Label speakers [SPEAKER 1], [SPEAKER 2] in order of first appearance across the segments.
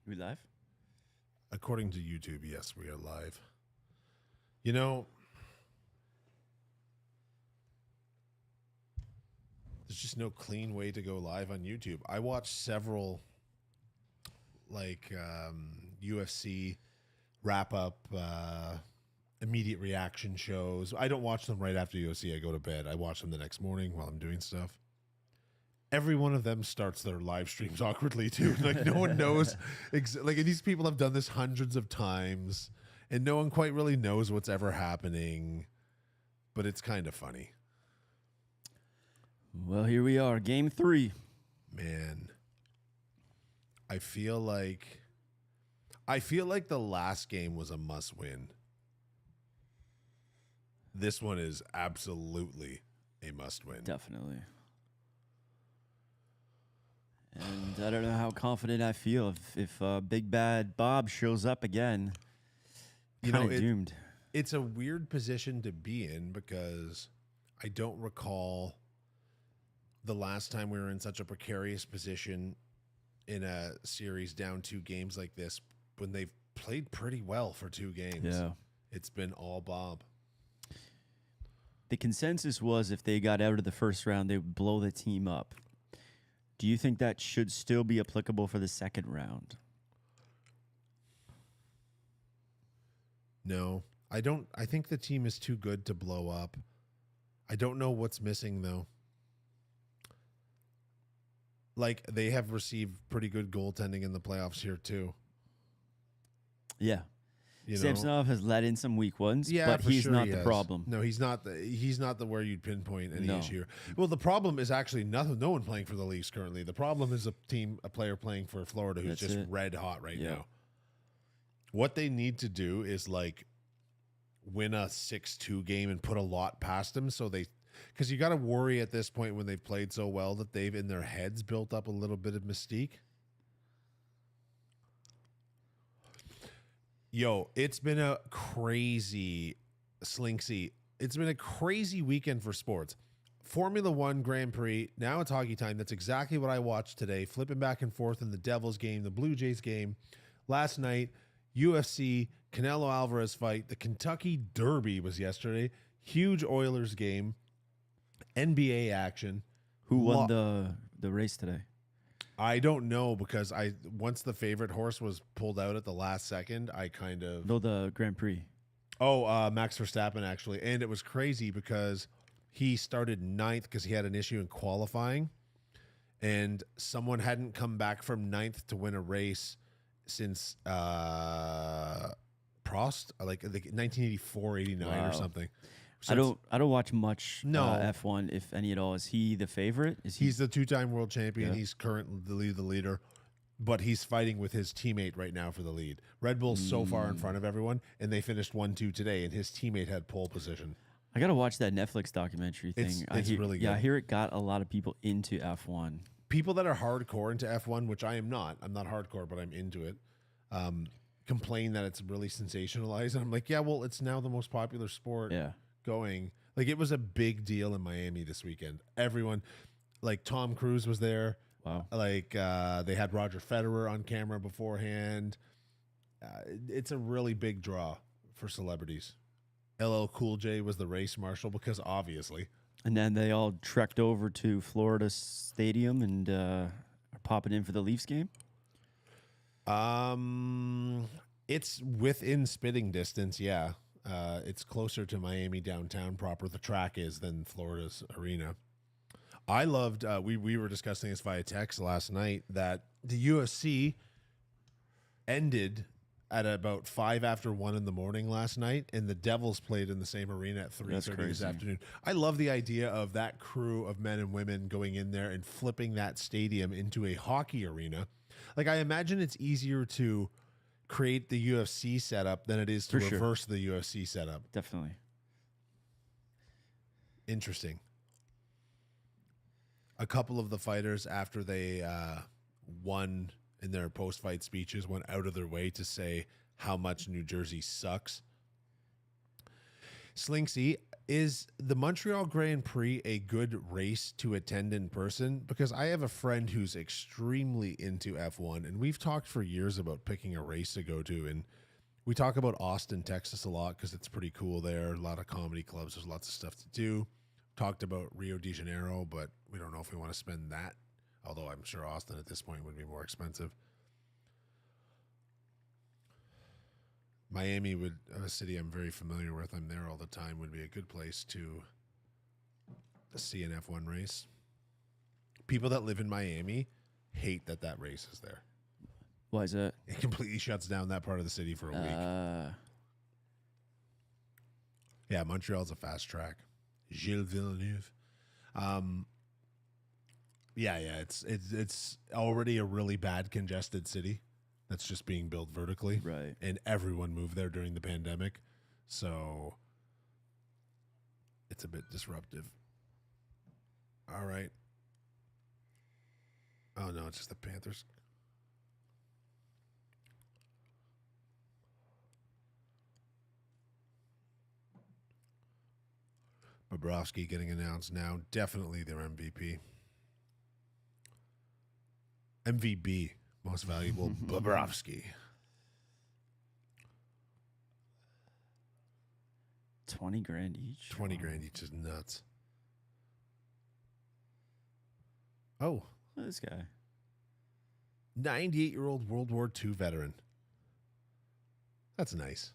[SPEAKER 1] We live?
[SPEAKER 2] According to YouTube, yes, we are live. You know, there's just no clean way to go live on YouTube. I watched several UFC wrap up immediate reaction shows. I don't watch them right after UFC. I go to bed. I watch them the next morning while I'm doing stuff. Every one of them starts their live streams awkwardly too. Like no one knows. Like these people have done this hundreds of times, and no one quite really knows what's ever happening. But it's kind of funny.
[SPEAKER 1] Well, here we are, game 3.
[SPEAKER 2] Man, I feel like the last game was a must-win. This one is absolutely a must-win.
[SPEAKER 1] Definitely. And I don't know how confident I feel if Big Bad Bob shows up again. Doomed.
[SPEAKER 2] It's a weird position to be in because I don't recall the last time we were in such a precarious position in a series down 2 games like this when they've played pretty well for 2 games.
[SPEAKER 1] Yeah.
[SPEAKER 2] It's been all Bob.
[SPEAKER 1] The consensus was if they got out of the first round, they would blow the team up. Do you think that should still be applicable for the second round?
[SPEAKER 2] No, I don't. I think the team is too good to blow up. I don't know what's missing, though. Like, they have received pretty good goaltending in the playoffs here, too.
[SPEAKER 1] Yeah.
[SPEAKER 2] You know?
[SPEAKER 1] Samsonov has let in some weak ones, but he's not the problem.
[SPEAKER 2] No, he's not the where you'd pinpoint any issue. Well, the problem is actually no one playing for the Leafs currently. The problem is a player playing for Florida who's red hot right now. What they need to do is like win a 6-2 game and put a lot past them, because you got to worry at this point when they've played so well that they've in their heads built up a little bit of mystique. Yo, it's been a crazy Slinksy. It's been a crazy weekend for sports. Formula One Grand Prix. Now it's hockey time. That's exactly what I watched today. Flipping back and forth in the Devils game, the Blue Jays game. Last night, UFC, Canelo Alvarez fight. The Kentucky Derby was yesterday. Huge Oilers game. NBA action.
[SPEAKER 1] Who won the race today?
[SPEAKER 2] I don't know because once the favorite horse was pulled out at the last second, I kind of...
[SPEAKER 1] No, the Grand Prix.
[SPEAKER 2] Oh, Max Verstappen, actually. And it was crazy because he started 9th because he had an issue in qualifying. And someone hadn't come back from 9th to win a race since Prost, like 1984, 89 or something. So
[SPEAKER 1] I don't watch much F1, if any at all. Is he the favorite?
[SPEAKER 2] He's the 2-time world champion. Yeah. He's currently the leader, but he's fighting with his teammate right now for the lead. Red Bull's so far in front of everyone, and they finished 1-2 today, and his teammate had pole position.
[SPEAKER 1] I got to watch that Netflix documentary thing.
[SPEAKER 2] It's really good.
[SPEAKER 1] Yeah, I hear it got a lot of people into F1.
[SPEAKER 2] People that are hardcore into F1, which I am not. I'm not hardcore, but I'm into it. Complain that it's really sensationalized. And I'm like, yeah, well, it's now the most popular sport.
[SPEAKER 1] Yeah.
[SPEAKER 2] Going like it was a big deal in Miami this weekend. Everyone, like Tom Cruise was there.
[SPEAKER 1] Wow.
[SPEAKER 2] Like they had Roger Federer on camera beforehand. It's a really big draw for celebrities. LL Cool J was the race marshal because obviously.
[SPEAKER 1] And then they all trekked over to Florida Stadium and are popping in for the Leafs game.
[SPEAKER 2] It's within spitting distance. Yeah. It's closer to Miami downtown proper, the track is, than Florida's arena. I loved, we were discussing this via text last night, that the UFC ended at about 5 after 1 in the morning last night, and the Devils played in the same arena at 3:30 this afternoon. I love the idea of that crew of men and women going in there and flipping that stadium into a hockey arena. Like, I imagine it's easier to create the UFC setup than it is to reverse the UFC setup.
[SPEAKER 1] Definitely.
[SPEAKER 2] Interesting. A couple of the fighters, after they won in their post-fight speeches, went out of their way to say how much New Jersey sucks. Slinksy, Is the Montreal Grand Prix a good race to attend in person? Because I have a friend who's extremely into F1, and we've talked for years about picking a race to go to. And we talk about Austin, Texas a lot because it's pretty cool there. A lot of comedy clubs. There's lots of stuff to do. Talked about Rio de Janeiro, but we don't know if we want to spend that. Although I'm sure Austin at this point would be more expensive. Miami would, a city I'm very familiar with, I'm there all the time, would be a good place to see an F1 race. People that live in Miami hate that that race is there.
[SPEAKER 1] Why is that?
[SPEAKER 2] It completely shuts down that part of the city for a week. Yeah, Montreal's a fast track. Gilles Villeneuve. Yeah, it's already a really bad congested city that's just being built vertically.
[SPEAKER 1] Right.
[SPEAKER 2] And everyone moved there during the pandemic. So it's a bit disruptive. All right. Oh, no, it's just the Panthers. Bobrovsky getting announced now. Definitely their MVP. MVB, most valuable Bobrovsky.
[SPEAKER 1] 20 grand each.
[SPEAKER 2] 20 grand each is nuts. Oh,
[SPEAKER 1] This guy.
[SPEAKER 2] 98-year-old World War II veteran. That's nice.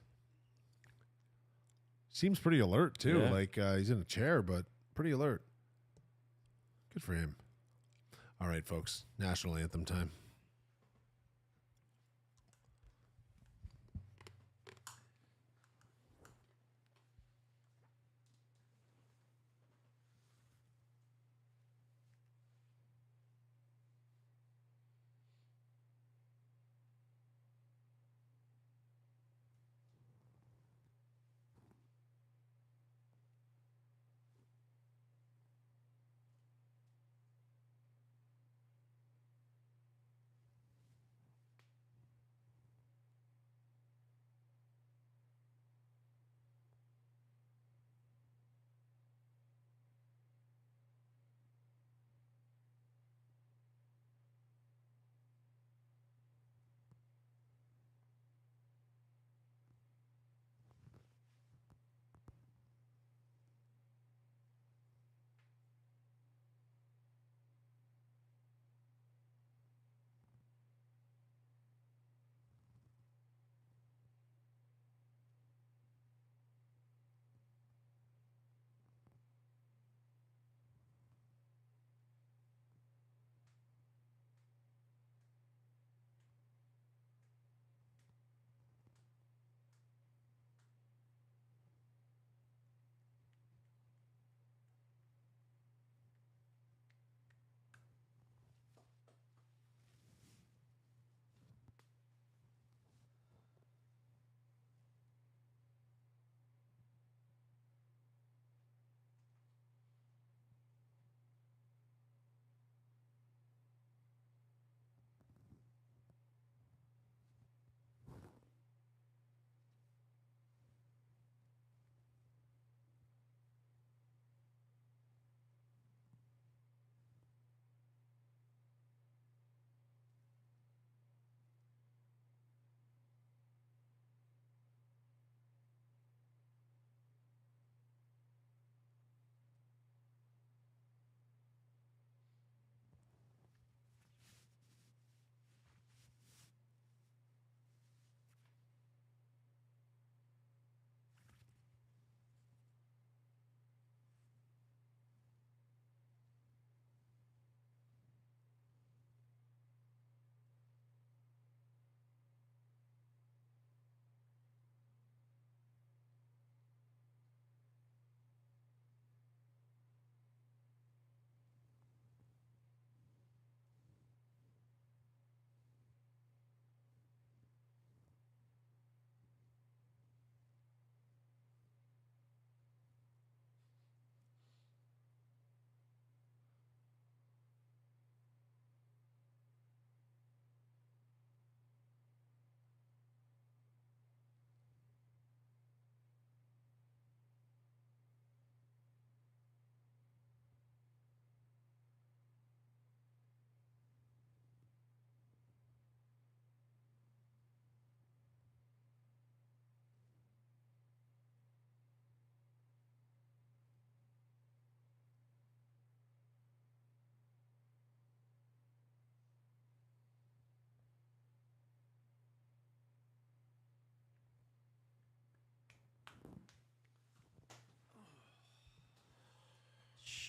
[SPEAKER 2] Seems pretty alert, too.
[SPEAKER 1] Yeah.
[SPEAKER 2] Like he's in a chair, but pretty alert. Good for him. All right, folks. National anthem time.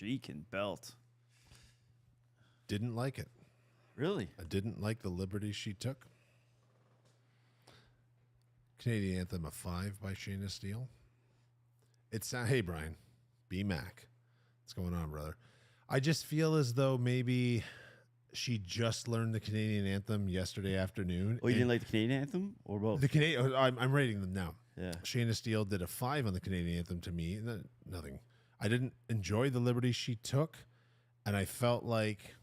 [SPEAKER 1] She can belt.
[SPEAKER 2] Didn't like it.
[SPEAKER 1] Really?
[SPEAKER 2] I didn't like the liberties she took. Canadian Anthem, a 5 by Shayna Steele. It's hey Brian, B Mac, what's going on, brother? I just feel as though maybe she just learned the Canadian Anthem yesterday afternoon.
[SPEAKER 1] Oh, you didn't like the Canadian Anthem or both?
[SPEAKER 2] The Canadian. I'm rating them now.
[SPEAKER 1] Yeah.
[SPEAKER 2] Shayna Steele did a 5 on the Canadian Anthem to me. Nothing. I didn't enjoy the liberties she took, and I felt like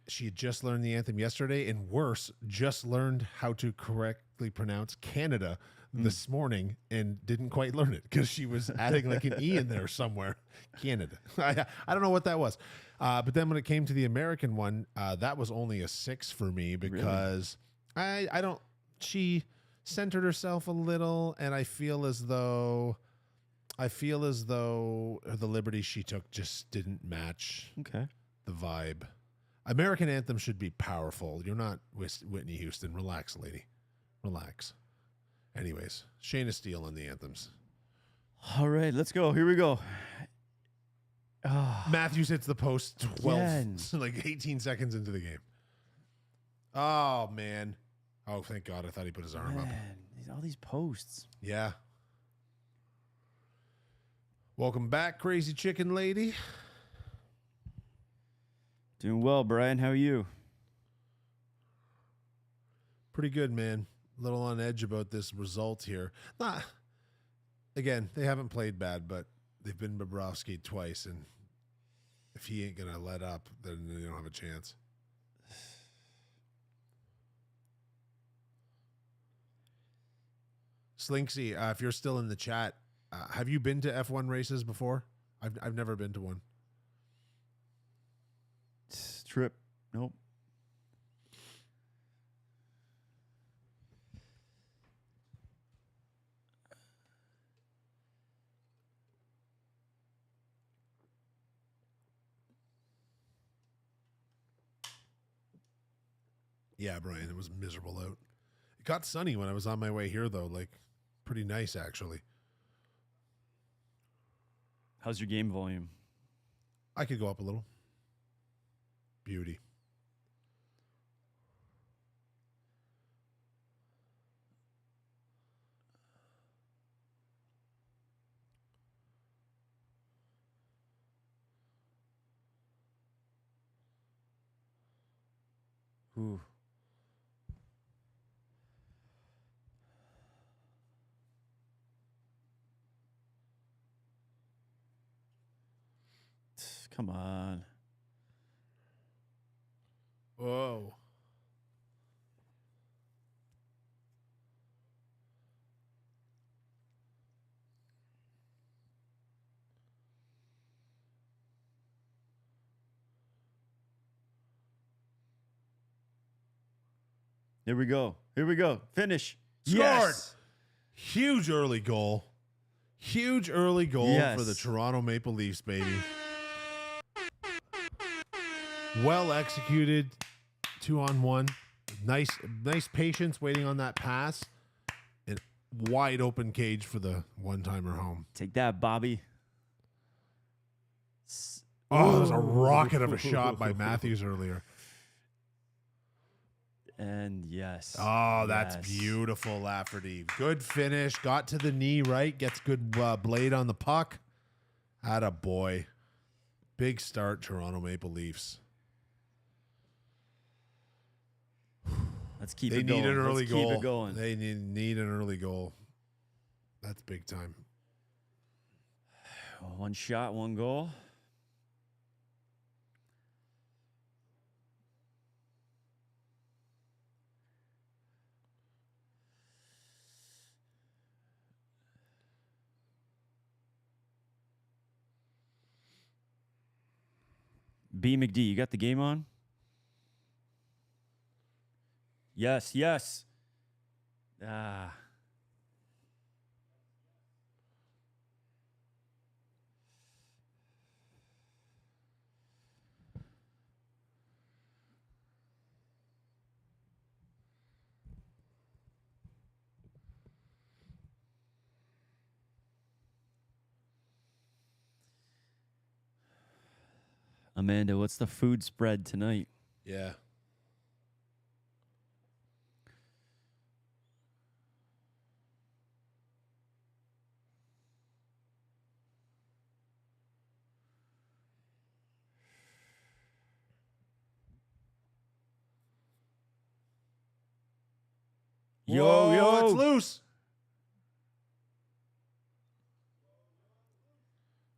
[SPEAKER 2] she had just learned the anthem yesterday, and worse, just learned how to correctly pronounce Canada this morning and didn't quite learn it because she was adding like an E in there somewhere. Canada. I don't know what that was. But then when it came to the American one, that was only a 6 for me because she centered herself a little, and I feel as though the liberties she took just didn't match
[SPEAKER 1] Okay.
[SPEAKER 2] the vibe. American Anthem should be powerful. You're not Whitney Houston. Relax, lady. Relax. Anyways, Shayna Steele on the anthems.
[SPEAKER 1] All right, let's go. Here we go.
[SPEAKER 2] Matthews hits the post 12,
[SPEAKER 1] Again.
[SPEAKER 2] like 18 seconds into the game. Oh, man. Oh, thank God. I thought he put his arm up.
[SPEAKER 1] Man, all these posts.
[SPEAKER 2] Yeah. Welcome back, crazy chicken lady.
[SPEAKER 1] Doing well, Brian. How are you?
[SPEAKER 2] Pretty good, man. A little on edge about this result here. Again, they haven't played bad, but they've been Bobrovsky twice, and if he ain't going to let up, then they don't have a chance. Slinksy, if you're still in the chat, have you been to F1 races before? I've never been to one.
[SPEAKER 1] Trip. Nope.
[SPEAKER 2] Yeah, Brian, it was miserable out. It got sunny when I was on my way here, though. Like, pretty nice, actually.
[SPEAKER 1] How's your game volume?
[SPEAKER 2] I could go up a little. Beauty.
[SPEAKER 1] Ooh. Come on.
[SPEAKER 2] Whoa.
[SPEAKER 1] Here we go. Here we go. Finish.
[SPEAKER 2] Scored.
[SPEAKER 1] Yes.
[SPEAKER 2] Huge early goal. Huge early goal
[SPEAKER 1] Yes.
[SPEAKER 2] for the Toronto Maple Leafs, baby. Well executed. 2-on-1. Nice patience waiting on that pass. And wide open cage for the one-timer home.
[SPEAKER 1] Take that, Bobby.
[SPEAKER 2] Oh, that was a rocket of a shot by Matthews earlier.
[SPEAKER 1] And yes.
[SPEAKER 2] Oh, that's
[SPEAKER 1] Yes.
[SPEAKER 2] beautiful, Lafferty. Good finish. Got to the knee, right? Gets good blade on the puck. Atta boy. Big start, Toronto Maple Leafs.
[SPEAKER 1] Let's keep
[SPEAKER 2] They
[SPEAKER 1] it going.
[SPEAKER 2] need an early
[SPEAKER 1] Let's
[SPEAKER 2] goal.
[SPEAKER 1] Keep it going.
[SPEAKER 2] They need an early goal. That's big time.
[SPEAKER 1] One shot, one goal. B McD, you got the game on? Yes, yes. Ah. Amanda, what's the food spread tonight?
[SPEAKER 2] Yeah. Whoa, it's loose.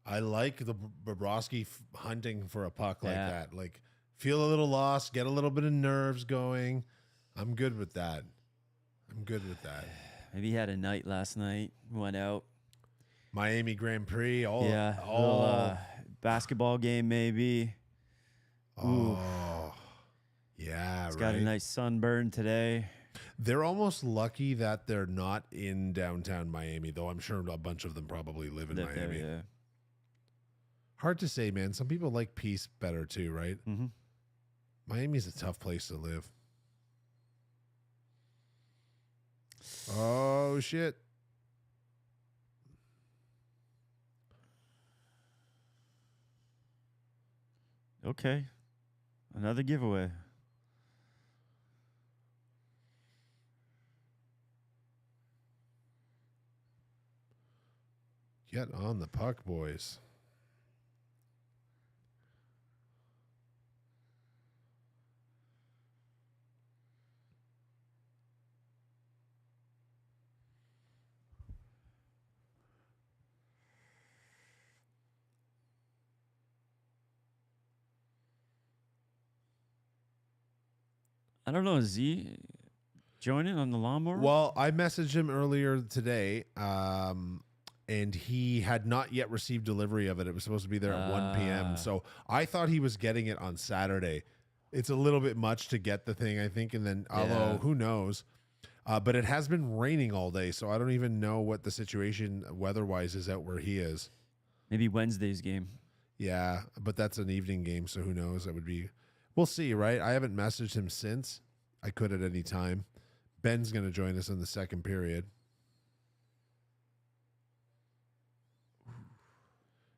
[SPEAKER 2] I like the Bobrovsky hunting for a puck like that. Like, feel a little lost, get a little bit of nerves going. I'm good with that.
[SPEAKER 1] Maybe he had a night last night. Went out.
[SPEAKER 2] Miami Grand Prix.
[SPEAKER 1] Little, basketball game maybe.
[SPEAKER 2] Oh, yeah,
[SPEAKER 1] He's got a nice sunburn today.
[SPEAKER 2] They're almost lucky that they're not in downtown Miami, though I'm sure a bunch of them probably live in Miami.
[SPEAKER 1] There, yeah.
[SPEAKER 2] Hard to say, man. Some people like peace better too, right?
[SPEAKER 1] Mm-hmm.
[SPEAKER 2] Miami's a tough place to live. Oh, shit.
[SPEAKER 1] Okay. Another giveaway.
[SPEAKER 2] Get on the puck, boys.
[SPEAKER 1] I don't know. Is he joining on the lawnmower?
[SPEAKER 2] Well, I messaged him earlier today, and he had not yet received delivery of it. It was supposed to be there at 1 p.m. So I thought he was getting it on Saturday. It's a little bit much to get the thing, I think, and then although who knows. But it has been raining all day, so I don't even know what the situation weather-wise is out where he is.
[SPEAKER 1] Maybe Wednesday's game.
[SPEAKER 2] Yeah, but that's an evening game, so who knows? That would be. We'll see, right? I haven't messaged him since. I could at any time. Ben's going to join us in the second period.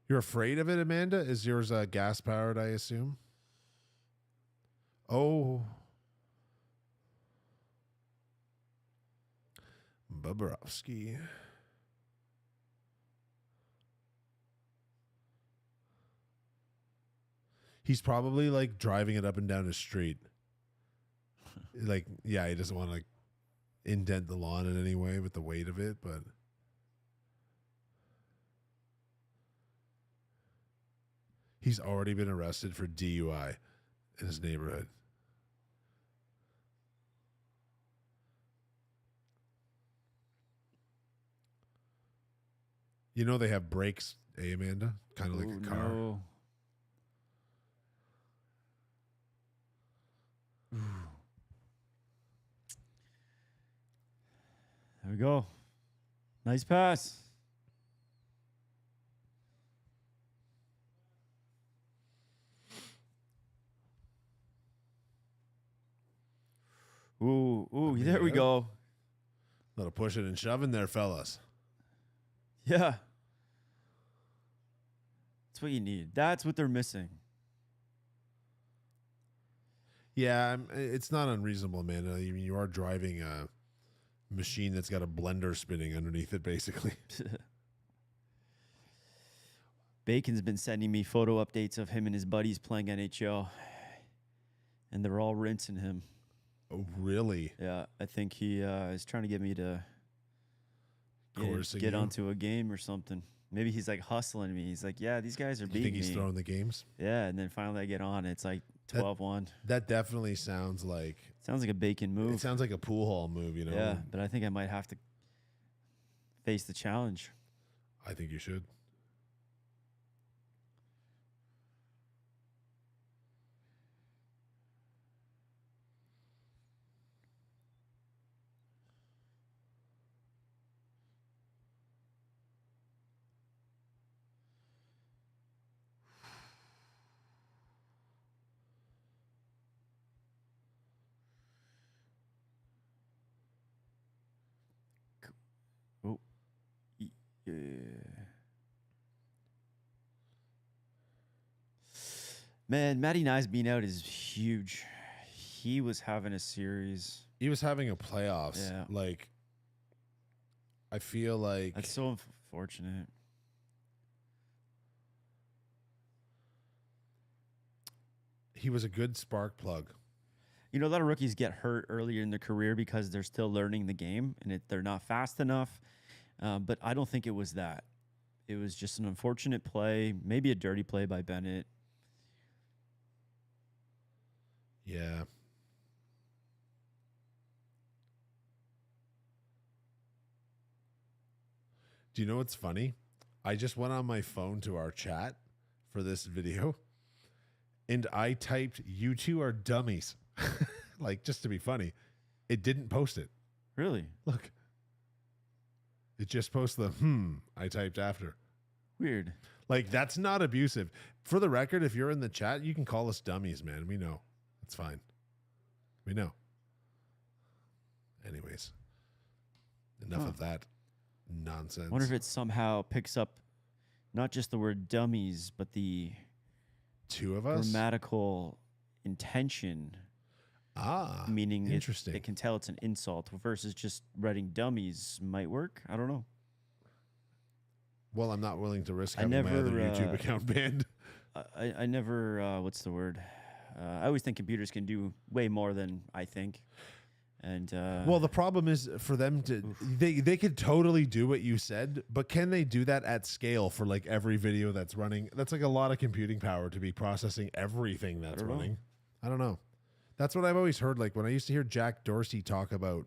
[SPEAKER 2] You're afraid of it, Amanda? Is yours gas-powered, I assume? Oh. Bobrovsky. He's probably like driving it up and down the street. Like, yeah, he doesn't want to like indent the lawn in any way with the weight of it, but he's already been arrested for DUI in his neighborhood. You know they have brakes, eh, Amanda? Kind of like a car.
[SPEAKER 1] No. There we go. Nice pass. Ooh, there we go.
[SPEAKER 2] A little pushing and shoving there, fellas.
[SPEAKER 1] Yeah. That's what you need. That's what they're missing.
[SPEAKER 2] Yeah, it's not unreasonable, Amanda. I mean, you are driving a machine that's got a blender spinning underneath it, basically.
[SPEAKER 1] Bacon's been sending me photo updates of him and his buddies playing NHL, and they're all rinsing him.
[SPEAKER 2] Oh, really?
[SPEAKER 1] Yeah, I think he is trying to get me to
[SPEAKER 2] Coercing
[SPEAKER 1] get
[SPEAKER 2] you?
[SPEAKER 1] onto a game or something. Maybe he's like hustling me. He's like, yeah, these guys are
[SPEAKER 2] You
[SPEAKER 1] beating
[SPEAKER 2] think he's
[SPEAKER 1] me.
[SPEAKER 2] throwing the games?
[SPEAKER 1] Yeah, and then finally I get on. It's like 12-1.
[SPEAKER 2] That definitely sounds like
[SPEAKER 1] Sounds like a Bacon move.
[SPEAKER 2] it sounds like a pool hall move, you know?
[SPEAKER 1] Yeah, but I think I might have to face the challenge.
[SPEAKER 2] I think you should.
[SPEAKER 1] Oh, yeah. Man, Matty Nyes being out is huge. He was having a series.
[SPEAKER 2] He was having a playoffs.
[SPEAKER 1] Yeah.
[SPEAKER 2] Like, I feel like
[SPEAKER 1] That's so unfortunate.
[SPEAKER 2] he was a good spark plug.
[SPEAKER 1] You know, a lot of rookies get hurt earlier in their career because they're still learning the game and they're not fast enough. But I don't think it was that. It was just an unfortunate play, maybe a dirty play by Bennett.
[SPEAKER 2] Yeah. Do you know what's funny? I just went on my phone to our chat for this video and I typed, "You two are dummies." Like, just to be funny. It didn't post it.
[SPEAKER 1] Really?
[SPEAKER 2] Look. It just posts the I typed after.
[SPEAKER 1] Weird.
[SPEAKER 2] Like, that's not abusive. For the record, if you're in the chat, you can call us dummies, man. We know. It's fine. We know. Anyways. Enough of that nonsense.
[SPEAKER 1] I wonder if it somehow picks up not just the word dummies, but the
[SPEAKER 2] two of us?
[SPEAKER 1] grammatical intention. Meaning
[SPEAKER 2] interesting.
[SPEAKER 1] It can tell it's an insult versus just writing dummies might work. I don't know.
[SPEAKER 2] Well, I'm not willing to risk
[SPEAKER 1] I
[SPEAKER 2] having my
[SPEAKER 1] never,
[SPEAKER 2] other YouTube account banned.
[SPEAKER 1] I never, what's the word? I always think computers can do way more than I think. And
[SPEAKER 2] well, the problem is for them to they could totally do what you said, but can they do that at scale for like every video that's running? That's like a lot of computing power to be processing everything that's running. I don't know. That's what I've always heard. Like when I used to hear Jack Dorsey talk about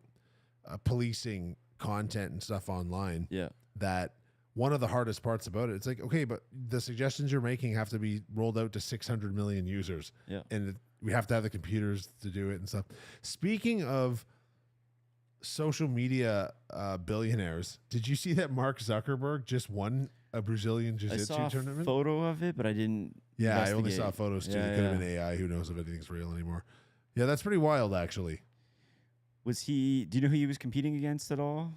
[SPEAKER 2] policing content and stuff online,
[SPEAKER 1] yeah,
[SPEAKER 2] that one of the hardest parts about it, it's like, okay, but the suggestions you're making have to be rolled out to 600 million users.
[SPEAKER 1] Yeah.
[SPEAKER 2] And we have to have the computers to do it and stuff. Speaking of social media billionaires, did you see that Mark Zuckerberg just won a Brazilian Jiu-Jitsu
[SPEAKER 1] I saw
[SPEAKER 2] tournament?
[SPEAKER 1] a photo of it, but I didn't.
[SPEAKER 2] Yeah, I only
[SPEAKER 1] investigate.
[SPEAKER 2] saw photos too.
[SPEAKER 1] Yeah,
[SPEAKER 2] It could have
[SPEAKER 1] yeah.
[SPEAKER 2] been AI. Who knows if anything's real anymore? Yeah, that's pretty wild, actually.
[SPEAKER 1] Was he? Do you know who he was competing against at all?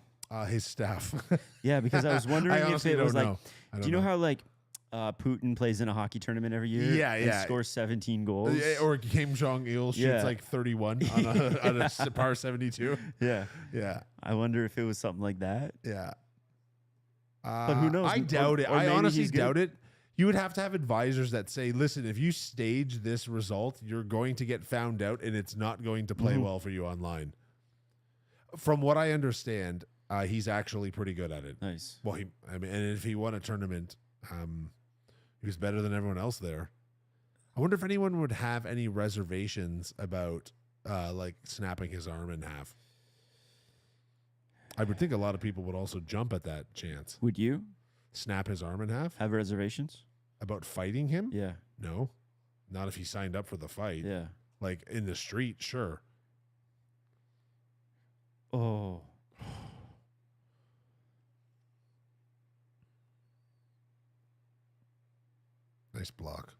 [SPEAKER 2] His staff.
[SPEAKER 1] Yeah, because I was wondering
[SPEAKER 2] I
[SPEAKER 1] if
[SPEAKER 2] honestly
[SPEAKER 1] it
[SPEAKER 2] don't
[SPEAKER 1] was like.
[SPEAKER 2] know. I don't
[SPEAKER 1] Do you know how like Putin plays in a hockey tournament every year?
[SPEAKER 2] Yeah,
[SPEAKER 1] and
[SPEAKER 2] yeah.
[SPEAKER 1] scores 17 goals.
[SPEAKER 2] Or Kim Jong-il shoots
[SPEAKER 1] Yeah.
[SPEAKER 2] like 31 on a par 72.
[SPEAKER 1] Yeah.
[SPEAKER 2] Yeah,
[SPEAKER 1] I wonder if it was something like that.
[SPEAKER 2] yeah.
[SPEAKER 1] But who knows?
[SPEAKER 2] I doubt it.
[SPEAKER 1] Or
[SPEAKER 2] I
[SPEAKER 1] maybe
[SPEAKER 2] honestly
[SPEAKER 1] he's good.
[SPEAKER 2] doubt it. You would have to have advisors that say, listen, if you stage this result, you're going to get found out and it's not going to play well for you online. From what I understand, he's actually pretty good at it.
[SPEAKER 1] Nice.
[SPEAKER 2] Well, and if he won a tournament, he was better than everyone else there. I wonder if anyone would have any reservations about like snapping his arm in half. I would think a lot of people would also jump at that chance.
[SPEAKER 1] Would you
[SPEAKER 2] Snap his arm in half?
[SPEAKER 1] have reservations?
[SPEAKER 2] About fighting him?
[SPEAKER 1] Yeah.
[SPEAKER 2] No. Not if he signed up for the fight.
[SPEAKER 1] Yeah.
[SPEAKER 2] Like in the street, sure.
[SPEAKER 1] Oh.
[SPEAKER 2] Nice block.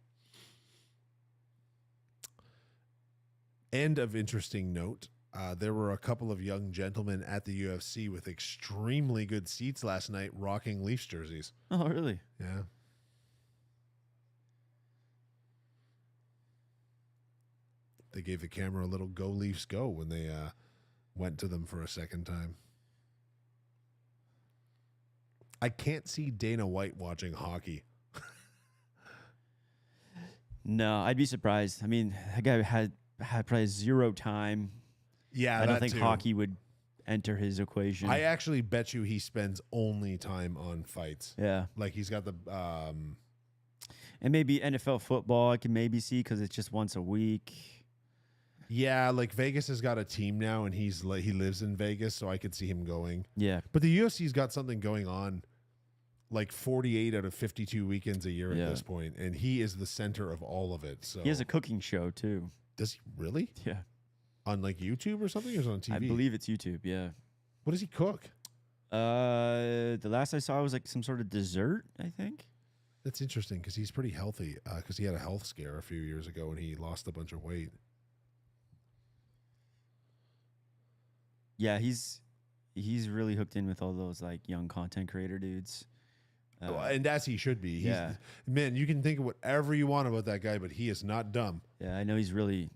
[SPEAKER 2] And of interesting note, there were a couple of young gentlemen at the UFC with extremely good seats last night rocking Leafs jerseys.
[SPEAKER 1] Oh, really?
[SPEAKER 2] Yeah. They gave the camera a little "Go Leafs Go" when they went to them for a second time. I can't see Dana White watching hockey.
[SPEAKER 1] No, I'd be surprised. I mean, that guy had probably zero time.
[SPEAKER 2] Yeah,
[SPEAKER 1] I don't
[SPEAKER 2] that
[SPEAKER 1] think
[SPEAKER 2] too.
[SPEAKER 1] hockey would enter his equation.
[SPEAKER 2] I actually bet you he spends only time on fights.
[SPEAKER 1] Yeah.
[SPEAKER 2] Like he's got the
[SPEAKER 1] And maybe NFL football I can maybe see because it's just once a week.
[SPEAKER 2] yeah, like Vegas has got a team now, and he lives in Vegas, so I could see him going.
[SPEAKER 1] Yeah.
[SPEAKER 2] But the UFC's got something going on, like 48 out of 52 weekends a year
[SPEAKER 1] Yeah.
[SPEAKER 2] at this point, and he is the center of all of it. So
[SPEAKER 1] He has a cooking show too.
[SPEAKER 2] does he really
[SPEAKER 1] Yeah.
[SPEAKER 2] on like YouTube or something, or is it on TV?
[SPEAKER 1] I believe it's YouTube. Yeah.
[SPEAKER 2] What does he cook?
[SPEAKER 1] The last I saw was like some sort of dessert, I think.
[SPEAKER 2] That's interesting because he's pretty healthy. Because he had a health scare a few years ago and he lost a bunch of weight.
[SPEAKER 1] Yeah, he's really hooked in with all those like young content creator dudes.
[SPEAKER 2] And as he should be.
[SPEAKER 1] Yeah.
[SPEAKER 2] Man, you can think of whatever you want about that guy, but he is not dumb.
[SPEAKER 1] Yeah, I know he's really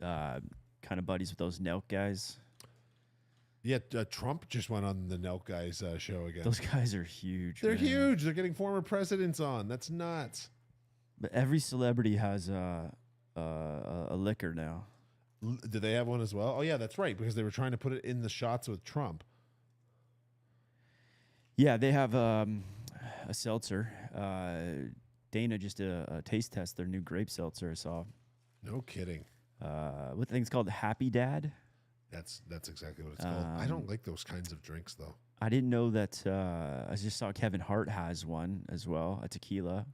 [SPEAKER 1] kind of buddies with those Nelk guys.
[SPEAKER 2] Yeah, Trump just went on the Nelk guys show again.
[SPEAKER 1] Those guys are huge.
[SPEAKER 2] They're
[SPEAKER 1] man.
[SPEAKER 2] huge. They're getting former presidents on. That's nuts.
[SPEAKER 1] But every celebrity has a liquor now.
[SPEAKER 2] Do they have one as well? Oh yeah, that's right, because they were trying to put it in the shots with Trump.
[SPEAKER 1] Yeah, they have a seltzer. Dana just did a taste test, their new grape seltzer I saw.
[SPEAKER 2] No kidding.
[SPEAKER 1] What thing's called Happy Dad?
[SPEAKER 2] That's exactly what it's called. I don't like those kinds of drinks though.
[SPEAKER 1] I didn't know that. I just saw Kevin Hart has one as well, a tequila.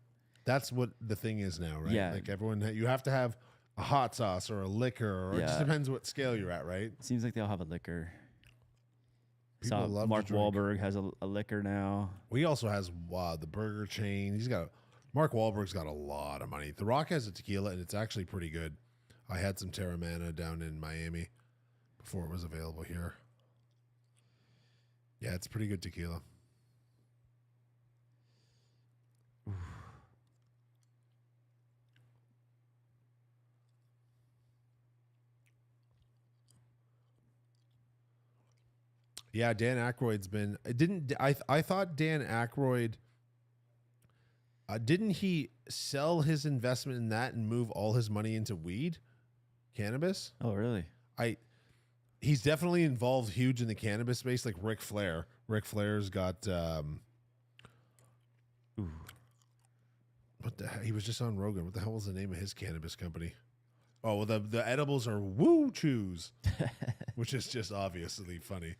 [SPEAKER 2] That's what the thing is now, right?
[SPEAKER 1] Yeah.
[SPEAKER 2] Like everyone, you have to have a hot sauce or a liquor, or it just
[SPEAKER 1] Yeah.
[SPEAKER 2] depends what scale you're at, right?
[SPEAKER 1] Seems like they all have a liquor.
[SPEAKER 2] People
[SPEAKER 1] Saw
[SPEAKER 2] love to
[SPEAKER 1] Mark
[SPEAKER 2] drink.
[SPEAKER 1] Wahlberg has a liquor now.
[SPEAKER 2] He also has the burger chain. Mark Wahlberg's got a lot of money. The Rock has a tequila, and it's actually pretty good. I had some Terramana down in Miami before it was available here. Yeah, it's pretty good tequila. Yeah, Dan Aykroyd's been. I thought Dan Aykroyd. Didn't he sell his investment in that and move all his money into weed, cannabis?
[SPEAKER 1] Oh, really?
[SPEAKER 2] He's definitely involved huge in the cannabis space, like Ric Flair. Ric Flair's got. What the hell? He was just on Rogan. What the hell was the name of his cannabis company? Oh, well, the edibles are Woo Chews, which is just obviously funny.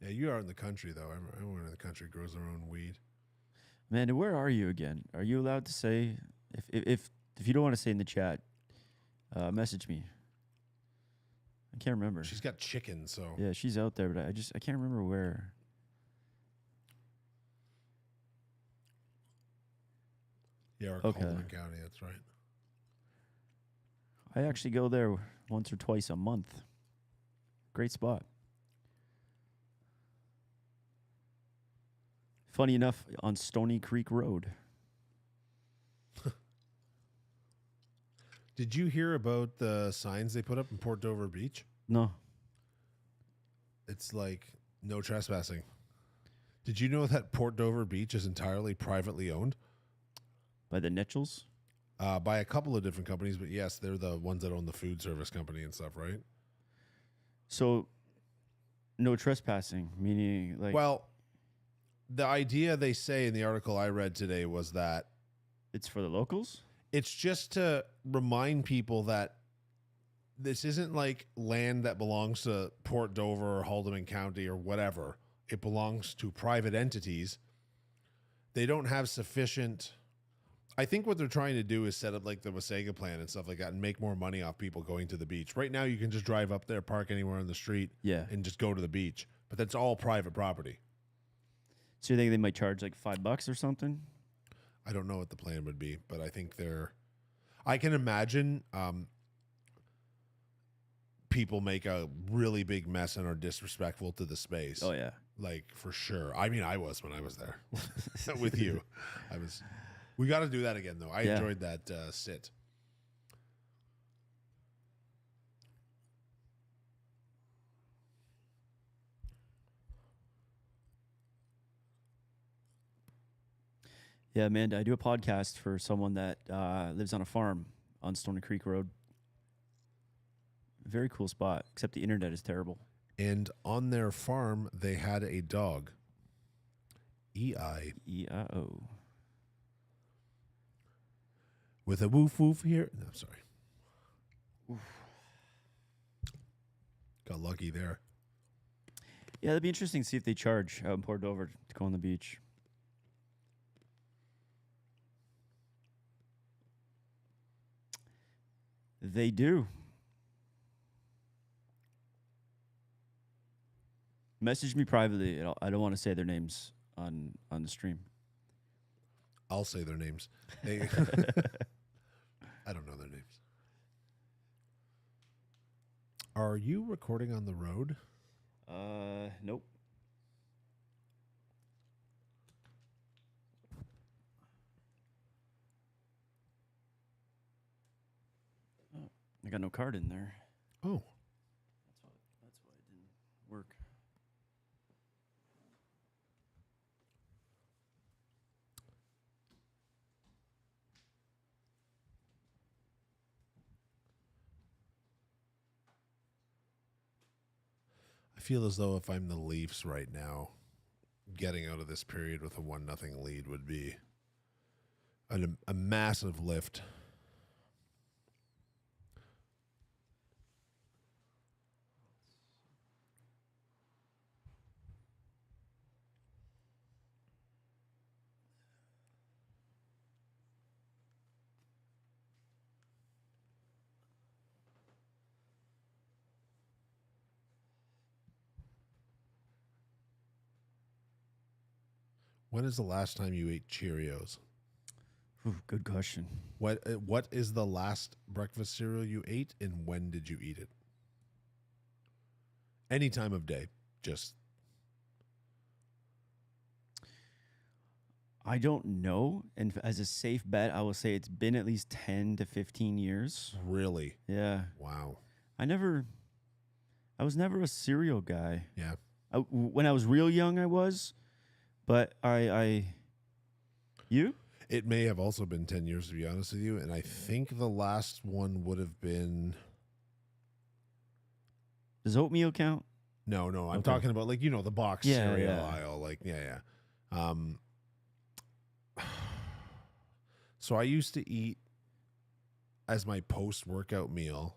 [SPEAKER 2] Yeah, you are in the country, though. Everyone in the country grows their own weed.
[SPEAKER 1] Man, where are you again? Are you allowed to say if you don't want to say in the chat, message me. I can't remember.
[SPEAKER 2] She's got chickens, so
[SPEAKER 1] Yeah, she's out there, but I can't remember where.
[SPEAKER 2] yeah, or
[SPEAKER 1] Okay.
[SPEAKER 2] Calhoun County. That's right.
[SPEAKER 1] I actually go there once or twice a month. Great spot. Funny enough, on Stony Creek Road.
[SPEAKER 2] Did you hear about the signs they put up in Port Dover Beach?
[SPEAKER 1] No.
[SPEAKER 2] It's like no trespassing. Did you know that Port Dover Beach is entirely privately owned?
[SPEAKER 1] By the Netchels?
[SPEAKER 2] By a couple of different companies, but yes, they're the ones that own the food service company and stuff, right?
[SPEAKER 1] So, no trespassing, meaning like
[SPEAKER 2] Well, the idea they say in the article I read today was that
[SPEAKER 1] it's for the locals?
[SPEAKER 2] it's just to remind people that this isn't like land that belongs to Port Dover or Haldimand County or whatever. It belongs to private entities. They don't have sufficient. I think what they're trying to do is set up like the Wasaga plan and stuff like that and make more money off people going to the beach. Right now, you can just drive up there, park anywhere on the street,
[SPEAKER 1] Yeah.
[SPEAKER 2] and just go to the beach. But that's all private property.
[SPEAKER 1] So you think they might charge like $5 or something?
[SPEAKER 2] I don't know what the plan would be, but I think I can imagine people make a really big mess and are disrespectful to the space.
[SPEAKER 1] Oh yeah.
[SPEAKER 2] Like for sure. I mean, I was when I was there with you. We got to do that again though. I
[SPEAKER 1] Yeah.
[SPEAKER 2] enjoyed that sit.
[SPEAKER 1] Yeah, Amanda, I do a podcast for someone that lives on a farm on Stony Creek Road. Very cool spot, except the internet is terrible.
[SPEAKER 2] And on their farm, they had a dog. EI.
[SPEAKER 1] E-I-O.
[SPEAKER 2] With a woof woof here. No, sorry. Got lucky there.
[SPEAKER 1] Yeah, that'd be interesting to see if they charge out in Port Dover to go on the beach. They do. Message me privately. I don't want to say their names on the stream.
[SPEAKER 2] I'll say their names. They I don't know their names. Are you recording on the road?
[SPEAKER 1] Nope. Oh, I got no card in there.
[SPEAKER 2] Oh.
[SPEAKER 1] That's why it didn't work.
[SPEAKER 2] I feel as though if I'm the Leafs right now, getting out of this period with a 1-0 lead would be a massive lift. When is the last time you ate Cheerios?
[SPEAKER 1] Ooh, good question.
[SPEAKER 2] What is the last breakfast cereal you ate, and when did you eat it? Any time of day, just.
[SPEAKER 1] I don't know, and as a safe bet, I will say it's been at least 10 to 15 years.
[SPEAKER 2] Really?
[SPEAKER 1] Yeah.
[SPEAKER 2] Wow.
[SPEAKER 1] I was never a cereal guy.
[SPEAKER 2] Yeah.
[SPEAKER 1] When I was real young, I was, but you?
[SPEAKER 2] It may have also been 10 years, to be honest with you, and I think the last one would have been.
[SPEAKER 1] Does oatmeal count?
[SPEAKER 2] No, I'm
[SPEAKER 1] Okay.
[SPEAKER 2] talking about the box
[SPEAKER 1] Yeah,
[SPEAKER 2] cereal
[SPEAKER 1] yeah.
[SPEAKER 2] aisle, So I used to eat as my post-workout meal,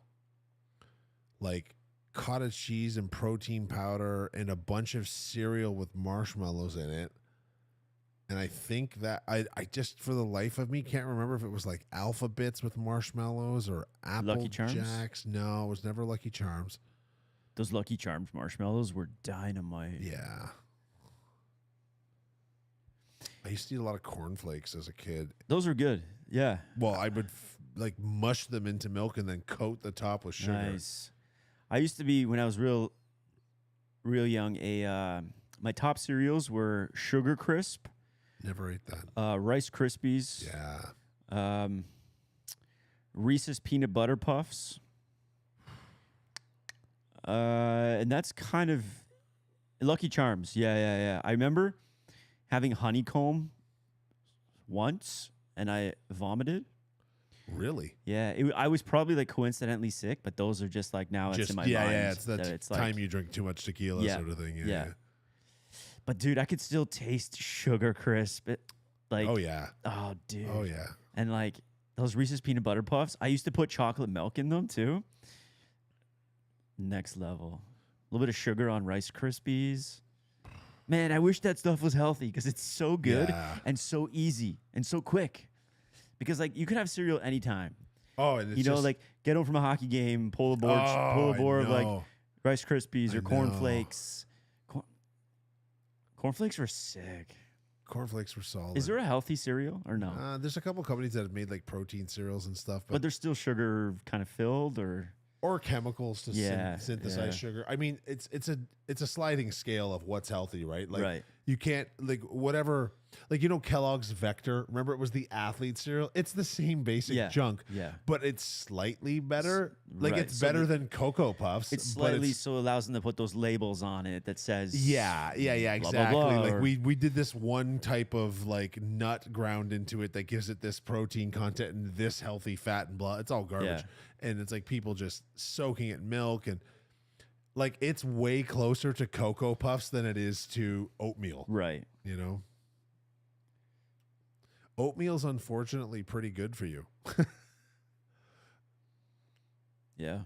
[SPEAKER 2] like cottage cheese and protein powder and a bunch of cereal with marshmallows in it. And I think that I just, for the life of me, can't remember if it was like Alpha Bits with marshmallows or Apple
[SPEAKER 1] Lucky Charms?
[SPEAKER 2] Jacks. No, it was never Lucky Charms.
[SPEAKER 1] Those Lucky Charms marshmallows were dynamite.
[SPEAKER 2] Yeah. I used to eat a lot of cornflakes as a kid.
[SPEAKER 1] Those are good. Yeah.
[SPEAKER 2] Well, I would mush them into milk and then coat the top with sugar.
[SPEAKER 1] Nice. I used to be, when I was real young, my top cereals were Sugar Crisp,
[SPEAKER 2] Never ate that.
[SPEAKER 1] Rice Krispies,
[SPEAKER 2] Yeah.
[SPEAKER 1] Reese's Peanut Butter Puffs, and that's kind of Lucky Charms. Yeah. I remember having honeycomb once, and I vomited.
[SPEAKER 2] Really?
[SPEAKER 1] Yeah, I was probably like coincidentally sick, but those are just like now it's in my mind.
[SPEAKER 2] Yeah. It's that
[SPEAKER 1] it's
[SPEAKER 2] time
[SPEAKER 1] like,
[SPEAKER 2] you drink too much tequila
[SPEAKER 1] Yeah,
[SPEAKER 2] sort of thing.
[SPEAKER 1] yeah.
[SPEAKER 2] Yeah.
[SPEAKER 1] But dude, I could still taste Sugar Crisp. Like,
[SPEAKER 2] Oh yeah.
[SPEAKER 1] oh dude,
[SPEAKER 2] Oh yeah.
[SPEAKER 1] and like those Reese's Peanut Butter Puffs. I used to put chocolate milk in them too. Next level. A little bit of sugar on Rice Krispies. Man, I wish that stuff was healthy because it's so good
[SPEAKER 2] Yeah.
[SPEAKER 1] and so easy and so quick. Because like you could have cereal anytime.
[SPEAKER 2] Oh, and it's
[SPEAKER 1] Like get home from a hockey game, pull a board of like Rice Krispies or
[SPEAKER 2] I
[SPEAKER 1] cornflakes. Cornflakes were sick.
[SPEAKER 2] cornflakes were solid.
[SPEAKER 1] Is there a healthy cereal or no?
[SPEAKER 2] There's a couple companies that have made like protein cereals and stuff,
[SPEAKER 1] But they're still sugar kind of filled, or
[SPEAKER 2] or chemicals to synthesize
[SPEAKER 1] yeah.
[SPEAKER 2] sugar. I mean, it's a sliding scale of what's healthy, right? Like
[SPEAKER 1] Right.
[SPEAKER 2] you can't whatever. Like Kellogg's Vector. Remember, it was the athlete cereal. It's the same basic junk.
[SPEAKER 1] Yeah.
[SPEAKER 2] But it's slightly better. Like
[SPEAKER 1] right.
[SPEAKER 2] it's
[SPEAKER 1] So
[SPEAKER 2] better than Cocoa Puffs.
[SPEAKER 1] It's
[SPEAKER 2] but
[SPEAKER 1] slightly so it allows them to put those labels on it that says
[SPEAKER 2] Yeah,
[SPEAKER 1] blah,
[SPEAKER 2] exactly.
[SPEAKER 1] blah,
[SPEAKER 2] Like
[SPEAKER 1] or-
[SPEAKER 2] we did this one type of like nut ground into it that gives it this protein content and this healthy fat and blah. It's all garbage.
[SPEAKER 1] Yeah.
[SPEAKER 2] And it's like people just soaking it in milk, and like it's way closer to Cocoa Puffs than it is to oatmeal.
[SPEAKER 1] Right.
[SPEAKER 2] Oatmeal's unfortunately pretty good for you.
[SPEAKER 1] Yeah.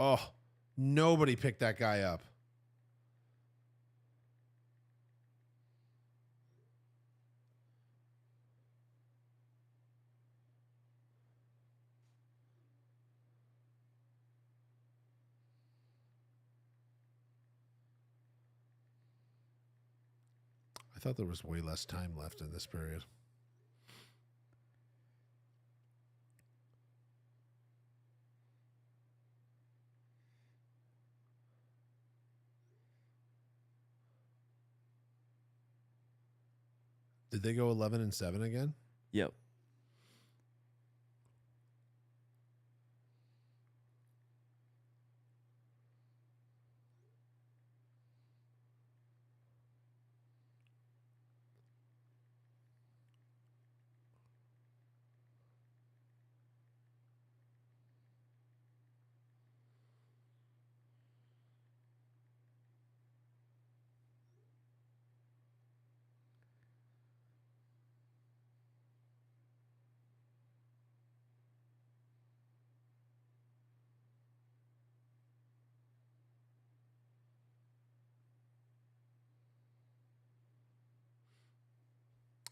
[SPEAKER 2] Oh, nobody picked that guy up. I thought there was way less time left in this period. Did they go 11-7 again?
[SPEAKER 1] Yep.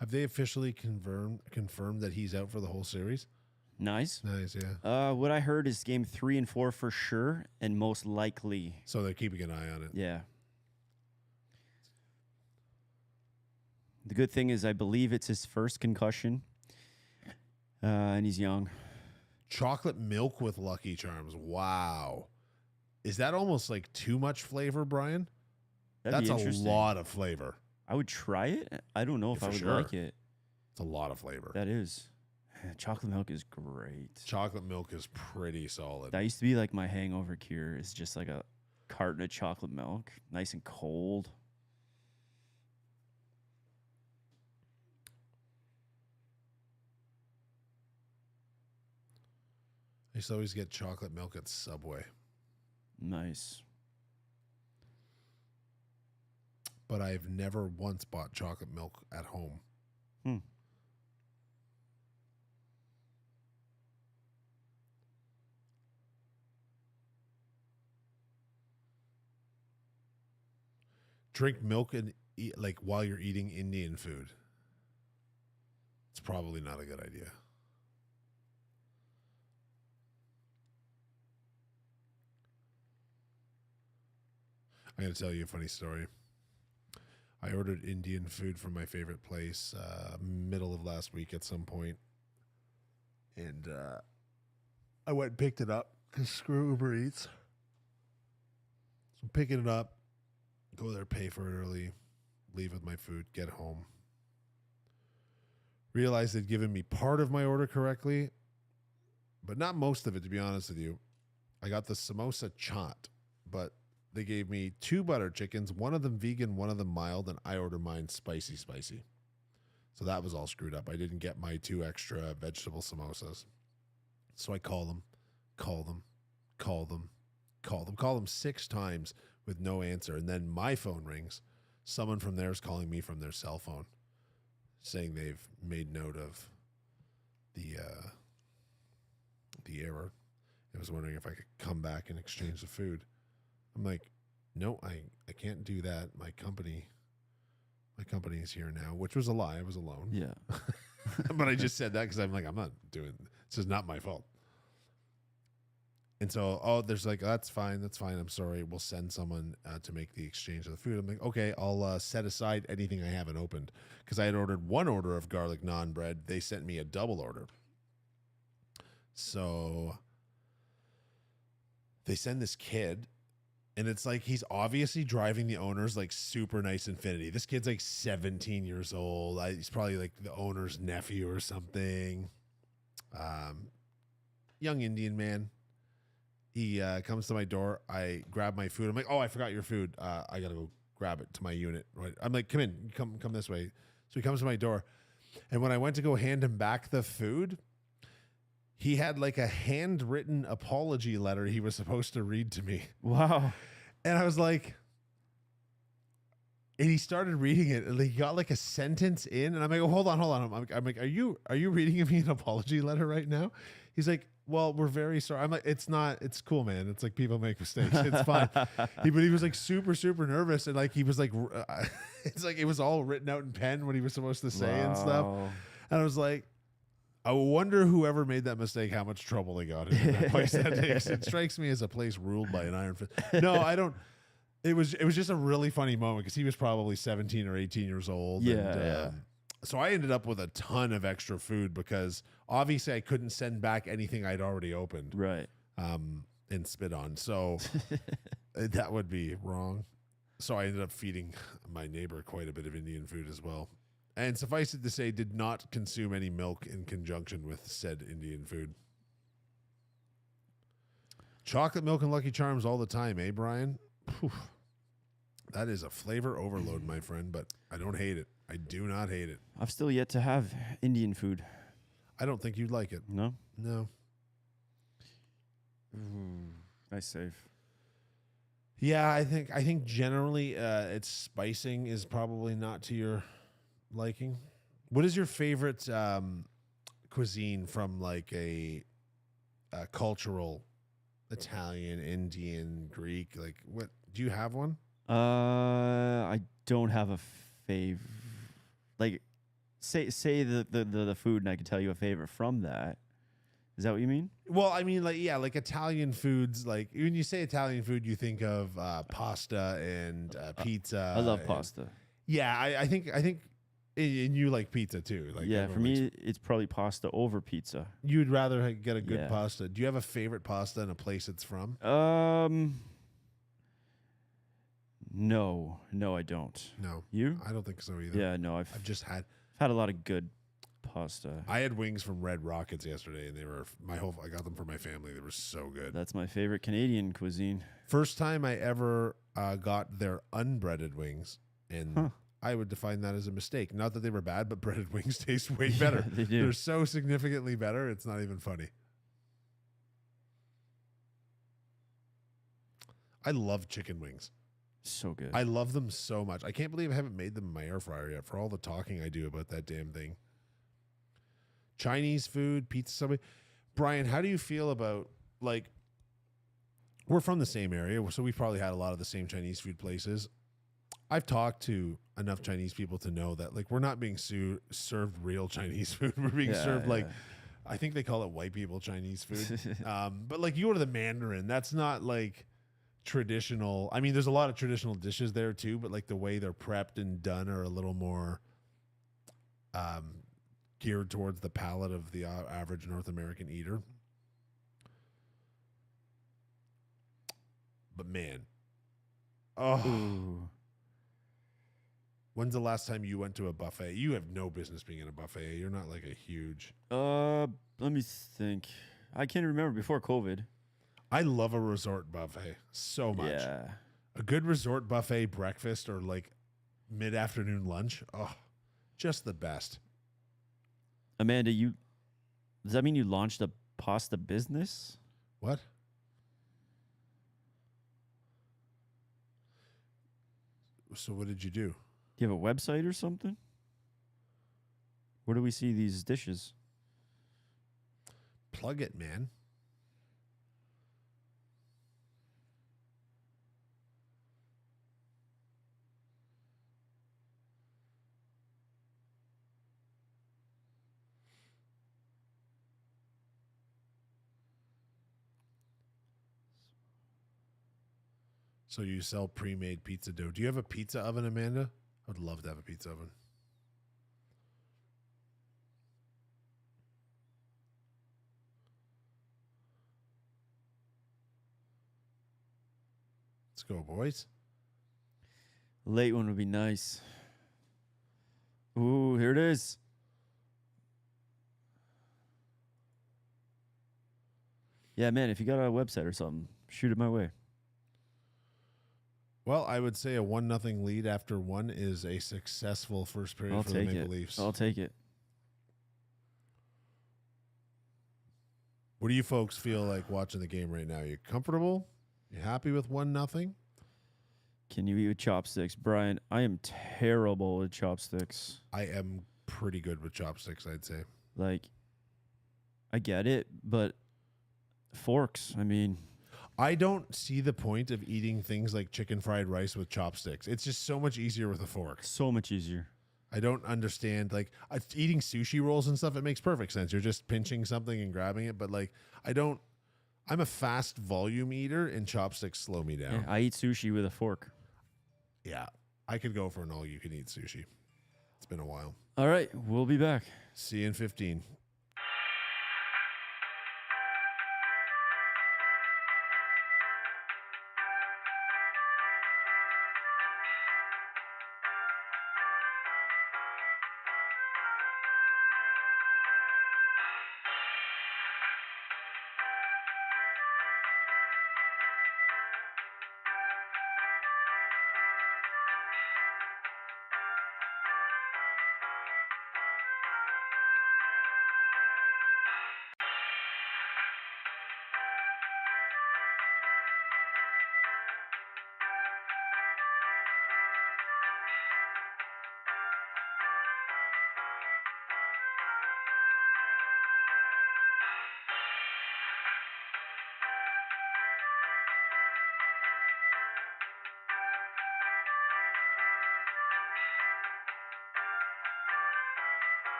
[SPEAKER 2] Have they officially confirmed that he's out for the whole series?
[SPEAKER 1] Nice.
[SPEAKER 2] Nice, yeah.
[SPEAKER 1] What I heard is game 3 and 4 for sure, and most likely.
[SPEAKER 2] So they're keeping an eye on it.
[SPEAKER 1] Yeah. The good thing is I believe it's his first concussion, and he's young.
[SPEAKER 2] Chocolate milk with Lucky Charms. Wow. Is that almost like too much flavor, Brian?
[SPEAKER 1] That'd
[SPEAKER 2] That's
[SPEAKER 1] be
[SPEAKER 2] a
[SPEAKER 1] interesting.
[SPEAKER 2] lot of flavor.
[SPEAKER 1] I would try it. I don't know if
[SPEAKER 2] For
[SPEAKER 1] I would
[SPEAKER 2] sure.
[SPEAKER 1] like it.
[SPEAKER 2] It's a lot of flavor.
[SPEAKER 1] That is. Chocolate milk is great.
[SPEAKER 2] Chocolate milk is pretty solid.
[SPEAKER 1] That used to be like my hangover cure. It's just like a carton of chocolate milk, nice and cold.
[SPEAKER 2] I used to always get chocolate milk at Subway,
[SPEAKER 1] Nice.
[SPEAKER 2] but I've never once bought chocolate milk at home.
[SPEAKER 1] Hmm.
[SPEAKER 2] Drink milk and eat like while you're eating Indian food. It's probably not a good idea. I'm going to tell you a funny story. I ordered Indian food from my favorite place middle of last week at some point. And I went and picked it up because screw Uber Eats. So I'm picking it up, go there, pay for it early, leave with my food, get home. Realized they'd given me part of my order correctly, but not most of it, to be honest with you. I got the samosa chaat, but they gave me 2 butter chickens, one of them vegan, one of them mild, and I ordered mine spicy. So that was all screwed up. I didn't get my 2 extra vegetable samosas. So I call them 6 times with no answer. And then my phone rings. Someone from there is calling me from their cell phone saying they've made note of the error. I was wondering if I could come back and exchange the food. I'm like, no, I can't do that. My company is here now, which was a lie. I was alone.
[SPEAKER 1] Yeah.
[SPEAKER 2] But I just said that because I'm like, I'm not doing this is not my fault. And so, there's like, that's fine. I'm sorry. We'll send someone to make the exchange of the food. I'm like, okay, I'll set aside anything I haven't opened because I had ordered 1 order of garlic naan bread. They sent me a double order. So they send this kid. And it's like he's obviously driving the owner's like super nice Infinity. This kid's like 17 years old. He's probably like the owner's nephew or something. Young Indian man. He comes to my door. I grab my food. I'm like, oh, I forgot your food. I gotta go grab it to my unit. Right? I'm like, come in, come this way. So he comes to my door. And when I went to go hand him back the food, he had like a handwritten apology letter he was supposed to read to me.
[SPEAKER 1] Wow.
[SPEAKER 2] And I was like, and he started reading it, and he got like a sentence in, and I'm like, oh, hold on. I'm like, are you reading me an apology letter right now? He's like, well, we're very sorry. I'm like, it's cool, man. It's like people make mistakes. It's fine. But he was like super, super nervous, and like he was like, it's like it was all written out in pen what he was supposed to say and stuff. And I was like, I wonder whoever made that mistake, how much trouble they got in that place that day. It strikes me as a place ruled by an iron fist. No, I don't. It was just a really funny moment because he was probably 17 or 18 years old.
[SPEAKER 1] Yeah.
[SPEAKER 2] So I ended up with a ton of extra food because obviously I couldn't send back anything I'd already opened.
[SPEAKER 1] Right.
[SPEAKER 2] And spit on. So that would be wrong. So I ended up feeding my neighbor quite a bit of Indian food as well. And suffice it to say, did not consume any milk in conjunction with said Indian food. Chocolate milk and Lucky Charms all the time, eh, Brian? Whew. That is a flavor overload, my friend, but I don't hate it. I do not hate it.
[SPEAKER 1] I've still yet to have Indian food.
[SPEAKER 2] I don't think you'd like it.
[SPEAKER 1] No?
[SPEAKER 2] No.
[SPEAKER 1] Nice save.
[SPEAKER 2] Yeah, I think generally its spicing is probably not to your liking. What is your favorite cuisine from like a cultural Italian, Indian, Greek? Like, what do you have one?
[SPEAKER 1] I don't have a favorite. Like, say the food, and I can tell you a favorite from that. Is that what you mean?
[SPEAKER 2] Well, I mean, like, yeah, like Italian foods. Like when you say Italian food, you think of pasta and pizza.
[SPEAKER 1] I love pasta.
[SPEAKER 2] Yeah, I think, and you like pizza too. Like,
[SPEAKER 1] yeah, for me, it's probably pasta over pizza.
[SPEAKER 2] You'd rather get a good pasta. Do you have a favorite pasta and a place it's from?
[SPEAKER 1] No, I don't.
[SPEAKER 2] No,
[SPEAKER 1] you?
[SPEAKER 2] I don't think so either.
[SPEAKER 1] Yeah, no, I've
[SPEAKER 2] I've
[SPEAKER 1] had a lot of good pasta.
[SPEAKER 2] I had wings from Red Rockets yesterday, and they were I got them for my family. They were so good.
[SPEAKER 1] That's my favorite Canadian cuisine.
[SPEAKER 2] First time I ever got their unbreaded wings, and I would define that as a mistake. Not that they were bad, but breaded wings taste way better.
[SPEAKER 1] They do.
[SPEAKER 2] They're so significantly better. It's not even funny. I love chicken wings.
[SPEAKER 1] So good.
[SPEAKER 2] I love them so much. I can't believe I haven't made them in my air fryer yet for all the talking I do about that damn thing. Chinese food, pizza, somebody. Brian, how do you feel about, like, we're from the same area, so we've probably had a lot of the same Chinese food places. I've talked to enough Chinese people to know that, like, we're not being served real Chinese food. We're being served, like, I think they call it white people Chinese food. But, like, you go to the Mandarin, that's not, like, traditional. I mean, there's a lot of traditional dishes there, too, but, like, the way they're prepped and done are a little more geared towards the palate of the average North American eater. But man,
[SPEAKER 1] Ooh.
[SPEAKER 2] When's the last time you went to a buffet? You have no business being in a buffet. You're not like a huge.
[SPEAKER 1] Let me think. I can't remember before COVID.
[SPEAKER 2] I love a resort buffet so much.
[SPEAKER 1] Yeah.
[SPEAKER 2] A good resort buffet breakfast or like mid-afternoon lunch. Oh, just the best.
[SPEAKER 1] Amanda, does that mean you launched a pasta business?
[SPEAKER 2] What? So what did you do?
[SPEAKER 1] Do you have a website or something? Where do we see these dishes?
[SPEAKER 2] Plug it, man. So you sell pre-made pizza dough. Do you have a pizza oven, Amanda? I would love to have a pizza oven. Let's go, boys.
[SPEAKER 1] Late one would be nice. Ooh, here it is. Yeah, man, if you got a website or something, shoot it my way.
[SPEAKER 2] Well, I would say a 1-0 lead after one is a successful first period
[SPEAKER 1] I'll
[SPEAKER 2] for the
[SPEAKER 1] take
[SPEAKER 2] Maple
[SPEAKER 1] it.
[SPEAKER 2] Leafs.
[SPEAKER 1] I'll take it.
[SPEAKER 2] What do you folks feel like watching the game right now? You comfortable? You happy with 1-0?
[SPEAKER 1] Can you eat with chopsticks? Brian, I am terrible with chopsticks.
[SPEAKER 2] I am pretty good with chopsticks, I'd say.
[SPEAKER 1] Like, I get it, but forks, I mean.
[SPEAKER 2] I don't see the point of eating things like chicken fried rice with chopsticks. It's just so much easier with a fork.
[SPEAKER 1] So much easier.
[SPEAKER 2] I don't understand. Like, eating sushi rolls and stuff, it makes perfect sense. You're just pinching something and grabbing it. But, like, I'm a fast volume eater, and chopsticks slow me down.
[SPEAKER 1] Yeah, I eat sushi with a fork.
[SPEAKER 2] Yeah, I could go for an all-you-can-eat sushi. It's been a while.
[SPEAKER 1] All right, we'll be back.
[SPEAKER 2] See you in 15.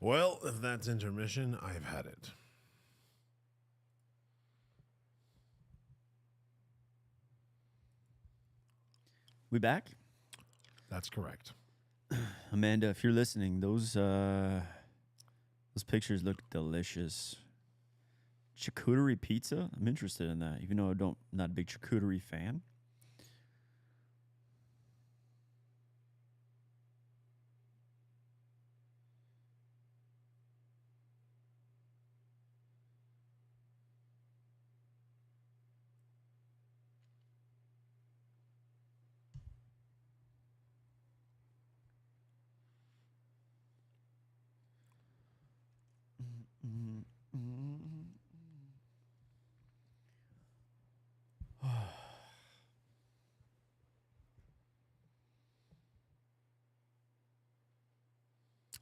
[SPEAKER 2] Well, if that's intermission, I've had it.
[SPEAKER 1] We back?
[SPEAKER 2] That's correct.
[SPEAKER 1] Amanda, if you're listening, those pictures look delicious. Charcuterie pizza? I'm interested in that, even though not a big charcuterie fan.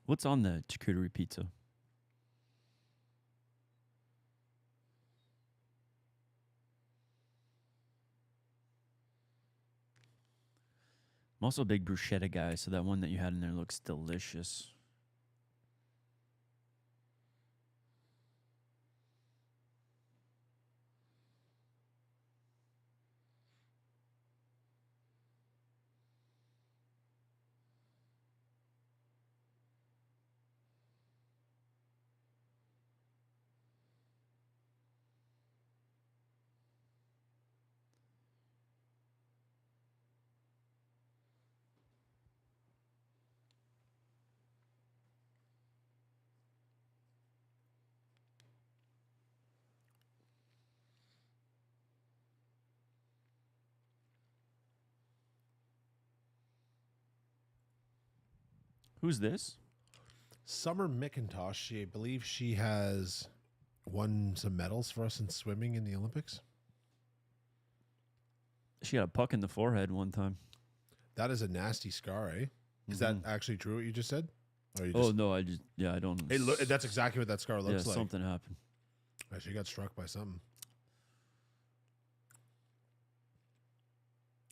[SPEAKER 1] What's on the charcuterie pizza? I'm also a big bruschetta guy, so that one that you had in there looks delicious. Who's this?
[SPEAKER 2] Summer McIntosh. I believe she has won some medals for us in swimming in the Olympics.
[SPEAKER 1] She got a puck in the forehead one time.
[SPEAKER 2] That is a nasty scar, eh? Is that actually true what you just said? Or you
[SPEAKER 1] No, I don't.
[SPEAKER 2] That's exactly what that scar looks like.
[SPEAKER 1] Something happened.
[SPEAKER 2] She got struck by something.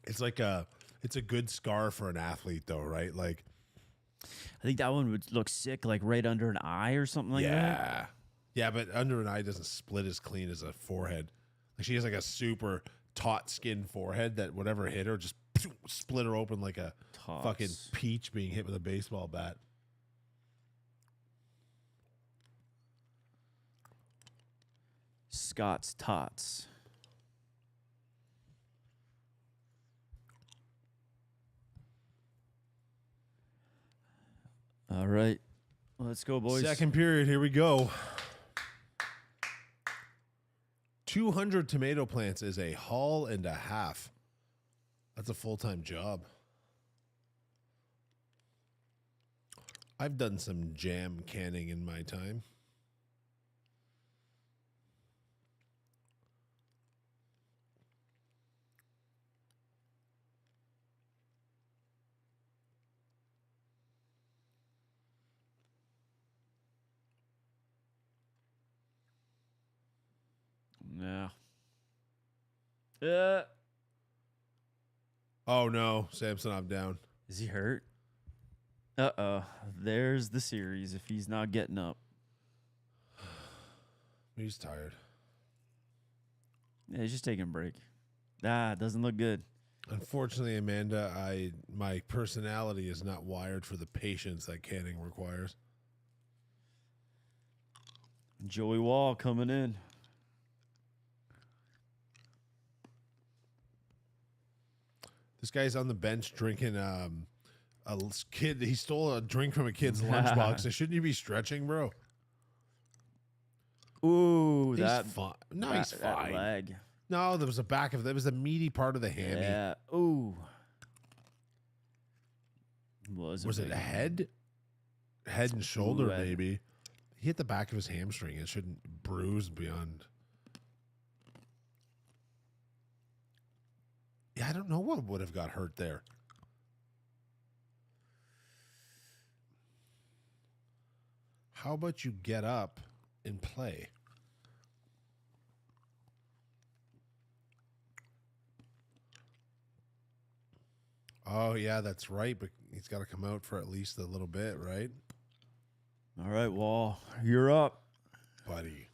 [SPEAKER 2] It's like it's a good scar for an athlete though, right? Like,
[SPEAKER 1] I think that one would look sick, like right under an eye or something like that.
[SPEAKER 2] Yeah, but under an eye doesn't split as clean as a forehead. Like she has like a super taut skin forehead that whatever hit her just split her open like a fucking peach being hit with a baseball bat.
[SPEAKER 1] Scott's Tots. All right. Let's go, boys.
[SPEAKER 2] Second period. Here we go. 200 tomato plants is a haul and a half. That's a full-time job. I've done some jam canning in my time.
[SPEAKER 1] Yeah.
[SPEAKER 2] Oh no, Samsonov down.
[SPEAKER 1] Is he hurt? Uh-oh. There's the series if he's not getting up.
[SPEAKER 2] He's tired.
[SPEAKER 1] Yeah, he's just taking a break. Doesn't look good.
[SPEAKER 2] Unfortunately, Amanda, my personality is not wired for the patience that canning requires.
[SPEAKER 1] Joey Wall coming in.
[SPEAKER 2] This guy's on the bench drinking a kid. He stole a drink from a kid's lunchbox. So shouldn't you be stretching, bro?
[SPEAKER 1] Ooh,
[SPEAKER 2] he's fine. No, he's fine.
[SPEAKER 1] That leg.
[SPEAKER 2] No, there was the meaty part of the hammy.
[SPEAKER 1] Yeah. Ooh.
[SPEAKER 2] Was it a head? Head and shoulder, maybe. He hit the back of his hamstring. It shouldn't bruise beyond. Yeah, I don't know what would have got hurt there. How about you get up and play? Oh, yeah, that's right. But he's got to come out for at least a little bit, right?
[SPEAKER 1] All right, Wall, you're up.
[SPEAKER 2] buddy.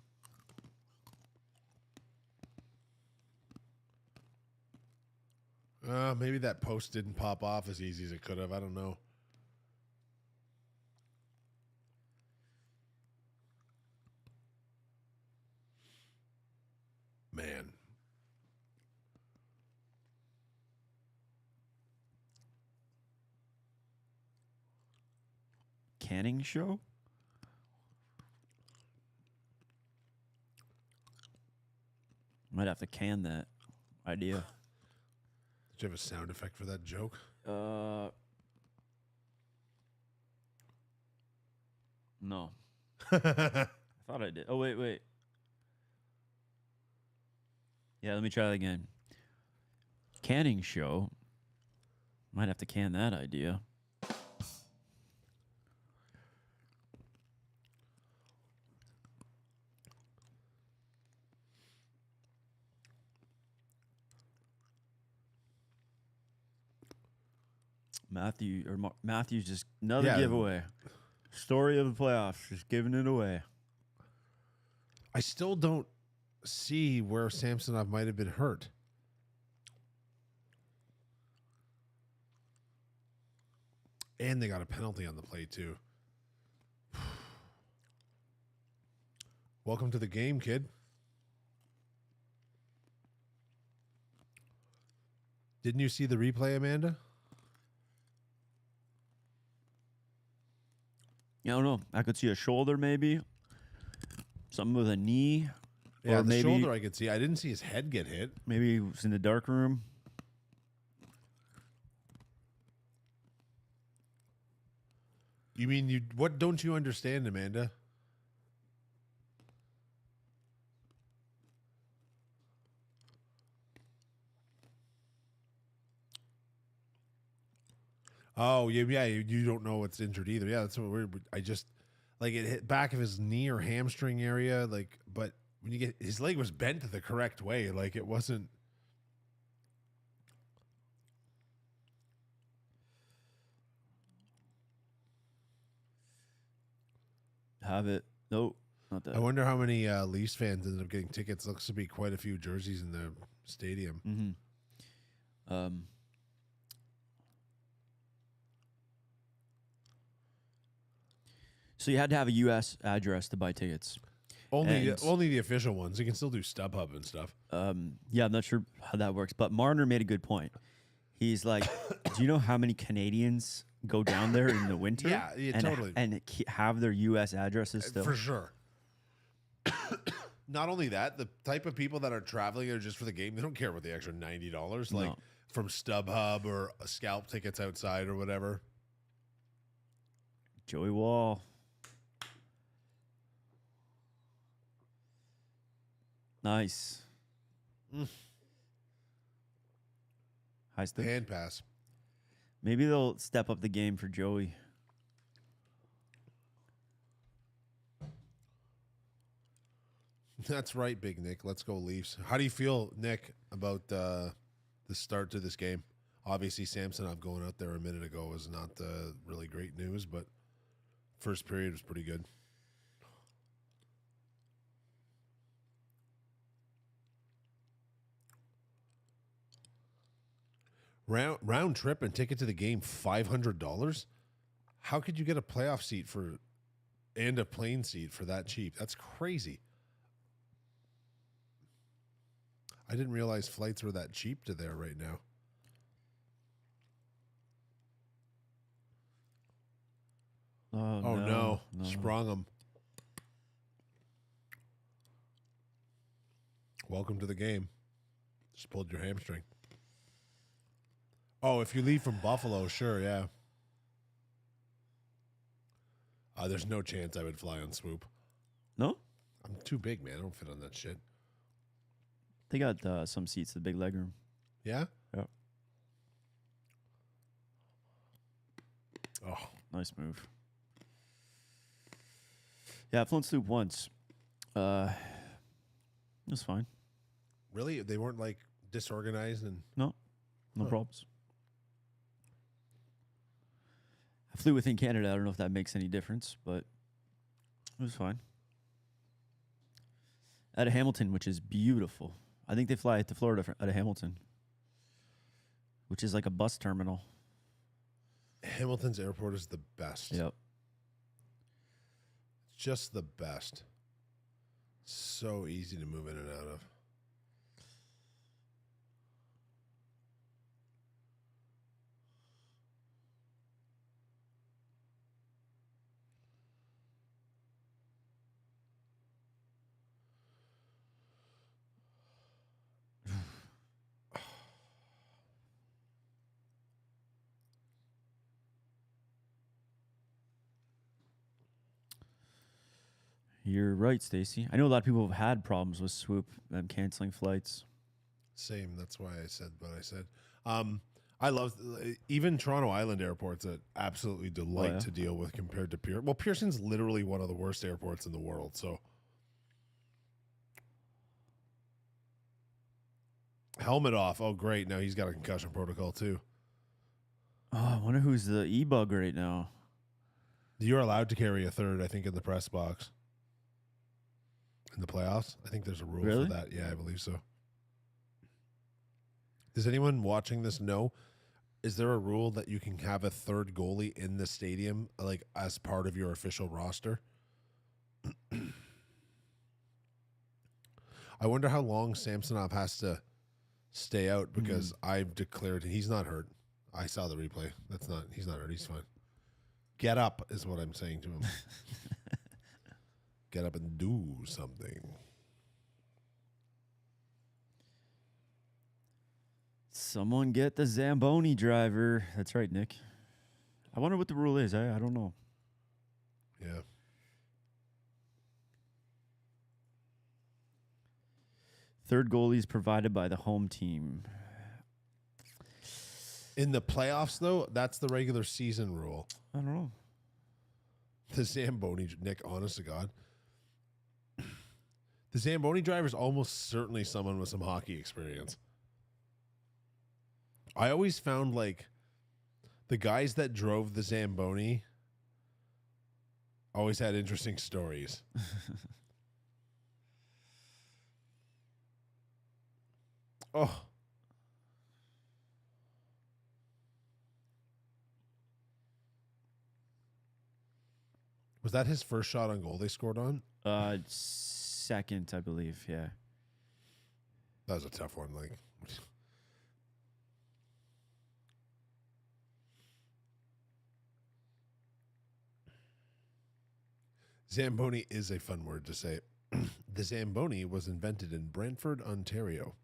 [SPEAKER 2] Maybe that post didn't pop off as easy as it could have. I don't know. Man.
[SPEAKER 1] Canning show? Might have to can that idea.
[SPEAKER 2] Did you have a sound effect for that joke?
[SPEAKER 1] No. I thought I did. Oh, wait. Yeah, let me try that again. Canning show. Might have to can that idea. Matthew's just another giveaway. Story of the playoffs, just giving it away.
[SPEAKER 2] I still don't see where Samsonov might have been hurt. And they got a penalty on the play, too. Welcome to the game, kid. Didn't you see the replay, Amanda?
[SPEAKER 1] I don't know. I could see a shoulder, maybe. Something with a knee.
[SPEAKER 2] Yeah,
[SPEAKER 1] or
[SPEAKER 2] the
[SPEAKER 1] maybe,
[SPEAKER 2] shoulder I could see. I didn't see his head get hit.
[SPEAKER 1] Maybe he was in the dark room.
[SPEAKER 2] You mean what don't you understand, Amanda? Oh, yeah, you don't know what's injured either. Yeah, that's what I just like it hit back of his knee or hamstring area, like, but when you get his leg was bent the correct way, like it wasn't.
[SPEAKER 1] Have it. Nope, not that.
[SPEAKER 2] I wonder how many Leafs fans ended up getting tickets. Looks to be quite a few jerseys in the stadium.
[SPEAKER 1] Mm-hmm. So you had to have a U.S. address to buy tickets.
[SPEAKER 2] Only the official ones. You can still do StubHub and stuff.
[SPEAKER 1] Yeah, I'm not sure how that works, but Marner made a good point. He's like, do you know how many Canadians go down there in the winter?
[SPEAKER 2] Yeah, totally.
[SPEAKER 1] And have their U.S. addresses still?
[SPEAKER 2] For sure. Not only that, the type of people that are traveling there just for the game, they don't care about the extra $90, like from StubHub or scalp tickets outside or whatever.
[SPEAKER 1] Joey Wall. Nice. High stick.
[SPEAKER 2] Hand pass.
[SPEAKER 1] Maybe they'll step up the game for Joey.
[SPEAKER 2] That's right, Big Nick. Let's go Leafs. How do you feel, Nick, about the start to this game? Obviously, Samsonov going out there a minute ago was not really great news, but first period was pretty good. Round trip and ticket to the game, $500. How could you get a playoff seat and a plane seat for that cheap? That's crazy. I didn't realize flights were that cheap to there right now. Oh no. Sprung them. Welcome to the game. Just pulled your hamstring. Oh, if you leave from Buffalo, sure, yeah. There's no chance I would fly on Swoop.
[SPEAKER 1] No?
[SPEAKER 2] I'm too big, man. I don't fit on that shit.
[SPEAKER 1] They got some seats, the big legroom.
[SPEAKER 2] Yeah?
[SPEAKER 1] Yeah.
[SPEAKER 2] Oh.
[SPEAKER 1] Nice move. Yeah, I've flown Swoop once. It was fine.
[SPEAKER 2] Really? They weren't like disorganized and
[SPEAKER 1] No problems. I flew within Canada. I don't know if that makes any difference, but It was fine. Out of Hamilton, which is beautiful. I think they fly to Florida out of Hamilton, which is like a bus terminal.
[SPEAKER 2] Hamilton's airport is the best.
[SPEAKER 1] Yep.
[SPEAKER 2] It's just the best. So easy to move in and out of.
[SPEAKER 1] You're right, Stacy. I know a lot of people have had problems with Swoop, them canceling flights.
[SPEAKER 2] Same. That's why I said what I said. I love even Toronto Island Airport's an absolutely delight to deal with compared to Pearson. Well, Pearson's literally one of the worst airports in the world. So helmet off. Oh, great. Now he's got a concussion protocol too.
[SPEAKER 1] Oh, I wonder who's the e-bug right now.
[SPEAKER 2] You're allowed to carry a third, I think, in the press box. In the playoffs? I think there's a rule for that. Yeah, I believe so. Does anyone watching this know? Is there a rule that you can have a third goalie in the stadium, like as part of your official roster? I wonder how long Samsonov has to stay out because I've declared he's not hurt. I saw the replay. He's not hurt. He's fine. Get up is what I'm saying to him. Get up and do something.
[SPEAKER 1] Someone get the Zamboni driver. That's right, Nick. I wonder what the rule is. I don't know.
[SPEAKER 2] Yeah.
[SPEAKER 1] Third goalie is provided by the home team.
[SPEAKER 2] In the playoffs, though, that's the regular season rule.
[SPEAKER 1] I don't know.
[SPEAKER 2] The Zamboni, Nick, honest to God. The Zamboni driver is almost certainly someone with some hockey experience. I always found, like, the guys that drove the Zamboni always had interesting stories. Oh. Was that his first shot on goal they scored on?
[SPEAKER 1] Second, I believe. Yeah.
[SPEAKER 2] That was a tough one. Like, Zamboni is a fun word to say. The Zamboni was invented in Brantford, Ontario.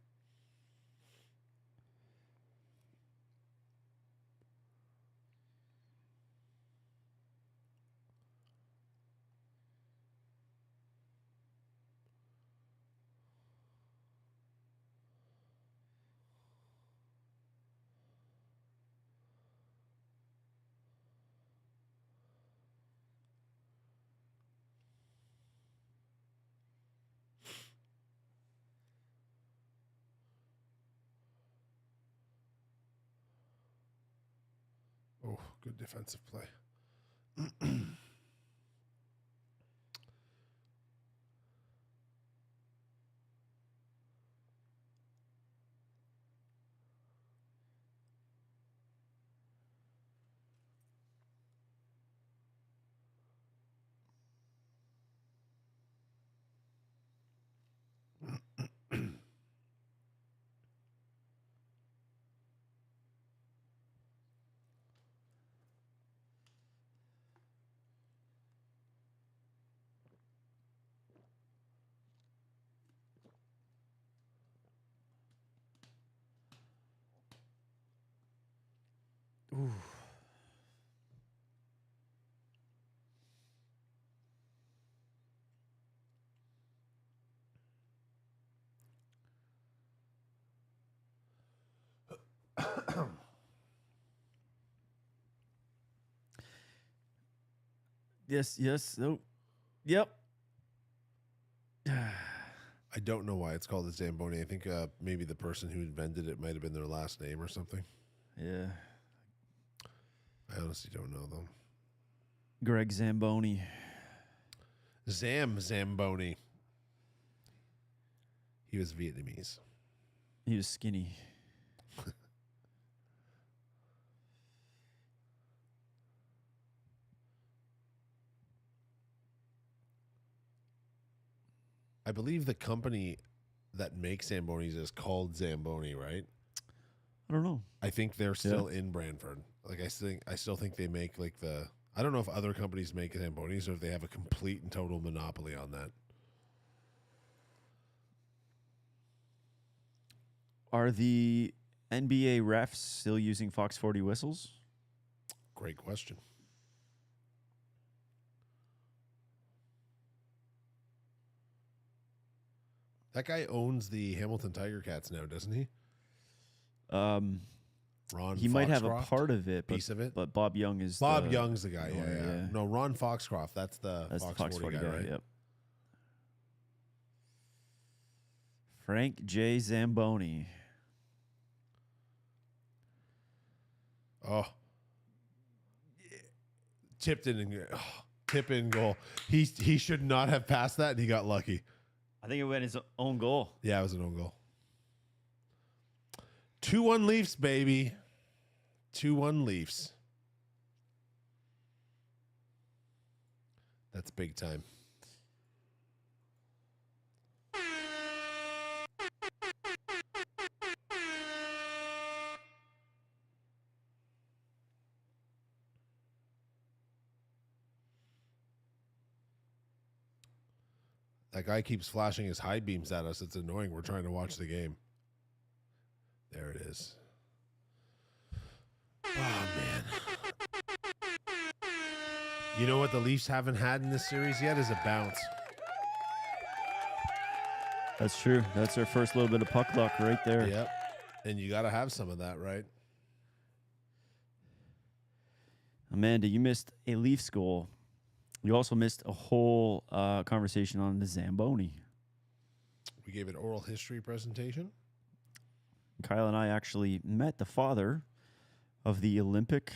[SPEAKER 2] Oh, good defensive play.
[SPEAKER 1] Ooh. Yes. No. Yep.
[SPEAKER 2] I don't know why it's called the Zamboni. I think maybe the person who invented it might have been their last name or something.
[SPEAKER 1] Yeah.
[SPEAKER 2] I honestly don't know, though.
[SPEAKER 1] Greg Zamboni.
[SPEAKER 2] Zamboni. He was Vietnamese.
[SPEAKER 1] He was skinny.
[SPEAKER 2] I believe the company that makes Zambonis is called Zamboni, right?
[SPEAKER 1] I don't know.
[SPEAKER 2] I think they're still in Brantford. Like I still think they make like the. I don't know if other companies make Zambonis or if they have a complete and total monopoly on that.
[SPEAKER 1] Are the NBA refs still using Fox 40 whistles?
[SPEAKER 2] Great question. That guy owns the Hamilton Tiger Cats now, doesn't he?
[SPEAKER 1] Ron
[SPEAKER 2] Ron
[SPEAKER 1] he might have a
[SPEAKER 2] Foxcroft?
[SPEAKER 1] part of it,
[SPEAKER 2] Piece of it.
[SPEAKER 1] but Bob Young is
[SPEAKER 2] Bob Young's the guy.
[SPEAKER 1] owner,
[SPEAKER 2] Yeah. No, Ron Foxcroft. That's the
[SPEAKER 1] That's
[SPEAKER 2] Fox,
[SPEAKER 1] the Fox
[SPEAKER 2] 40 guy, right?
[SPEAKER 1] Yep. Frank J. Zamboni.
[SPEAKER 2] Oh, tipped in and tip in goal. He should not have passed that, and he got lucky.
[SPEAKER 1] I think it went his own goal.
[SPEAKER 2] Yeah, it was an own goal. 2-1 Leafs, baby. 2-1 Leafs. That's big time. That guy keeps flashing his high beams at us. It's annoying. We're trying to watch the game. There it is. Oh, man. You know what the Leafs haven't had in this series yet is a bounce.
[SPEAKER 1] That's true. That's their first little bit of puck luck right there.
[SPEAKER 2] Yep. And you got to have some of that, right?
[SPEAKER 1] Amanda, you missed a Leafs goal. You also missed a whole conversation on the Zamboni.
[SPEAKER 2] We gave an oral history presentation.
[SPEAKER 1] Kyle and I actually met the father of the Olympic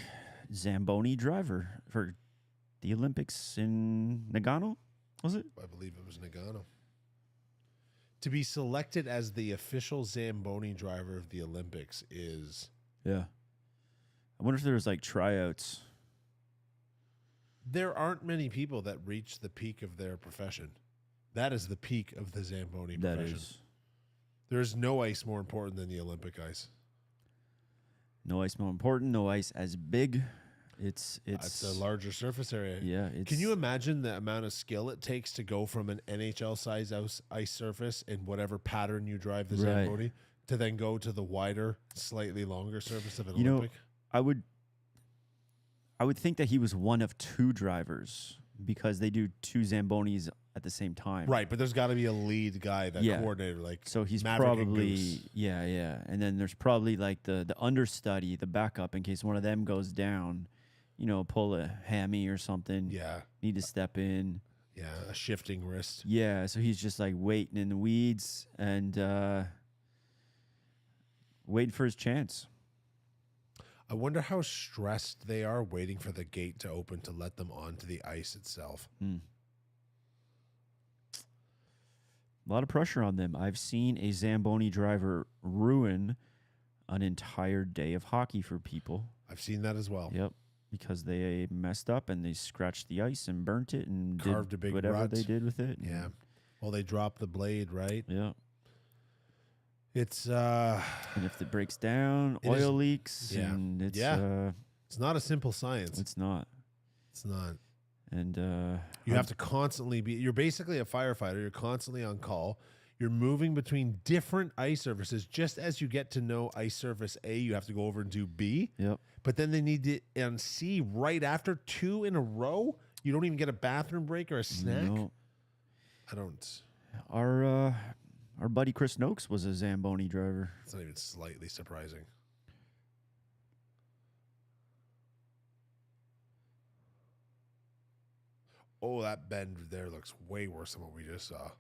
[SPEAKER 1] Zamboni driver for the Olympics in Nagano, was it?
[SPEAKER 2] I believe it was Nagano. To be selected as the official Zamboni driver of the Olympics is...
[SPEAKER 1] Yeah. I wonder if there's like tryouts.
[SPEAKER 2] There aren't many people that reach the peak of their profession. That is the peak of the Zamboni
[SPEAKER 1] That
[SPEAKER 2] profession.
[SPEAKER 1] is.
[SPEAKER 2] There's no ice more important than the Olympic ice.
[SPEAKER 1] No ice more important, no ice as big. It's
[SPEAKER 2] a larger surface area.
[SPEAKER 1] Yeah.
[SPEAKER 2] Can you imagine the amount of skill it takes to go from an NHL size ice surface in whatever pattern you drive the
[SPEAKER 1] Right.
[SPEAKER 2] Zamboni to then go to the wider, slightly longer surface of an
[SPEAKER 1] You know,
[SPEAKER 2] Olympic?
[SPEAKER 1] I would think that he was one of two drivers because they do two Zambonis at the same time.
[SPEAKER 2] Right, but there's got to be a lead guy, that
[SPEAKER 1] Yeah.
[SPEAKER 2] coordinator, like
[SPEAKER 1] So he's
[SPEAKER 2] Maverick and
[SPEAKER 1] probably
[SPEAKER 2] Goose.
[SPEAKER 1] yeah. And then there's probably like the understudy, the backup in case one of them goes down, pull a hammy or something.
[SPEAKER 2] Yeah,
[SPEAKER 1] Need to step in.
[SPEAKER 2] yeah, a shifting wrist.
[SPEAKER 1] Yeah, so he's just like waiting in the weeds and waiting for his chance.
[SPEAKER 2] I wonder how stressed they are waiting for the gate to open to let them onto the ice itself.
[SPEAKER 1] A lot of pressure on them. I've seen a Zamboni driver ruin an entire day of hockey for people.
[SPEAKER 2] I've seen that as well.
[SPEAKER 1] Yep, because they messed up and they scratched the ice and burnt it and
[SPEAKER 2] Carved
[SPEAKER 1] did
[SPEAKER 2] a big
[SPEAKER 1] whatever
[SPEAKER 2] rut.
[SPEAKER 1] they did with it.
[SPEAKER 2] Yeah. Well, they dropped the blade, right?
[SPEAKER 1] Yeah.
[SPEAKER 2] It's
[SPEAKER 1] And if it breaks down,
[SPEAKER 2] It
[SPEAKER 1] oil
[SPEAKER 2] is-
[SPEAKER 1] leaks.
[SPEAKER 2] yeah.
[SPEAKER 1] And it's
[SPEAKER 2] Yeah. it's not a simple science.
[SPEAKER 1] it's not.
[SPEAKER 2] It's not.
[SPEAKER 1] And
[SPEAKER 2] You have to constantly be. You're basically a firefighter. You're constantly on call. You're moving between different ice surfaces. Just as you get to know ice surface A, you have to go over and do B.
[SPEAKER 1] Yep.
[SPEAKER 2] But then they need to on C right after 2 in a row. You don't even get a bathroom break or a snack.
[SPEAKER 1] No.
[SPEAKER 2] I don't.
[SPEAKER 1] Our buddy Chris Noakes was a Zamboni driver.
[SPEAKER 2] It's not even slightly surprising. Oh, that bend there looks way worse than what we just saw.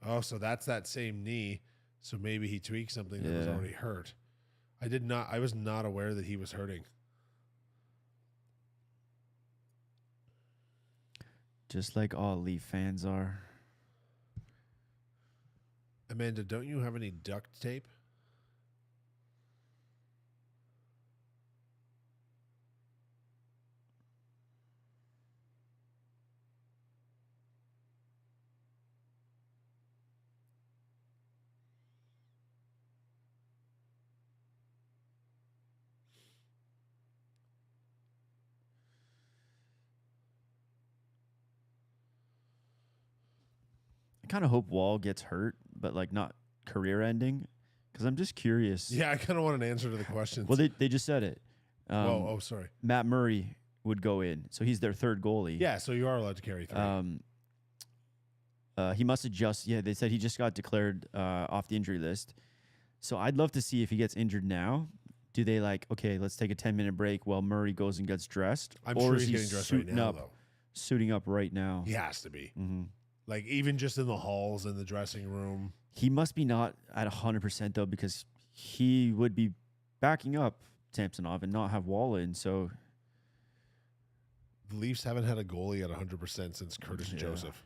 [SPEAKER 2] Oh, so that's that same knee. So maybe he tweaked something that was
[SPEAKER 1] Yeah.
[SPEAKER 2] already hurt. I was not aware that he was hurting.
[SPEAKER 1] Just like all Leaf fans are.
[SPEAKER 2] Amanda, don't you have any duct tape?
[SPEAKER 1] I kind of hope Wall gets hurt, but like not career ending, because I'm just curious.
[SPEAKER 2] Yeah, I kind of want an answer to the questions.
[SPEAKER 1] Well, they just said it.
[SPEAKER 2] Oh, sorry.
[SPEAKER 1] Matt Murray would go in, so he's their third goalie.
[SPEAKER 2] Yeah, so you are allowed to carry 3.
[SPEAKER 1] He must have just they said he just got declared off the injury list. So I'd love to see if he gets injured now. Do they okay, let's take a 10-minute break while Murray goes and gets dressed?
[SPEAKER 2] I'm
[SPEAKER 1] or
[SPEAKER 2] sure
[SPEAKER 1] is
[SPEAKER 2] he's
[SPEAKER 1] he
[SPEAKER 2] getting dressed right
[SPEAKER 1] suiting
[SPEAKER 2] now,
[SPEAKER 1] up,
[SPEAKER 2] though.
[SPEAKER 1] suiting up right now?
[SPEAKER 2] He has to be.
[SPEAKER 1] Mm-hmm.
[SPEAKER 2] Like, even just in the halls, in the dressing room.
[SPEAKER 1] He must be not at 100%, though, because he would be backing up Samsonov and not have Wall in. So
[SPEAKER 2] The Leafs haven't had a goalie at 100% since Curtis Joseph.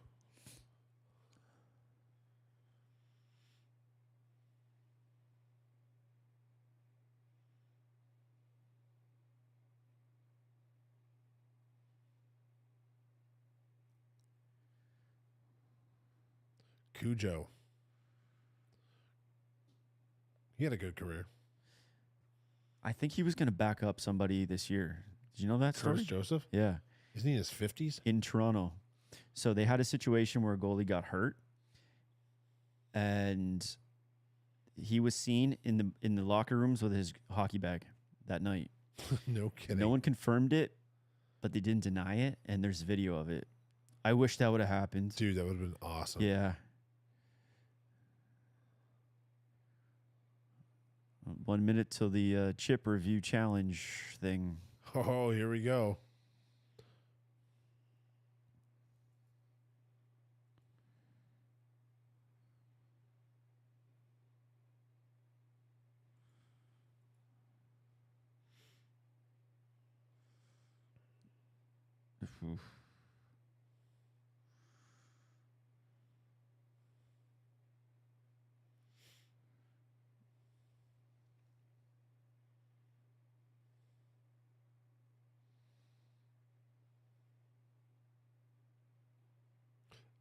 [SPEAKER 2] Cujo. He had a good career.
[SPEAKER 1] I think he was going to back up somebody this year. Did you know that
[SPEAKER 2] Curtis
[SPEAKER 1] story?
[SPEAKER 2] Joseph?
[SPEAKER 1] Yeah.
[SPEAKER 2] Isn't he in his 50s?
[SPEAKER 1] In Toronto. So they had a situation where a goalie got hurt, and he was seen in the locker rooms with his hockey bag that night.
[SPEAKER 2] No kidding.
[SPEAKER 1] No one confirmed it, but they didn't deny it, and there's video of it. I wish that would have happened.
[SPEAKER 2] Dude, that would have been awesome.
[SPEAKER 1] Yeah. 1 minute till the chip review challenge thing.
[SPEAKER 2] Oh, here we go.
[SPEAKER 1] Oof.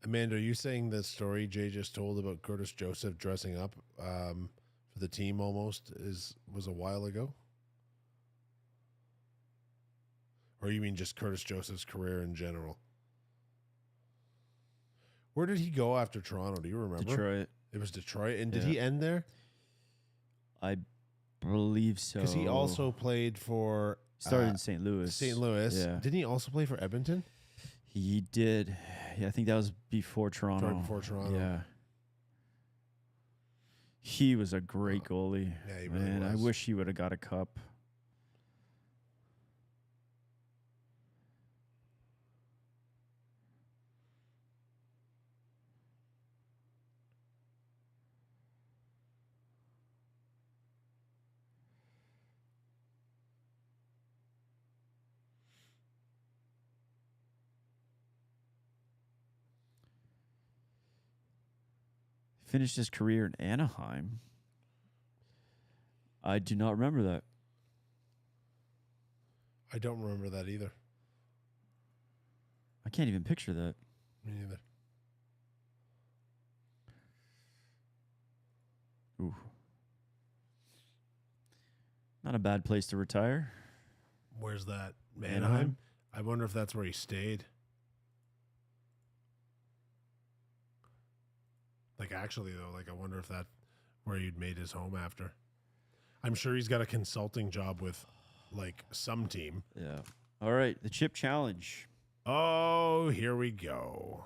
[SPEAKER 2] Amanda, are you saying the story Jay just told about Curtis Joseph dressing up for the team almost was a while ago? Or you mean just Curtis Joseph's career in general? Where did he go after Toronto? Do you remember?
[SPEAKER 1] Detroit.
[SPEAKER 2] It was Detroit. And did
[SPEAKER 1] Yeah.
[SPEAKER 2] he end there?
[SPEAKER 1] I believe so.
[SPEAKER 2] Because he also played for...
[SPEAKER 1] started in St. Louis.
[SPEAKER 2] St. Louis.
[SPEAKER 1] Yeah.
[SPEAKER 2] Didn't he also play for Edmonton?
[SPEAKER 1] He did. Yeah, I think that was before Toronto.
[SPEAKER 2] Right before Toronto.
[SPEAKER 1] Yeah. He was a great goalie.
[SPEAKER 2] Yeah, he really
[SPEAKER 1] Man, I
[SPEAKER 2] was.
[SPEAKER 1] wish he would have got a cup. Finished his career in Anaheim. I do not remember that.
[SPEAKER 2] I don't remember that either.
[SPEAKER 1] I can't even picture that.
[SPEAKER 2] Me neither.
[SPEAKER 1] Ooh. Not a bad place to retire.
[SPEAKER 2] Where's that?
[SPEAKER 1] Anaheim?
[SPEAKER 2] Anaheim? I wonder if that's where he stayed. Like, actually, though, like, I wonder if that where he'd made his home after. I'm sure he's got a consulting job with, like, some team.
[SPEAKER 1] Yeah. All right. The chip challenge.
[SPEAKER 2] Oh, here we go.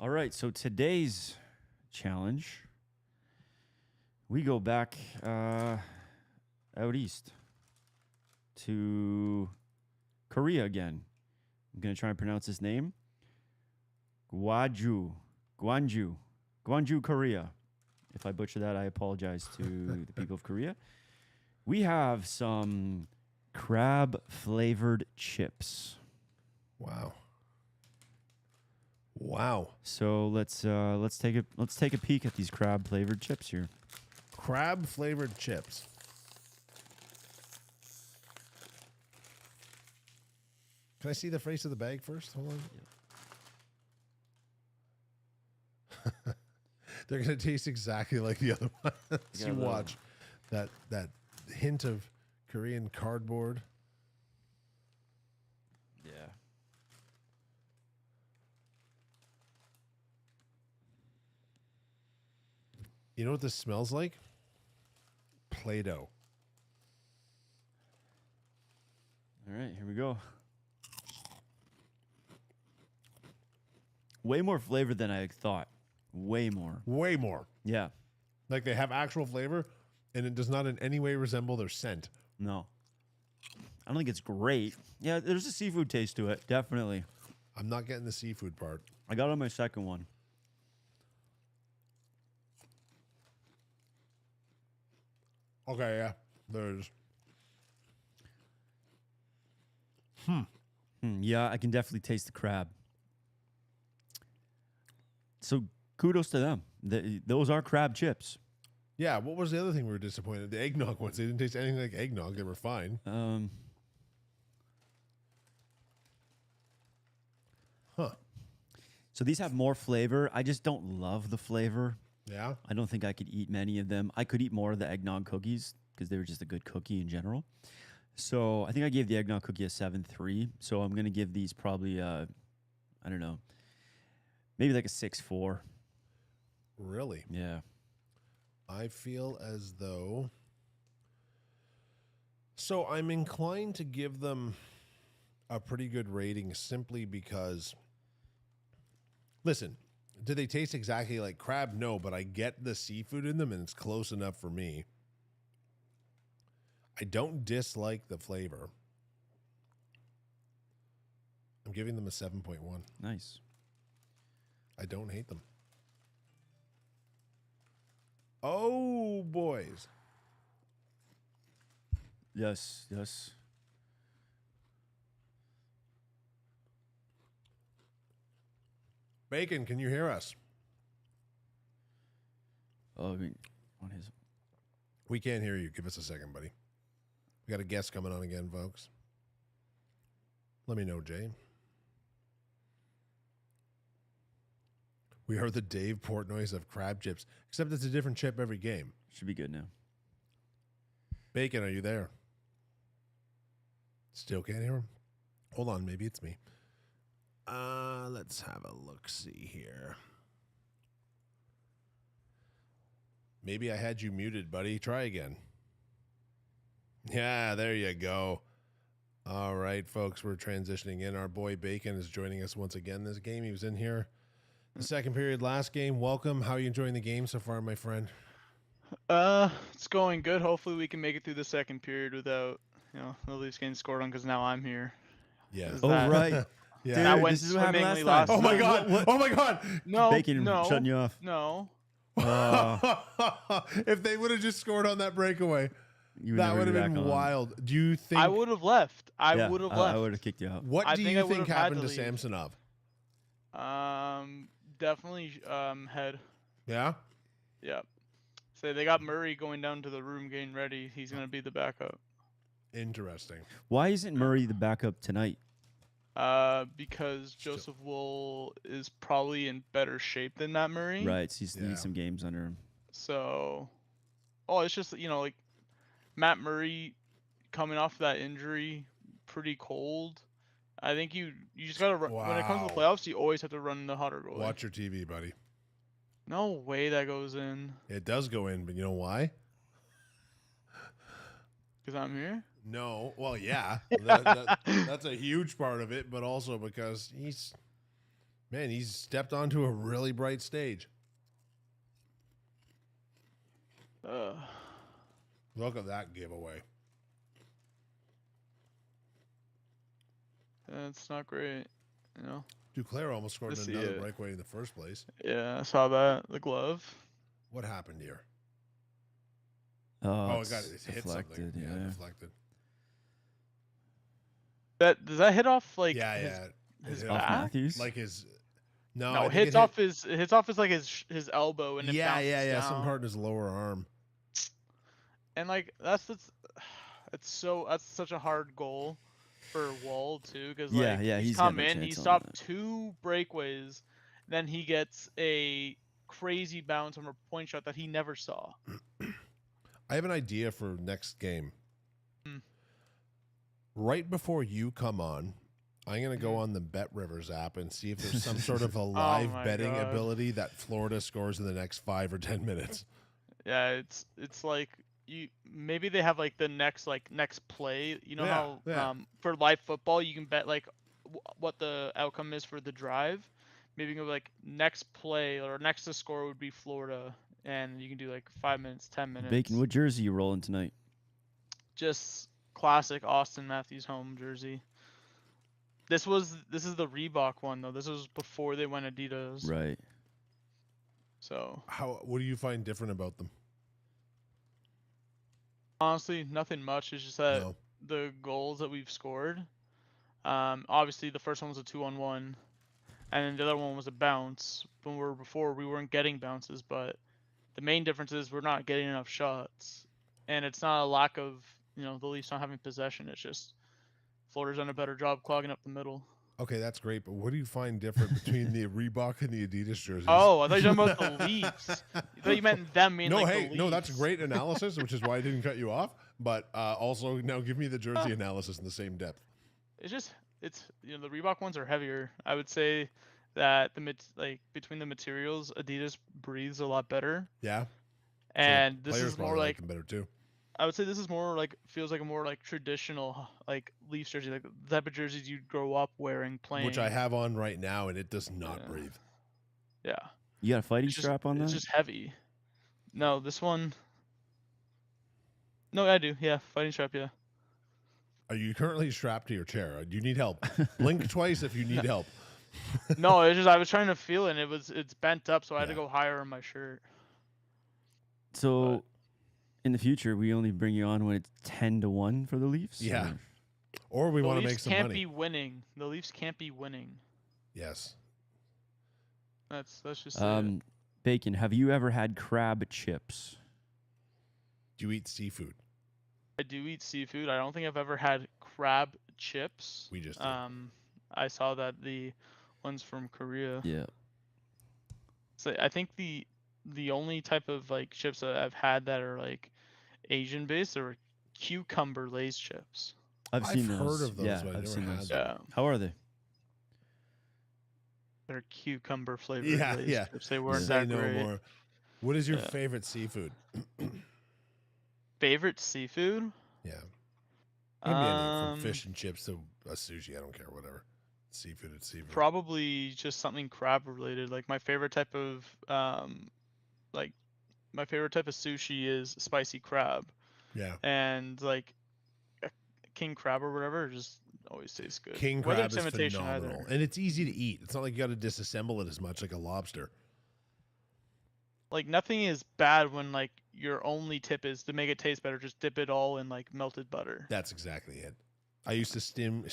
[SPEAKER 1] All right. So today's challenge, we go back out east to Korea again. I'm going to try and pronounce his name. Gwaju. Gwangju, Korea. If I butcher that, I apologize to the people of Korea. We have some crab flavored chips.
[SPEAKER 2] Wow. Wow.
[SPEAKER 1] So let's take a peek at these crab flavored chips here.
[SPEAKER 2] Crab flavored chips. Can I see the face of the bag first? Hold on. Yeah. They're gonna taste exactly like the other ones. You watch that hint of Korean cardboard.
[SPEAKER 1] Yeah.
[SPEAKER 2] You know what this smells like? Play-Doh.
[SPEAKER 1] All right, here we go. Way more flavor than I thought. Way more.
[SPEAKER 2] Way more.
[SPEAKER 1] Yeah.
[SPEAKER 2] Like they have actual flavor, and it does not in any way resemble their scent.
[SPEAKER 1] No. I don't think it's great. Yeah, there's a seafood taste to it, definitely.
[SPEAKER 2] I'm not getting the seafood part.
[SPEAKER 1] I got on my second one.
[SPEAKER 2] Okay, yeah. There's.
[SPEAKER 1] Yeah, I can definitely taste the crab. So kudos to them. Those are crab chips.
[SPEAKER 2] Yeah, what was the other thing we were disappointed? The eggnog ones. They didn't taste anything like eggnog. They were fine.
[SPEAKER 1] So these have more flavor. I just don't love the flavor.
[SPEAKER 2] Yeah.
[SPEAKER 1] I don't think I could eat many of them. I could eat more of the eggnog cookies because they were just a good cookie in general. So I think I gave the eggnog cookie a 7.3. So I'm going to give these probably, I don't know, maybe like a 6.4.
[SPEAKER 2] Really?
[SPEAKER 1] Yeah.
[SPEAKER 2] I feel as though. So I'm inclined to give them a pretty good rating simply because. Listen, do they taste exactly like crab? No, but I get the seafood in them and it's close enough for me. I don't dislike the flavor. I'm giving them a 7.1.
[SPEAKER 1] Nice.
[SPEAKER 2] I don't hate them. Oh, boys.
[SPEAKER 1] Yes, yes.
[SPEAKER 2] Bacon, can you hear us?
[SPEAKER 1] Oh, I mean, on his.
[SPEAKER 2] We can't hear you. Give us a second, buddy. We got a guest coming on again, folks. Let me know, Jay. We heard the Dave Portnoy's of crab chips, except it's a different chip every game.
[SPEAKER 1] Should be good now.
[SPEAKER 2] Bacon, are you there? Still can't hear him? Hold on, maybe it's me. Let's have a look-see here. Maybe I had you muted, buddy. Try again. Yeah, there you go. All right, folks, we're transitioning in. Our boy Bacon is joining us once again this game. He was in here the second period last game. Welcome. How are you enjoying the game so far, my friend?
[SPEAKER 3] It's going good. Hopefully we can make it through the second period without, the Leafs getting scored on because now I'm here.
[SPEAKER 2] Yeah.
[SPEAKER 1] Oh, right.
[SPEAKER 2] Yeah.
[SPEAKER 1] Dude,
[SPEAKER 3] That went
[SPEAKER 1] this is what happened last
[SPEAKER 3] swimmingly
[SPEAKER 1] time.
[SPEAKER 2] Oh, my God.
[SPEAKER 1] What?
[SPEAKER 2] Oh, my God.
[SPEAKER 3] No,
[SPEAKER 1] Bacon
[SPEAKER 3] no,
[SPEAKER 1] shutting you off.
[SPEAKER 3] no.
[SPEAKER 2] If they would have just scored on that breakaway,
[SPEAKER 1] You would
[SPEAKER 2] that
[SPEAKER 1] never
[SPEAKER 2] would
[SPEAKER 1] be
[SPEAKER 2] have
[SPEAKER 1] back
[SPEAKER 2] been
[SPEAKER 1] on.
[SPEAKER 2] wild. Do you think?
[SPEAKER 3] I would have left. I
[SPEAKER 1] Yeah,
[SPEAKER 3] would have
[SPEAKER 1] I
[SPEAKER 3] left.
[SPEAKER 1] would have kicked you out.
[SPEAKER 2] What
[SPEAKER 3] I
[SPEAKER 2] do
[SPEAKER 3] think
[SPEAKER 2] you
[SPEAKER 3] I would
[SPEAKER 2] think
[SPEAKER 3] have had
[SPEAKER 2] happened
[SPEAKER 3] to
[SPEAKER 2] to
[SPEAKER 3] leave.
[SPEAKER 2] Samsonov?
[SPEAKER 3] Definitely head.
[SPEAKER 2] Yeah.
[SPEAKER 3] Yeah. So they got Murray going down to the room getting ready. He's gonna be the backup.
[SPEAKER 2] Interesting.
[SPEAKER 1] Why isn't Murray the backup tonight?
[SPEAKER 3] Because Joseph Wool is probably in better shape than Matt Murray.
[SPEAKER 1] Right, so he's
[SPEAKER 2] Yeah.
[SPEAKER 1] needs some games under him.
[SPEAKER 3] So, it's just like Matt Murray coming off that injury, pretty cold. I think you just gotta run, when it comes to the
[SPEAKER 2] Wow.
[SPEAKER 3] playoffs. You always have to run the hotter goalie.
[SPEAKER 2] Watch your TV, buddy.
[SPEAKER 3] No way that goes in.
[SPEAKER 2] It does go in, but you know why?
[SPEAKER 3] Because I'm here.
[SPEAKER 2] No. Well, yeah. That's a huge part of it, but also because he's stepped onto a really bright stage. Look at that giveaway.
[SPEAKER 3] That's not great. You know.
[SPEAKER 2] Duclair almost scored
[SPEAKER 3] To see
[SPEAKER 2] another
[SPEAKER 3] it.
[SPEAKER 2] breakaway in the first place.
[SPEAKER 3] Yeah, I saw that. The glove.
[SPEAKER 2] What happened here?
[SPEAKER 1] Oh,
[SPEAKER 2] it got it hit
[SPEAKER 1] deflected.
[SPEAKER 2] something.
[SPEAKER 1] Yeah.
[SPEAKER 2] Deflected.
[SPEAKER 3] Does that hit off like his
[SPEAKER 2] hit
[SPEAKER 1] Off
[SPEAKER 3] back?
[SPEAKER 1] Matthews.
[SPEAKER 2] Like his no,
[SPEAKER 3] No,
[SPEAKER 2] I
[SPEAKER 3] it
[SPEAKER 2] think
[SPEAKER 3] hits off his like his elbow and it bounces down.
[SPEAKER 2] some part in his lower arm.
[SPEAKER 3] And like that's such a hard goal for Wall too, because
[SPEAKER 1] Yeah,
[SPEAKER 3] like
[SPEAKER 1] yeah,
[SPEAKER 3] he's
[SPEAKER 1] he's got
[SPEAKER 3] come
[SPEAKER 1] no
[SPEAKER 3] in, he
[SPEAKER 1] chance on
[SPEAKER 3] stopped
[SPEAKER 1] that.
[SPEAKER 3] 2 breakaways, then he gets a crazy bounce from a point shot that he never saw.
[SPEAKER 2] I have an idea for next game.
[SPEAKER 3] Hmm.
[SPEAKER 2] Right before you come on, I'm going to go on the Bet Rivers app and see if there's some sort of a live
[SPEAKER 3] my
[SPEAKER 2] betting
[SPEAKER 3] God.
[SPEAKER 2] ability that Florida scores in the next 5 or 10 minutes.
[SPEAKER 3] Yeah, it's like maybe they have like the next play. You know how for live football you can bet like what the outcome is for the drive. Maybe you can go like next play or next to score would be Florida, and you can do like 5 minutes, 10 minutes.
[SPEAKER 1] Bacon, what jersey you rolling tonight?
[SPEAKER 3] Just classic Austin Matthews home jersey. This is the Reebok one though. This was before they went Adidas.
[SPEAKER 1] Right.
[SPEAKER 3] So
[SPEAKER 2] what do you find different about them?
[SPEAKER 3] honestly, nothing much. It's just that the goals that we've scored. Obviously the first one was a 2-on-1, and then the other one was a bounce. Before we weren't getting bounces, but the main difference is we're not getting enough shots, and it's not a lack of the Leafs not having possession. It's just Florida's done a better job clogging up the middle.
[SPEAKER 2] Okay, that's great, but what do you find different between the Reebok and the Adidas jerseys?
[SPEAKER 3] Oh, I thought you were talking about the Leafs. I thought you meant them mean
[SPEAKER 2] no,
[SPEAKER 3] like
[SPEAKER 2] hey,
[SPEAKER 3] the Leafs.
[SPEAKER 2] no, that's a great analysis, which is why I didn't cut you off. But also, now give me the jersey analysis in the same depth.
[SPEAKER 3] It's the Reebok ones are heavier. I would say that between the materials, Adidas breathes a lot better.
[SPEAKER 2] Yeah.
[SPEAKER 3] And
[SPEAKER 2] so
[SPEAKER 3] this is more
[SPEAKER 2] like them better too.
[SPEAKER 3] I would say this is more feels like a more traditional Leafs jersey, like the type of jerseys you'd grow up wearing playing.
[SPEAKER 2] Which I have on right now, and it does not breathe.
[SPEAKER 3] Yeah.
[SPEAKER 1] You got a fighting strap on that?
[SPEAKER 3] It's just heavy. No, this one. No, I do. Yeah, fighting strap. Yeah.
[SPEAKER 2] Are you currently strapped to your chair? Do you need help? Blink twice if you need help.
[SPEAKER 3] No, it's just I was trying to feel it, and it's bent up, so I had to go higher on my shirt.
[SPEAKER 1] So, in the future, we only bring you on when it's 10-1 for the Leafs.
[SPEAKER 2] Yeah. Or we want to make some money.
[SPEAKER 3] The Leafs can't be winning. The Leafs can't be winning.
[SPEAKER 2] Yes.
[SPEAKER 3] That's just it.
[SPEAKER 1] Bacon, have you ever had crab chips?
[SPEAKER 2] Do you eat seafood?
[SPEAKER 3] I do eat seafood. I don't think I've ever had crab chips.
[SPEAKER 2] We just did.
[SPEAKER 3] I saw that the ones from Korea.
[SPEAKER 1] Yeah.
[SPEAKER 3] So I think the only type of chips that I've had that are Asian based are cucumber Lay's chips.
[SPEAKER 1] I've seen
[SPEAKER 2] heard
[SPEAKER 1] those.
[SPEAKER 2] of those,
[SPEAKER 1] Yeah,
[SPEAKER 2] but
[SPEAKER 1] I've seen those.
[SPEAKER 3] Yeah.
[SPEAKER 1] How are they?
[SPEAKER 3] They're cucumber flavored Lay's chips. They weren't
[SPEAKER 2] Say
[SPEAKER 3] that
[SPEAKER 2] no
[SPEAKER 3] great.
[SPEAKER 2] more. What is your favorite seafood?
[SPEAKER 3] Favorite seafood?
[SPEAKER 2] Yeah. Maybe anything from fish and chips to a sushi. I don't care. Whatever. Seafood, it's seafood.
[SPEAKER 3] Probably just something crab related. Like my favorite type of sushi is spicy crab.
[SPEAKER 2] Yeah.
[SPEAKER 3] And king crab or whatever just always tastes good.
[SPEAKER 2] King
[SPEAKER 3] Whether
[SPEAKER 2] crab
[SPEAKER 3] it's
[SPEAKER 2] is
[SPEAKER 3] imitation
[SPEAKER 2] phenomenal.
[SPEAKER 3] either.
[SPEAKER 2] And it's easy to eat. It's not like you got to disassemble it as much like a lobster.
[SPEAKER 3] Nothing is bad when your only tip is to make it taste better. Just dip it all in melted butter.
[SPEAKER 2] That's exactly it. I used to steam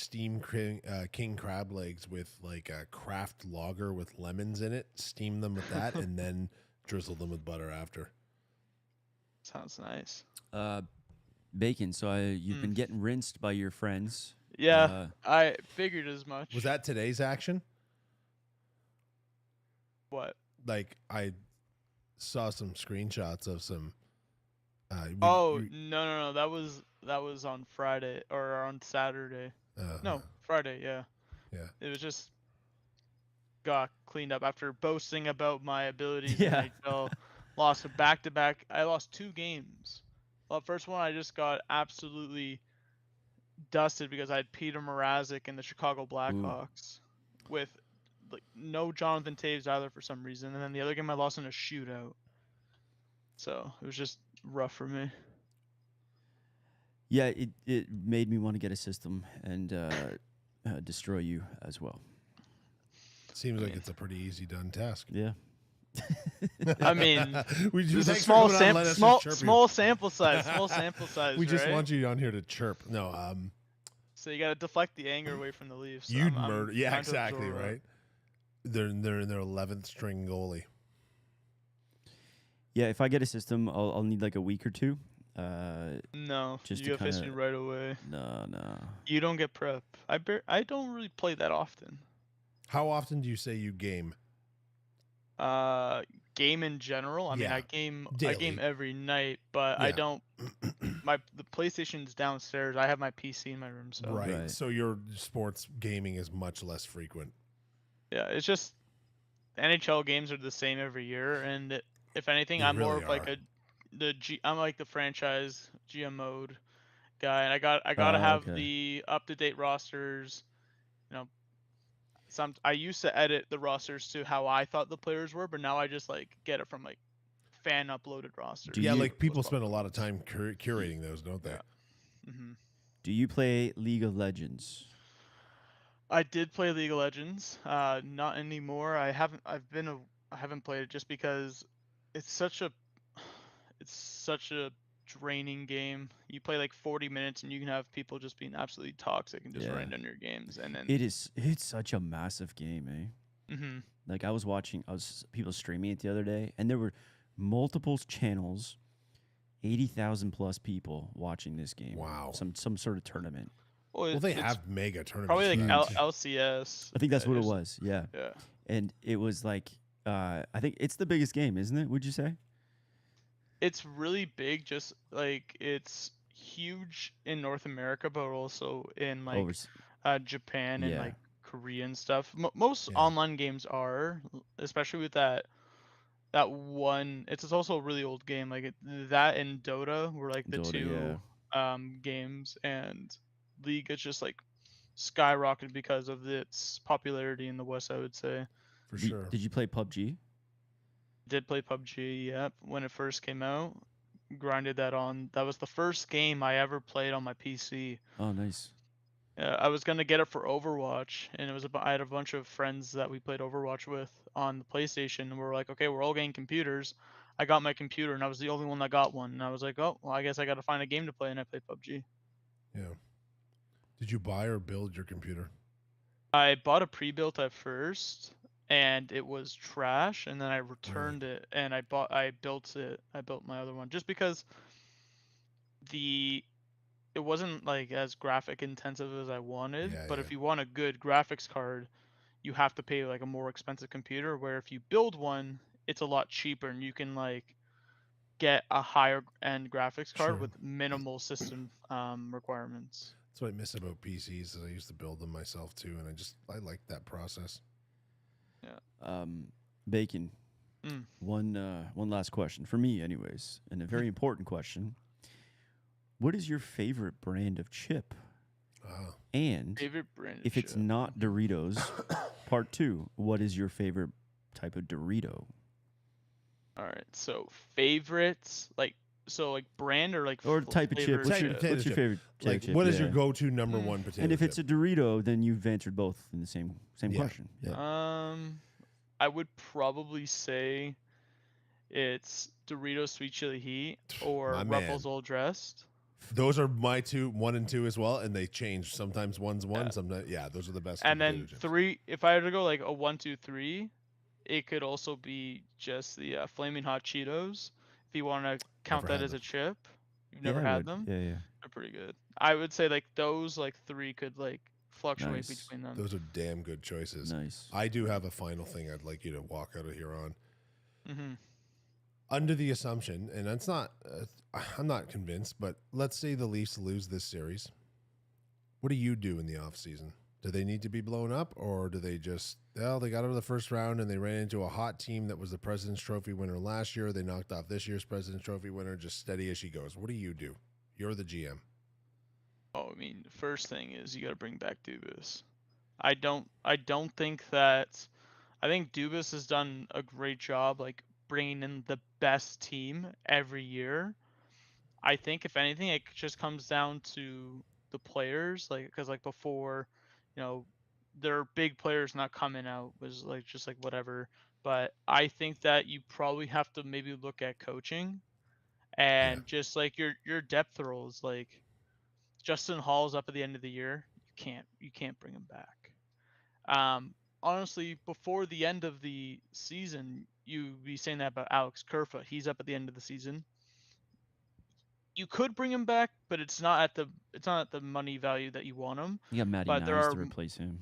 [SPEAKER 2] king crab legs with a craft lager with lemons in it. Steam them with that, and then drizzle them with butter after.
[SPEAKER 3] Sounds nice.
[SPEAKER 1] Bacon. So you've been getting rinsed by your friends.
[SPEAKER 3] Yeah, I figured as much.
[SPEAKER 2] Was that today's action?
[SPEAKER 3] What?
[SPEAKER 2] I saw some screenshots of some.
[SPEAKER 3] No. That was on Friday or on Saturday. No, Friday. Yeah.
[SPEAKER 2] Yeah.
[SPEAKER 3] It was just got cleaned up after boasting about my abilities
[SPEAKER 1] Yeah.
[SPEAKER 3] in NHL. Lost a back-to-back. I lost 2 games. Well, first one I just got absolutely dusted because I had Peter Mrazek and the Chicago Blackhawks with no Jonathan Taves either for some reason, and then the other game I lost in a shootout. So it was just rough for me.
[SPEAKER 1] Yeah, it made me want to get a system and destroy you as well.
[SPEAKER 2] Seems like it's a pretty easy done task.
[SPEAKER 1] Yeah.
[SPEAKER 3] I mean,
[SPEAKER 2] we
[SPEAKER 3] there's a
[SPEAKER 2] thanks for
[SPEAKER 3] small
[SPEAKER 2] coming on, let us just chirp you.
[SPEAKER 3] small sample size. Small sample size.
[SPEAKER 2] We just
[SPEAKER 3] right?
[SPEAKER 2] want you on here to chirp. No,
[SPEAKER 3] So you got to deflect the anger away from the Leafs.
[SPEAKER 2] you'd
[SPEAKER 3] I'm
[SPEAKER 2] murder. Yeah,
[SPEAKER 3] trying to
[SPEAKER 2] exactly.
[SPEAKER 3] absorb it.
[SPEAKER 2] Right. They're in their 11th string goalie.
[SPEAKER 1] Yeah, if I get a system, I'll need like a week or two.
[SPEAKER 3] No,
[SPEAKER 1] just
[SPEAKER 3] you
[SPEAKER 1] to
[SPEAKER 3] get facing
[SPEAKER 1] kinda-
[SPEAKER 3] right away.
[SPEAKER 1] No.
[SPEAKER 3] You don't get prep. I don't really play that often.
[SPEAKER 2] How often do you say you game?
[SPEAKER 3] Game in general. I mean,
[SPEAKER 2] Yeah,
[SPEAKER 3] I game
[SPEAKER 2] daily.
[SPEAKER 3] every night, but I
[SPEAKER 2] Yeah.
[SPEAKER 3] don't. The PlayStation's downstairs. I have my PC in my room, so
[SPEAKER 2] Right. So your sports gaming is much less frequent.
[SPEAKER 3] yeah, it's just NHL games are the same every year, and if anything,
[SPEAKER 2] They
[SPEAKER 3] I'm more
[SPEAKER 2] really
[SPEAKER 3] of like
[SPEAKER 2] are.
[SPEAKER 3] I'm like the franchise GM mode guy, and I gotta have
[SPEAKER 1] okay.
[SPEAKER 3] the up to date rosters. You know, I used to edit the rosters to how I thought the players were, but now I just like get it from like fan uploaded rosters.
[SPEAKER 1] Do
[SPEAKER 2] Yeah,
[SPEAKER 1] you-
[SPEAKER 2] like people spend a lot of time curating those, don't they?
[SPEAKER 3] Yeah.
[SPEAKER 1] Do you play League of Legends?
[SPEAKER 3] I did play League of Legends. Not anymore. I haven't played it just because it's such a draining game. You play like 40 minutes and you can have people just being absolutely toxic and just
[SPEAKER 1] Yeah.
[SPEAKER 3] running down your games, and then
[SPEAKER 1] It's such a massive game, eh?
[SPEAKER 3] mm-hmm.
[SPEAKER 1] Like I was people streaming it the other day, and there were multiple channels, 80,000 plus people watching this game.
[SPEAKER 2] Wow.
[SPEAKER 1] Some sort of tournament.
[SPEAKER 2] Well, they have mega tournaments.
[SPEAKER 3] Probably like
[SPEAKER 2] huge.
[SPEAKER 3] LCS.
[SPEAKER 1] I think that's what it was. Yeah.
[SPEAKER 3] Yeah.
[SPEAKER 1] And it was like, I think it's the biggest game, isn't it? Would you say?
[SPEAKER 3] It's really big. Just like it's huge in North America, but also in like Japan and
[SPEAKER 1] Yeah.
[SPEAKER 3] like Korea and stuff. Most online games are, especially with that one. It's also a really old game. Like that and Dota were like the two games, and League is just like skyrocketed because of its popularity in the West, I would say.
[SPEAKER 2] For sure.
[SPEAKER 1] Did you play PUBG?
[SPEAKER 3] Did play PUBG, yep, when it first came out. Grinded that on. That was the first game I ever played on my PC.
[SPEAKER 1] Oh, nice.
[SPEAKER 3] I was gonna get it for Overwatch, and I had a bunch of friends that we played Overwatch with on the PlayStation, and we were like, okay, we're all getting computers. I got my computer, and I was the only one that got one, and I was like, oh, well, I guess I got to find a game to play, and I played PUBG.
[SPEAKER 2] Yeah. Did you buy or build your computer?
[SPEAKER 3] I bought a pre-built at first, and it was trash, and then I returned it, and I built it. I built my other one just because it wasn't like as graphic intensive as I wanted. But if you want a good graphics card, you have to pay like a more expensive computer. Where if you build one, it's a lot cheaper, and you can like get a higher end graphics card with minimal system requirements.
[SPEAKER 2] That's what I miss about PCs. Is I used to build them myself too, and I like that process.
[SPEAKER 3] Yeah.
[SPEAKER 1] Bacon. One last question for me, anyways, and a very important question. What is your favorite brand of chip? And
[SPEAKER 3] favorite brand
[SPEAKER 1] if it's not Doritos, part 2, what is your favorite type of Dorito?
[SPEAKER 3] All right, so favorites, like brand or
[SPEAKER 1] type of chip. What's your favorite?
[SPEAKER 2] Like,
[SPEAKER 1] chip?
[SPEAKER 2] what is your go-to number one potato?
[SPEAKER 1] And if it's a Dorito, then you've answered both in the same question.
[SPEAKER 2] Yeah.
[SPEAKER 3] I would probably say it's Doritos Sweet Chili Heat or Ruffles All Dressed.
[SPEAKER 2] Those are my 1 and 2 as well, and they change. Sometimes one's one, sometimes those are the best.
[SPEAKER 3] And then chips. 3, if I had to go like a 1, 2, 3, it could also be just the Flaming Hot Cheetos. If you want to count that as a chip, you've never had them.
[SPEAKER 1] Yeah,
[SPEAKER 3] they're pretty good. I would say like those 3 could like fluctuate between them.
[SPEAKER 2] Those are damn good choices.
[SPEAKER 1] Nice.
[SPEAKER 2] I do have a final thing I'd like you to walk out of here on.
[SPEAKER 3] Mm-hmm.
[SPEAKER 2] Under the assumption, and that's not, I'm not convinced, but let's say the Leafs lose this series. What do you do in the off season? Do they need to be blown up, or do they just, they got out of the first round and they ran into a hot team that was the President's Trophy winner last year. They knocked off this year's President's Trophy winner, just steady as she goes. What do you do? You're the GM.
[SPEAKER 3] Oh, I mean, the first thing is you got to bring back Dubas. I don't think that. I think Dubas has done a great job, like bringing in the best team every year. I think if anything, it just comes down to the players, like because like before, their big players not coming out was like just like whatever. But I think that you probably have to maybe look at coaching
[SPEAKER 2] Yeah.
[SPEAKER 3] and just like your depth roles. Like Justin Hall's up at the end of the year. You can't bring him back. Honestly, before the end of the season, you'd be saying that about Alex Kerfa. He's up at the end of the season. You could bring him back, but it's not at the money value that you want him.
[SPEAKER 1] You got Matty
[SPEAKER 3] But there
[SPEAKER 1] Nyes
[SPEAKER 3] are
[SPEAKER 1] to replace him.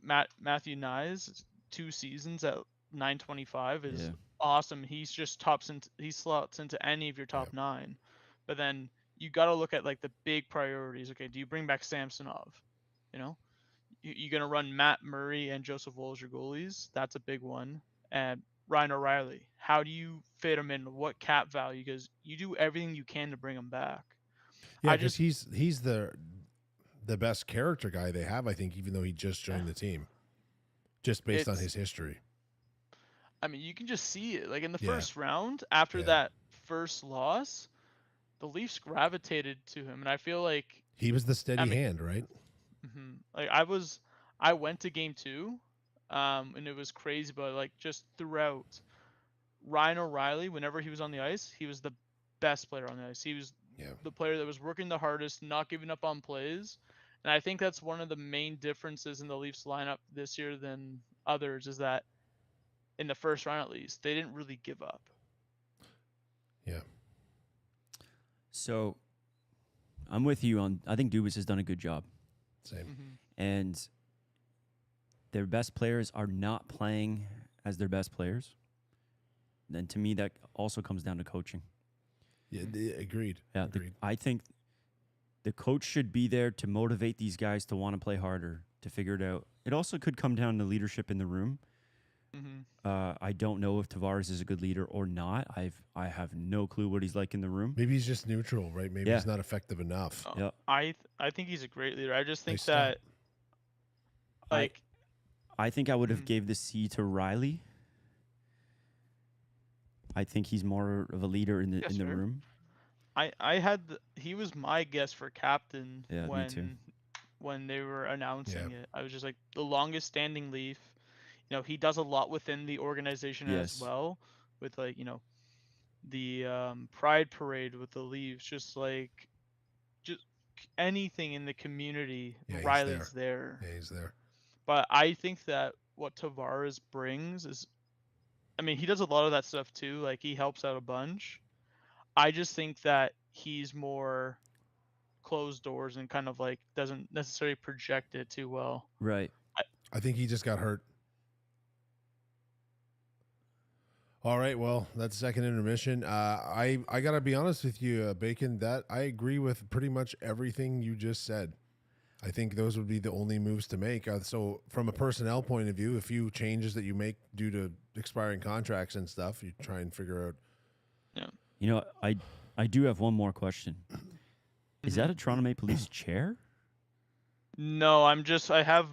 [SPEAKER 3] Matthew Nyes, 2 seasons at 925 is
[SPEAKER 1] Yeah.
[SPEAKER 3] awesome. He's just he slots into any of your top nine. But then you got to look at like the big priorities. Okay, do you bring back Samsonov? You know, you're gonna run Matt Murray and Joseph Woll as your goalies. That's a big one. And Ryan O'Reilly, how do you fit him in? What cap value? Because you do everything you can to bring him back.
[SPEAKER 2] Yeah,
[SPEAKER 3] I
[SPEAKER 2] because
[SPEAKER 3] just
[SPEAKER 2] he's the best character guy they have, I think, even though he just joined the team, just based on his history.
[SPEAKER 3] I mean, you can just see it. Like in the
[SPEAKER 2] Yeah.
[SPEAKER 3] first round, after
[SPEAKER 2] Yeah.
[SPEAKER 3] that first loss, the Leafs gravitated to him, and I feel like
[SPEAKER 2] He was the steady
[SPEAKER 3] I mean,
[SPEAKER 2] hand, right?
[SPEAKER 3] like I went to game 2, and it was crazy, but like just throughout, Ryan O'Reilly, whenever he was on the ice, he was the best player on the ice. He was
[SPEAKER 2] Yeah.
[SPEAKER 3] the player that was working the hardest, not giving up on plays, and I think that's one of the main differences in the Leafs lineup this year than others is that in the first round at least, they didn't really give up.
[SPEAKER 2] Yeah.
[SPEAKER 1] So I'm with you on. I think Dubas has done a good job,
[SPEAKER 2] Same.
[SPEAKER 1] and their best players are not playing as their best players. Then to me, that also comes down to coaching.
[SPEAKER 2] Yeah. Agreed.
[SPEAKER 1] Yeah,
[SPEAKER 2] Agreed.
[SPEAKER 1] I think the coach should be there to motivate these guys to want to play harder, to figure it out. It also could come down to leadership in the room. I don't know if Tavares is a good leader or not. I have no clue what he's like in the room.
[SPEAKER 2] Maybe he's just neutral, right? Maybe he's not effective enough.
[SPEAKER 1] Yeah.
[SPEAKER 3] I think he's a great leader. I just think
[SPEAKER 2] Nice
[SPEAKER 3] that like
[SPEAKER 1] I think I would have gave the C to Riley. I think he's more of a leader in the
[SPEAKER 3] Yes,
[SPEAKER 1] in the
[SPEAKER 3] sir.
[SPEAKER 1] room.
[SPEAKER 3] he was my guess for captain
[SPEAKER 1] Yeah, me too.
[SPEAKER 3] when they were announcing
[SPEAKER 2] Yeah.
[SPEAKER 3] it. I was just like the longest standing Leaf. You know, he does a lot within the organization as
[SPEAKER 1] Yes.
[SPEAKER 3] well with like, the pride parade with the Leafs, just anything in the community,
[SPEAKER 2] Yeah, he's
[SPEAKER 3] Riley's there.
[SPEAKER 2] Yeah, he's there.
[SPEAKER 3] But I think that what Tavares brings is, I mean, he does a lot of that stuff too. Like he helps out a bunch. I just think that he's more closed doors and kind of like doesn't necessarily project it too well.
[SPEAKER 1] Right.
[SPEAKER 2] I think he just got hurt. All right, well, that's second intermission. I gotta be honest with you, Bacon. That I agree with pretty much everything you just said. I think those would be the only moves to make. So, from a personnel point of view, a few changes that you make due to expiring contracts and stuff, you try and figure out.
[SPEAKER 3] Yeah.
[SPEAKER 1] You know, I do have one more question. Is that a Toronto Maple Leafs chair?
[SPEAKER 3] No, I have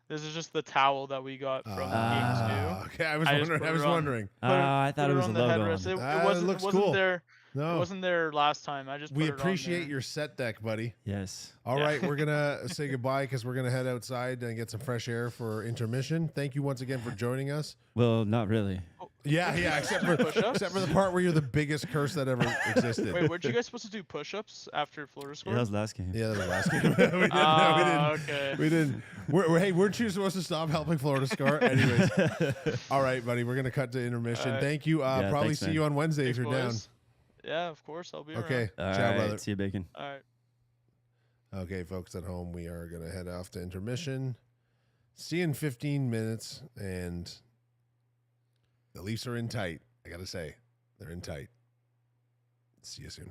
[SPEAKER 3] this is just the towel that we got from games 2.
[SPEAKER 2] Okay, I was
[SPEAKER 3] I just
[SPEAKER 2] wondering.
[SPEAKER 3] put
[SPEAKER 2] I
[SPEAKER 3] it
[SPEAKER 2] was
[SPEAKER 3] on-
[SPEAKER 2] wondering.
[SPEAKER 1] I thought it was a
[SPEAKER 3] on the
[SPEAKER 1] logo.
[SPEAKER 3] headrest.
[SPEAKER 1] On
[SPEAKER 3] It,
[SPEAKER 1] it.
[SPEAKER 3] it wasn't.
[SPEAKER 2] looks
[SPEAKER 3] It wasn't
[SPEAKER 2] cool.
[SPEAKER 3] there.
[SPEAKER 2] No,
[SPEAKER 3] It wasn't there last time. I just
[SPEAKER 2] we
[SPEAKER 3] put it on
[SPEAKER 2] appreciate
[SPEAKER 3] there.
[SPEAKER 2] your set deck, buddy.
[SPEAKER 1] Yes.
[SPEAKER 2] All right, we're gonna say goodbye because we're gonna head outside and get some fresh air for intermission. Thank you once again for joining us.
[SPEAKER 1] Well, not really.
[SPEAKER 2] Yeah, except for
[SPEAKER 3] Push-ups?
[SPEAKER 2] the part where you're the biggest curse that ever existed.
[SPEAKER 3] Wait, weren't you guys supposed to do push-ups after Florida
[SPEAKER 1] Yeah,
[SPEAKER 3] scored?
[SPEAKER 1] that was last game.
[SPEAKER 2] Yeah, that was the last game. we didn't. No, we didn't.
[SPEAKER 3] Okay.
[SPEAKER 2] We didn't. Hey, weren't you supposed to stop helping Florida score? Anyways. All right, buddy. We're going to cut to intermission.
[SPEAKER 3] All right.
[SPEAKER 2] Thank you. Probably
[SPEAKER 1] thanks,
[SPEAKER 2] see
[SPEAKER 1] man.
[SPEAKER 2] you on Wednesday
[SPEAKER 3] Thanks,
[SPEAKER 2] if you're
[SPEAKER 3] boys. Yeah, of course. I'll be
[SPEAKER 2] down.
[SPEAKER 3] around.
[SPEAKER 2] Okay.
[SPEAKER 1] All
[SPEAKER 2] Ciao,
[SPEAKER 1] right.
[SPEAKER 2] brother.
[SPEAKER 1] See you, Bacon.
[SPEAKER 3] All right.
[SPEAKER 2] Okay, folks at home, we are going to head off to intermission. See you in 15 minutes. And the Leafs are in tight. I got to say, they're in tight. See you soon.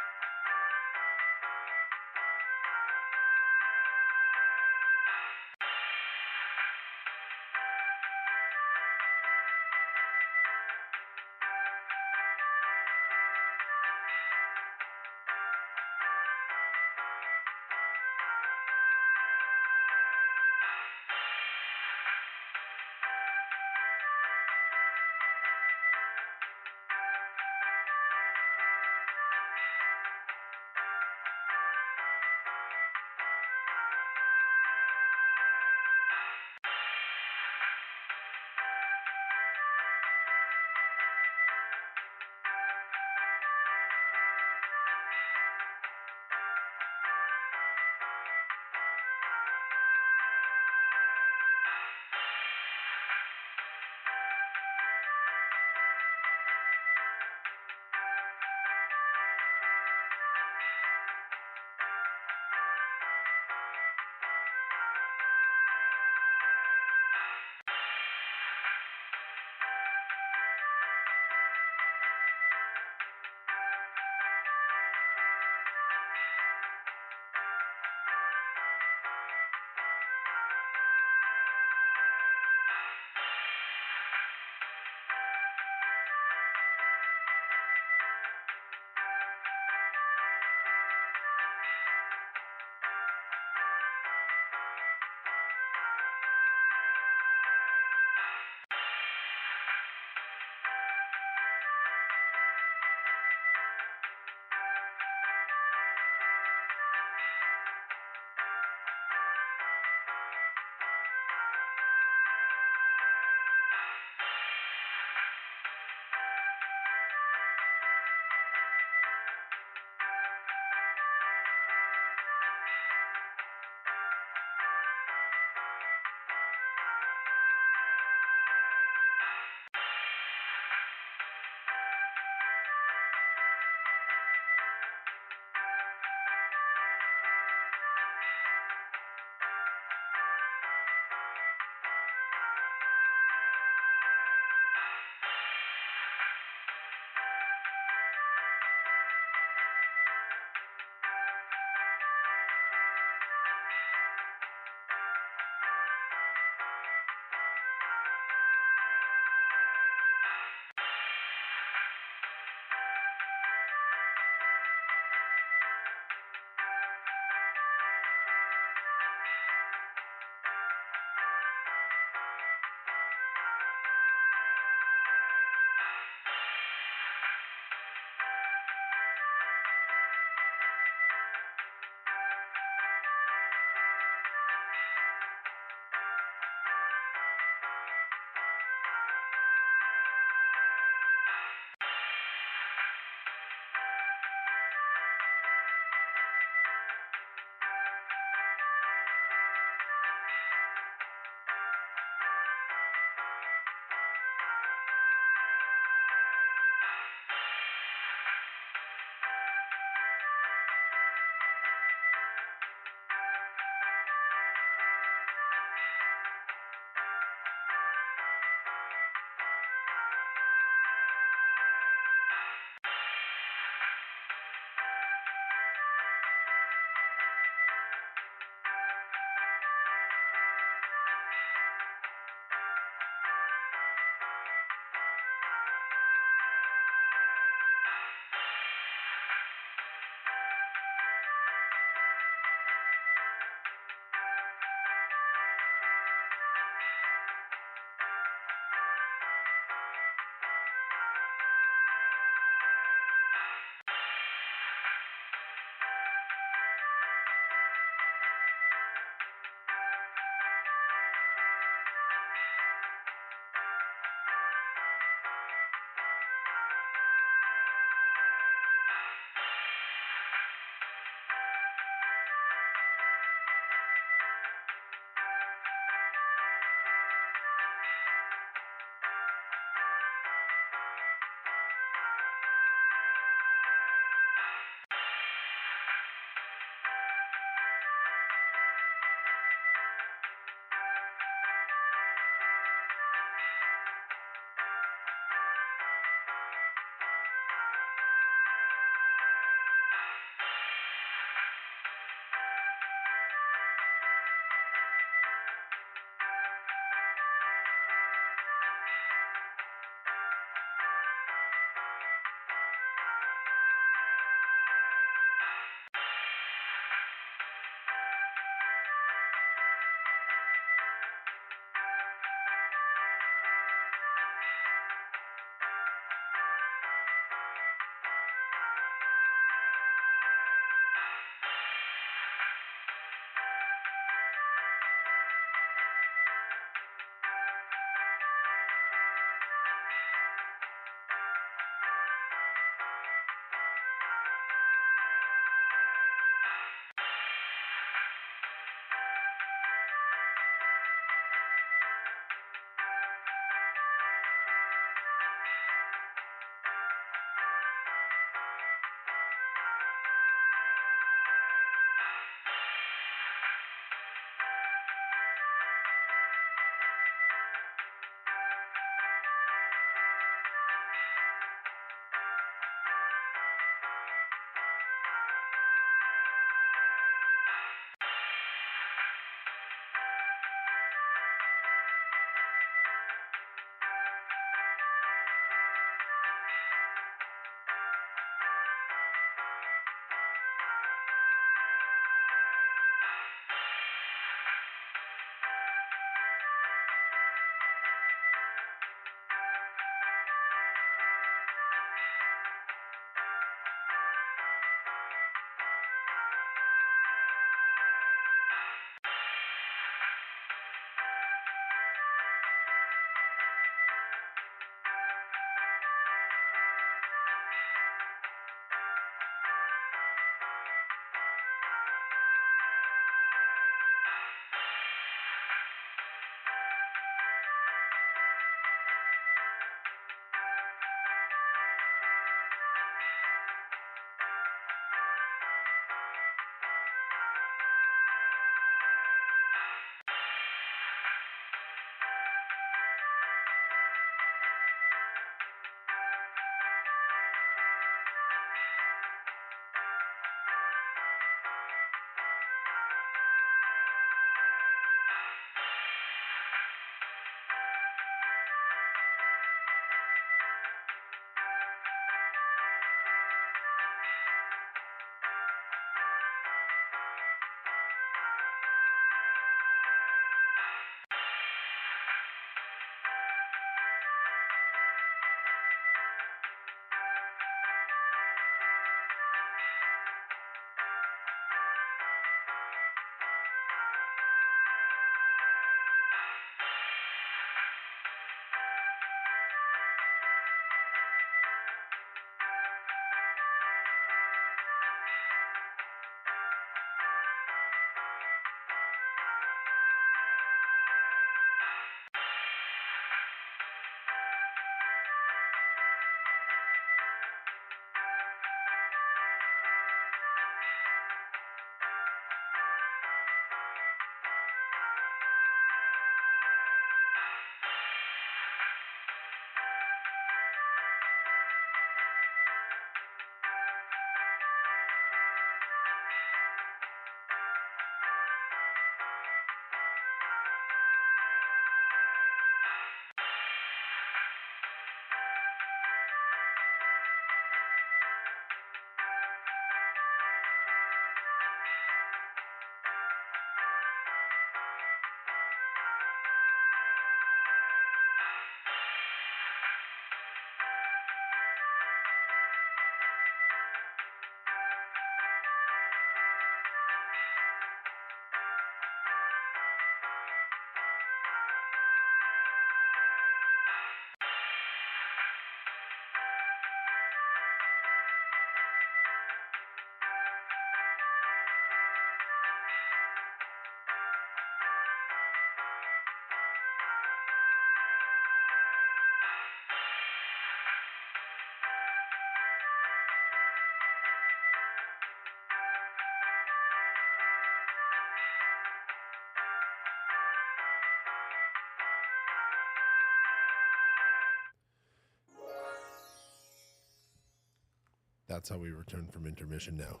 [SPEAKER 2] That's how we return from intermission now.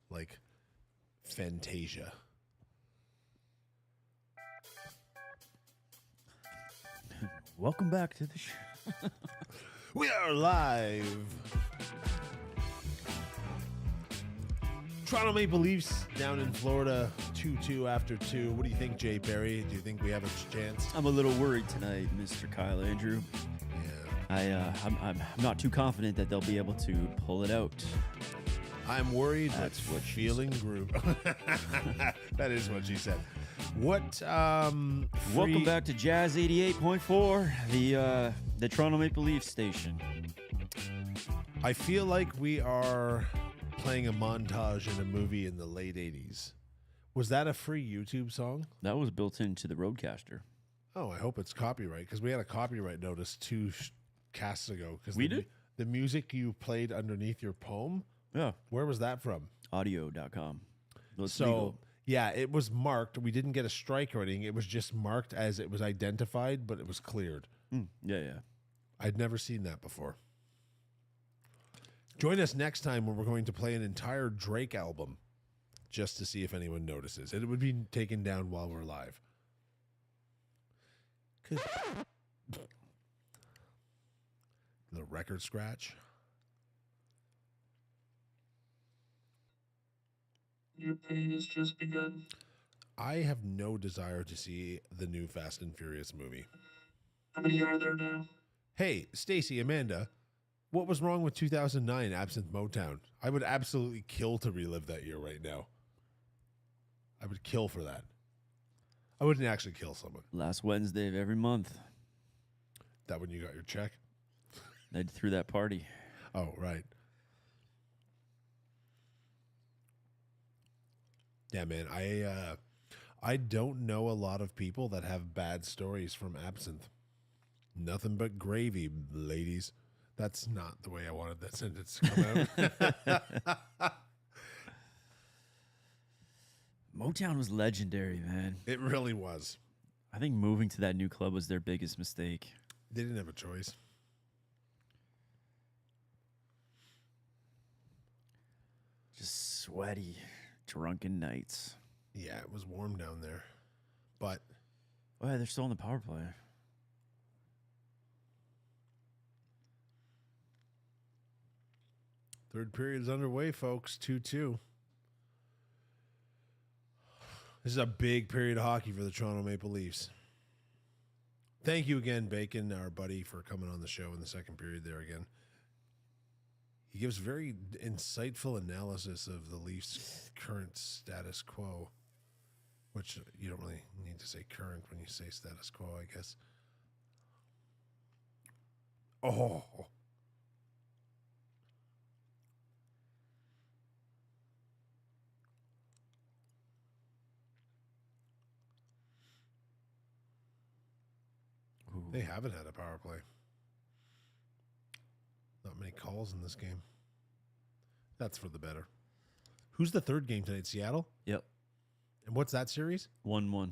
[SPEAKER 2] Like Fantasia.
[SPEAKER 1] Welcome back to the show.
[SPEAKER 2] We are live. Toronto Maple Leafs down in Florida, 2-2 after 2. What do you think, Jay Perry? Do you think we have a chance?
[SPEAKER 1] I'm a little worried tonight, Mr. Kyle Andrew.
[SPEAKER 2] Yeah.
[SPEAKER 1] I'm not too confident that they'll be able to pull it out.
[SPEAKER 2] I'm worried.
[SPEAKER 1] That's
[SPEAKER 2] but
[SPEAKER 1] what she
[SPEAKER 2] feeling group. That is what she said. What?
[SPEAKER 1] Welcome back to Jazz 88.4, the Toronto Maple Leafs station.
[SPEAKER 2] I feel like we are playing a montage in a movie in the late 80s. Was that a free YouTube song?
[SPEAKER 1] That was built into the Roadcaster.
[SPEAKER 2] Oh, I hope it's copyright, because we had a copyright notice 2 casts ago.
[SPEAKER 1] We did?
[SPEAKER 2] The music you played underneath your poem,
[SPEAKER 1] Yeah.
[SPEAKER 2] where was that from?
[SPEAKER 1] Audio.com.
[SPEAKER 2] So,
[SPEAKER 1] legal.
[SPEAKER 2] yeah, it was marked. We didn't get a strike or anything. It was just marked as it was identified, but it was cleared.
[SPEAKER 1] Yeah.
[SPEAKER 2] I'd never seen that before. Join us next time when we're going to play an entire Drake album just to see if anyone notices. It would be taken down while we're live. The record scratch.
[SPEAKER 4] Your pain has just begun.
[SPEAKER 2] I have no desire to see the new Fast and Furious movie.
[SPEAKER 4] How many are there now?
[SPEAKER 2] Hey, Stacy, Amanda, what was wrong with 2009 Absinthe Motown? I would absolutely kill to relive that year right now. I would kill for that. I wouldn't actually kill someone.
[SPEAKER 1] Last Wednesday of every month,
[SPEAKER 2] That when you got your check?
[SPEAKER 1] they threw that party.
[SPEAKER 2] Oh, right. Yeah, man. I don't know a lot of people that have bad stories from absinthe. Nothing but gravy, ladies. That's not the way I wanted that sentence to come out.
[SPEAKER 1] Motown was legendary, man.
[SPEAKER 2] It really was.
[SPEAKER 1] I think moving to that new club was their biggest mistake.
[SPEAKER 2] They didn't have a choice.
[SPEAKER 1] Just sweaty, drunken nights.
[SPEAKER 2] Yeah, it was warm down there. But
[SPEAKER 1] Oh, yeah, they're still on the power play.
[SPEAKER 2] third period is underway, folks. 2-2. This is a big period of hockey for the Toronto Maple Leafs. Thank you again, Bacon, our buddy, for coming on the show in the second period there again. He gives very insightful analysis of the Leafs' current status quo, which you don't really need to say current when you say status quo, I guess. Oh.
[SPEAKER 1] Ooh.
[SPEAKER 2] They haven't had a power play. Not many calls in this game. That's for the better. Who's the third game tonight? Seattle?
[SPEAKER 1] Yep.
[SPEAKER 2] And what's that series?
[SPEAKER 1] 1-1.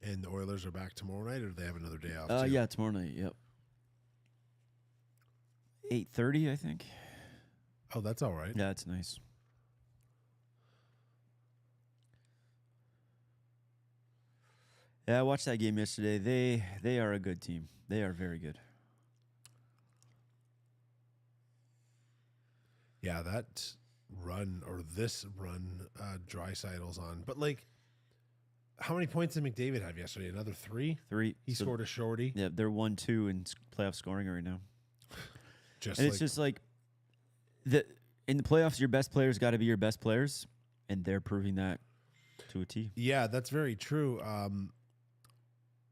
[SPEAKER 2] And the Oilers are back tomorrow night, or do they have another day off? Too?
[SPEAKER 1] Yeah, tomorrow night. Yep. 8:30, I think.
[SPEAKER 2] Oh, that's all right.
[SPEAKER 1] Yeah, it's nice. Yeah, I watched that game yesterday. They are a good team. They are very good.
[SPEAKER 2] Yeah, that run, or this run, Dreisaitl's on. But, like, how many points did McDavid have yesterday? Another 3?
[SPEAKER 1] 3.
[SPEAKER 2] He scored a shorty.
[SPEAKER 1] Yeah, they're 1-2 in playoff scoring right now.
[SPEAKER 2] Just
[SPEAKER 1] And
[SPEAKER 2] like,
[SPEAKER 1] it's just like in the playoffs, your best players got to be your best players, and they're proving that to a T.
[SPEAKER 2] yeah, that's very true.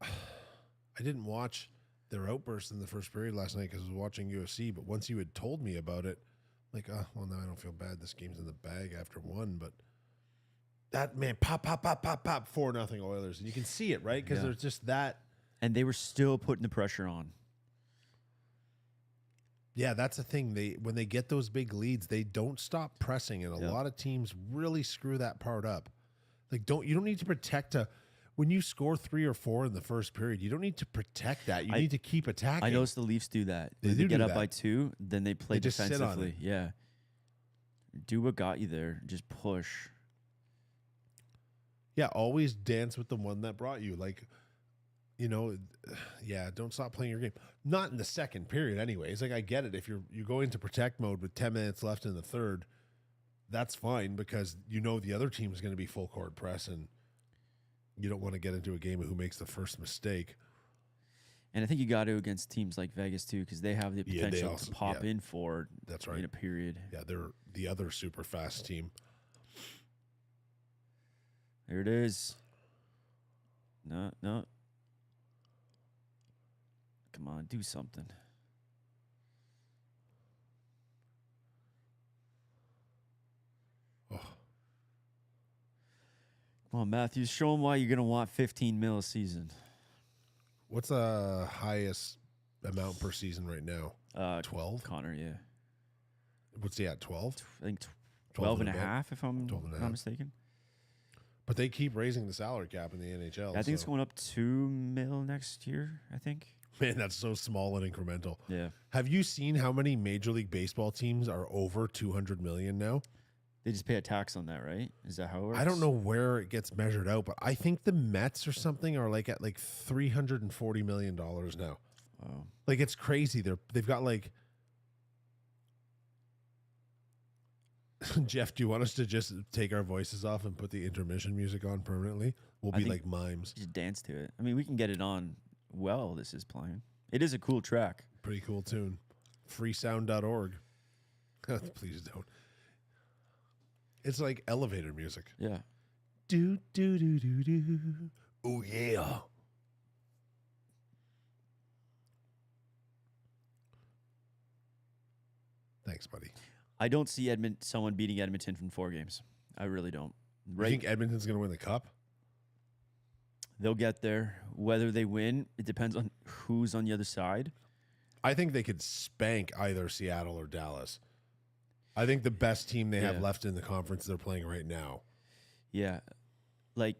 [SPEAKER 2] I didn't watch their outburst in the first period last night because I was watching UFC. But once you had told me about it, like, well, now I don't feel bad. This game's in the bag after 1. But that, man, pop, 4-0 Oilers. And you can see it, right? Because
[SPEAKER 1] Yeah.
[SPEAKER 2] there's just that.
[SPEAKER 1] And they were still putting the pressure on.
[SPEAKER 2] Yeah, that's the thing. When they get those big leads, they don't stop pressing. And a
[SPEAKER 1] Yeah.
[SPEAKER 2] lot of teams really screw that part up. Like, you don't need to protect when you score 3 or 4 in the first period, you don't need to protect that. You need to keep attacking.
[SPEAKER 1] I noticed the Leafs do that.
[SPEAKER 2] They
[SPEAKER 1] When
[SPEAKER 2] do
[SPEAKER 1] get
[SPEAKER 2] do
[SPEAKER 1] up
[SPEAKER 2] that.
[SPEAKER 1] by 2, then they play
[SPEAKER 2] They just sit on
[SPEAKER 1] defensively.
[SPEAKER 2] it.
[SPEAKER 1] Yeah. Do what got you there. Just push.
[SPEAKER 2] Yeah, always dance with the one that brought you. Like, you know, yeah, don't stop playing your game. Not in the second period anyways. Like, I get it. If you go into protect mode with 10 minutes left in the third, that's fine because you know the other team is going to be full court press and you don't want to get into a game of who makes the first mistake.
[SPEAKER 1] And I think you got to against teams like Vegas, too, because they have the
[SPEAKER 2] Yeah, they
[SPEAKER 1] potential
[SPEAKER 2] also-
[SPEAKER 1] to pop
[SPEAKER 2] yeah.
[SPEAKER 1] in for
[SPEAKER 2] That's right.
[SPEAKER 1] in a period.
[SPEAKER 2] Yeah, they're the other super fast team.
[SPEAKER 1] There it is. No. Come on, do something.
[SPEAKER 2] Oh,
[SPEAKER 1] Come on, Matthews, show them why you're going to want 15 mil a season.
[SPEAKER 2] what's the highest amount per season right now? 12?
[SPEAKER 1] Connor, yeah.
[SPEAKER 2] What's he at, 12?
[SPEAKER 1] I think 12 and a
[SPEAKER 2] bit.
[SPEAKER 1] half, if I'm
[SPEAKER 2] 12 and a
[SPEAKER 1] not
[SPEAKER 2] half.
[SPEAKER 1] mistaken.
[SPEAKER 2] But they keep raising the salary cap in the NHL.
[SPEAKER 1] I think it's
[SPEAKER 2] so-
[SPEAKER 1] going up 2 mil next year, I think.
[SPEAKER 2] Man, that's so small and incremental.
[SPEAKER 1] Yeah.
[SPEAKER 2] Have you seen how many Major League Baseball teams are over 200 million now?
[SPEAKER 1] They just pay a tax on that, right? Is that how it works?
[SPEAKER 2] I don't know where it gets measured out, but I think the Mets or something are like at like $340 million now.
[SPEAKER 1] Oh.
[SPEAKER 2] Like it's crazy. They've got like Jeff, do you want us to just take our voices off and put the intermission music on permanently? We'll
[SPEAKER 1] I
[SPEAKER 2] be
[SPEAKER 1] think-
[SPEAKER 2] like mimes.
[SPEAKER 1] Just dance to it. I mean, we can get it on while this is playing. It is a cool track.
[SPEAKER 2] Pretty cool tune. Freesound.org. Please don't. It's like elevator music.
[SPEAKER 1] Yeah.
[SPEAKER 2] Do do do do do. Oh yeah. Thanks, buddy.
[SPEAKER 1] I don't see someone beating Edmonton from 4 games. I really don't.
[SPEAKER 2] You
[SPEAKER 1] Right?
[SPEAKER 2] think Edmonton's going to win the cup?
[SPEAKER 1] They'll get there. Whether they win, it depends on who's on the other side.
[SPEAKER 2] I think they could spank either Seattle or Dallas. I think the best team they have
[SPEAKER 1] Yeah.
[SPEAKER 2] left in the conference they're playing right now.
[SPEAKER 1] Yeah. Like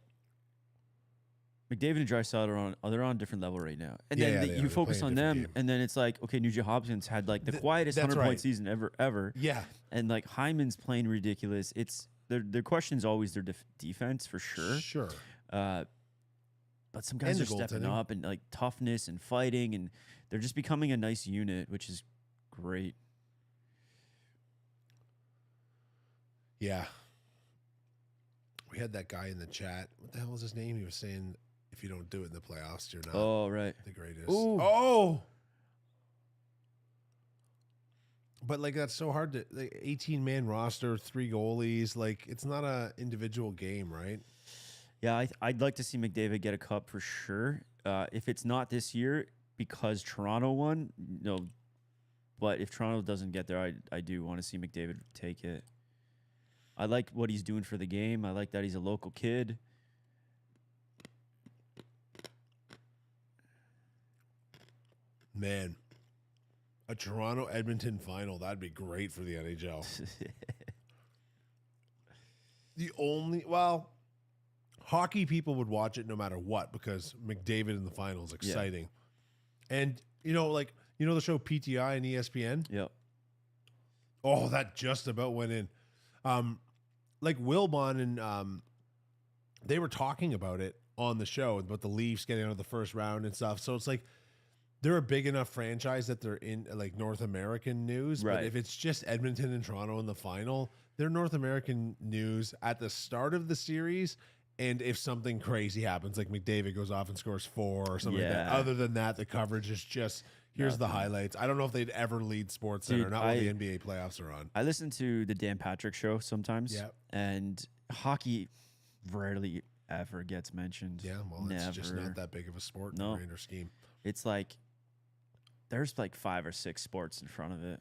[SPEAKER 1] McDavid and Draisaitl they're on a different level right now. And
[SPEAKER 2] Yeah,
[SPEAKER 1] then
[SPEAKER 2] yeah, they are.
[SPEAKER 1] you
[SPEAKER 2] They're
[SPEAKER 1] focus
[SPEAKER 2] playing
[SPEAKER 1] on
[SPEAKER 2] a
[SPEAKER 1] them,
[SPEAKER 2] different game.
[SPEAKER 1] and then it's like, okay, Nugent Hopkins had like the quietest
[SPEAKER 2] that's
[SPEAKER 1] 100-point
[SPEAKER 2] right.
[SPEAKER 1] season ever.
[SPEAKER 2] Yeah.
[SPEAKER 1] And like Hyman's playing ridiculous. It's their question is always their defense for sure.
[SPEAKER 2] Sure.
[SPEAKER 1] But some guys
[SPEAKER 2] And
[SPEAKER 1] are
[SPEAKER 2] the
[SPEAKER 1] stepping
[SPEAKER 2] goaltending.
[SPEAKER 1] up and like toughness and fighting, and they're just becoming a nice unit, which is great.
[SPEAKER 2] Yeah. We had that guy in the chat. What the hell was his name? He was saying if you don't do it in the playoffs, you're not
[SPEAKER 1] Oh, right.
[SPEAKER 2] the greatest.
[SPEAKER 1] Ooh.
[SPEAKER 2] Oh. But like that's so hard to 18-man roster, 3 goalies, like it's not a individual game, right?
[SPEAKER 1] Yeah, I'd like to see McDavid get a cup for sure. If it's not this year because Toronto won, no. But if Toronto doesn't get there, I do want to see McDavid take it. I like what he's doing for the game. I like that he's a local kid.
[SPEAKER 2] Man. A Toronto Edmonton final, that'd be great for the NHL. Hockey people would watch it no matter what because McDavid in the final is exciting. And the show PTI and ESPN?
[SPEAKER 1] Yep.
[SPEAKER 2] Oh, that just about went in. Like Wilbon and they were talking about it on the show about the Leafs getting out of the first round and stuff. So it's like they're a big enough franchise that they're in like North American news.
[SPEAKER 1] Right.
[SPEAKER 2] But if it's just Edmonton and Toronto in the final, they're North American news at the start of the series. And if something crazy happens, like McDavid goes off and scores 4 or something like that.
[SPEAKER 1] Yeah.
[SPEAKER 2] Other than that, the coverage is just here's the highlights. I don't know if they'd ever lead Sports Center,
[SPEAKER 1] Dude,
[SPEAKER 2] not when the NBA playoffs are on.
[SPEAKER 1] I listen to the Dan Patrick show sometimes.
[SPEAKER 2] Yep.
[SPEAKER 1] And hockey rarely ever gets mentioned.
[SPEAKER 2] Yeah, well, it's just not that big of a sport in
[SPEAKER 1] No.
[SPEAKER 2] the grander scheme.
[SPEAKER 1] It's like there's like 5 or 6 sports in front of it.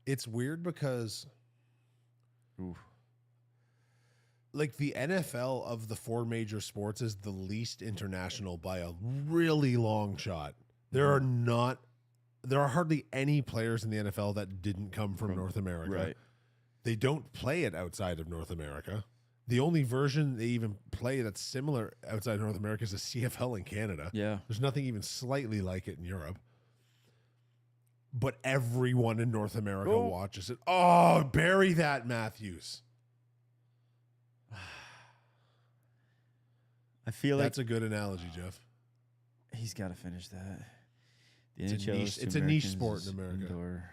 [SPEAKER 2] It's weird because
[SPEAKER 1] Ooh.
[SPEAKER 2] like the NFL of the 4 major sports is the least international by a really long shot. There are hardly any players in the NFL that didn't come from North America.
[SPEAKER 1] Right.
[SPEAKER 2] They don't play it outside of North America. The only version they even play that's similar outside North America is the CFL in Canada.
[SPEAKER 1] Yeah.
[SPEAKER 2] There's nothing even slightly like it in Europe. But everyone in North America watches it. Oh, bury that, Matthews.
[SPEAKER 1] I feel
[SPEAKER 2] That's a good analogy, Jeff.
[SPEAKER 1] he's got to finish that. The
[SPEAKER 2] It's a
[SPEAKER 1] NHL
[SPEAKER 2] niche-
[SPEAKER 1] is to
[SPEAKER 2] it's a niche
[SPEAKER 1] Americans
[SPEAKER 2] sport
[SPEAKER 1] is
[SPEAKER 2] in America.
[SPEAKER 1] Indoor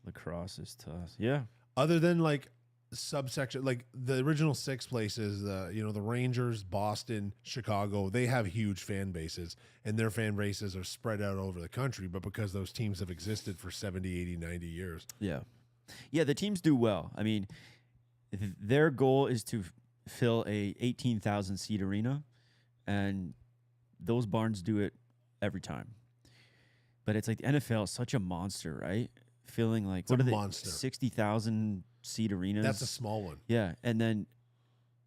[SPEAKER 1] lacrosse is to us. Yeah.
[SPEAKER 2] Other than like subsection, like the original 6 places, the Rangers, Boston, Chicago, they have huge fan bases, and their fan bases are spread out over the country. But because those teams have existed for 70, 80, 90 years.
[SPEAKER 1] Yeah. Yeah, the teams do well. I mean, their goal is to fill a 18,000 seat arena, and those barns do it every time. But it's like the NFL is such a monster, right? Filling like
[SPEAKER 2] It's a monster.
[SPEAKER 1] 60,000 seat arenas.
[SPEAKER 2] That's a small one.
[SPEAKER 1] Yeah, and then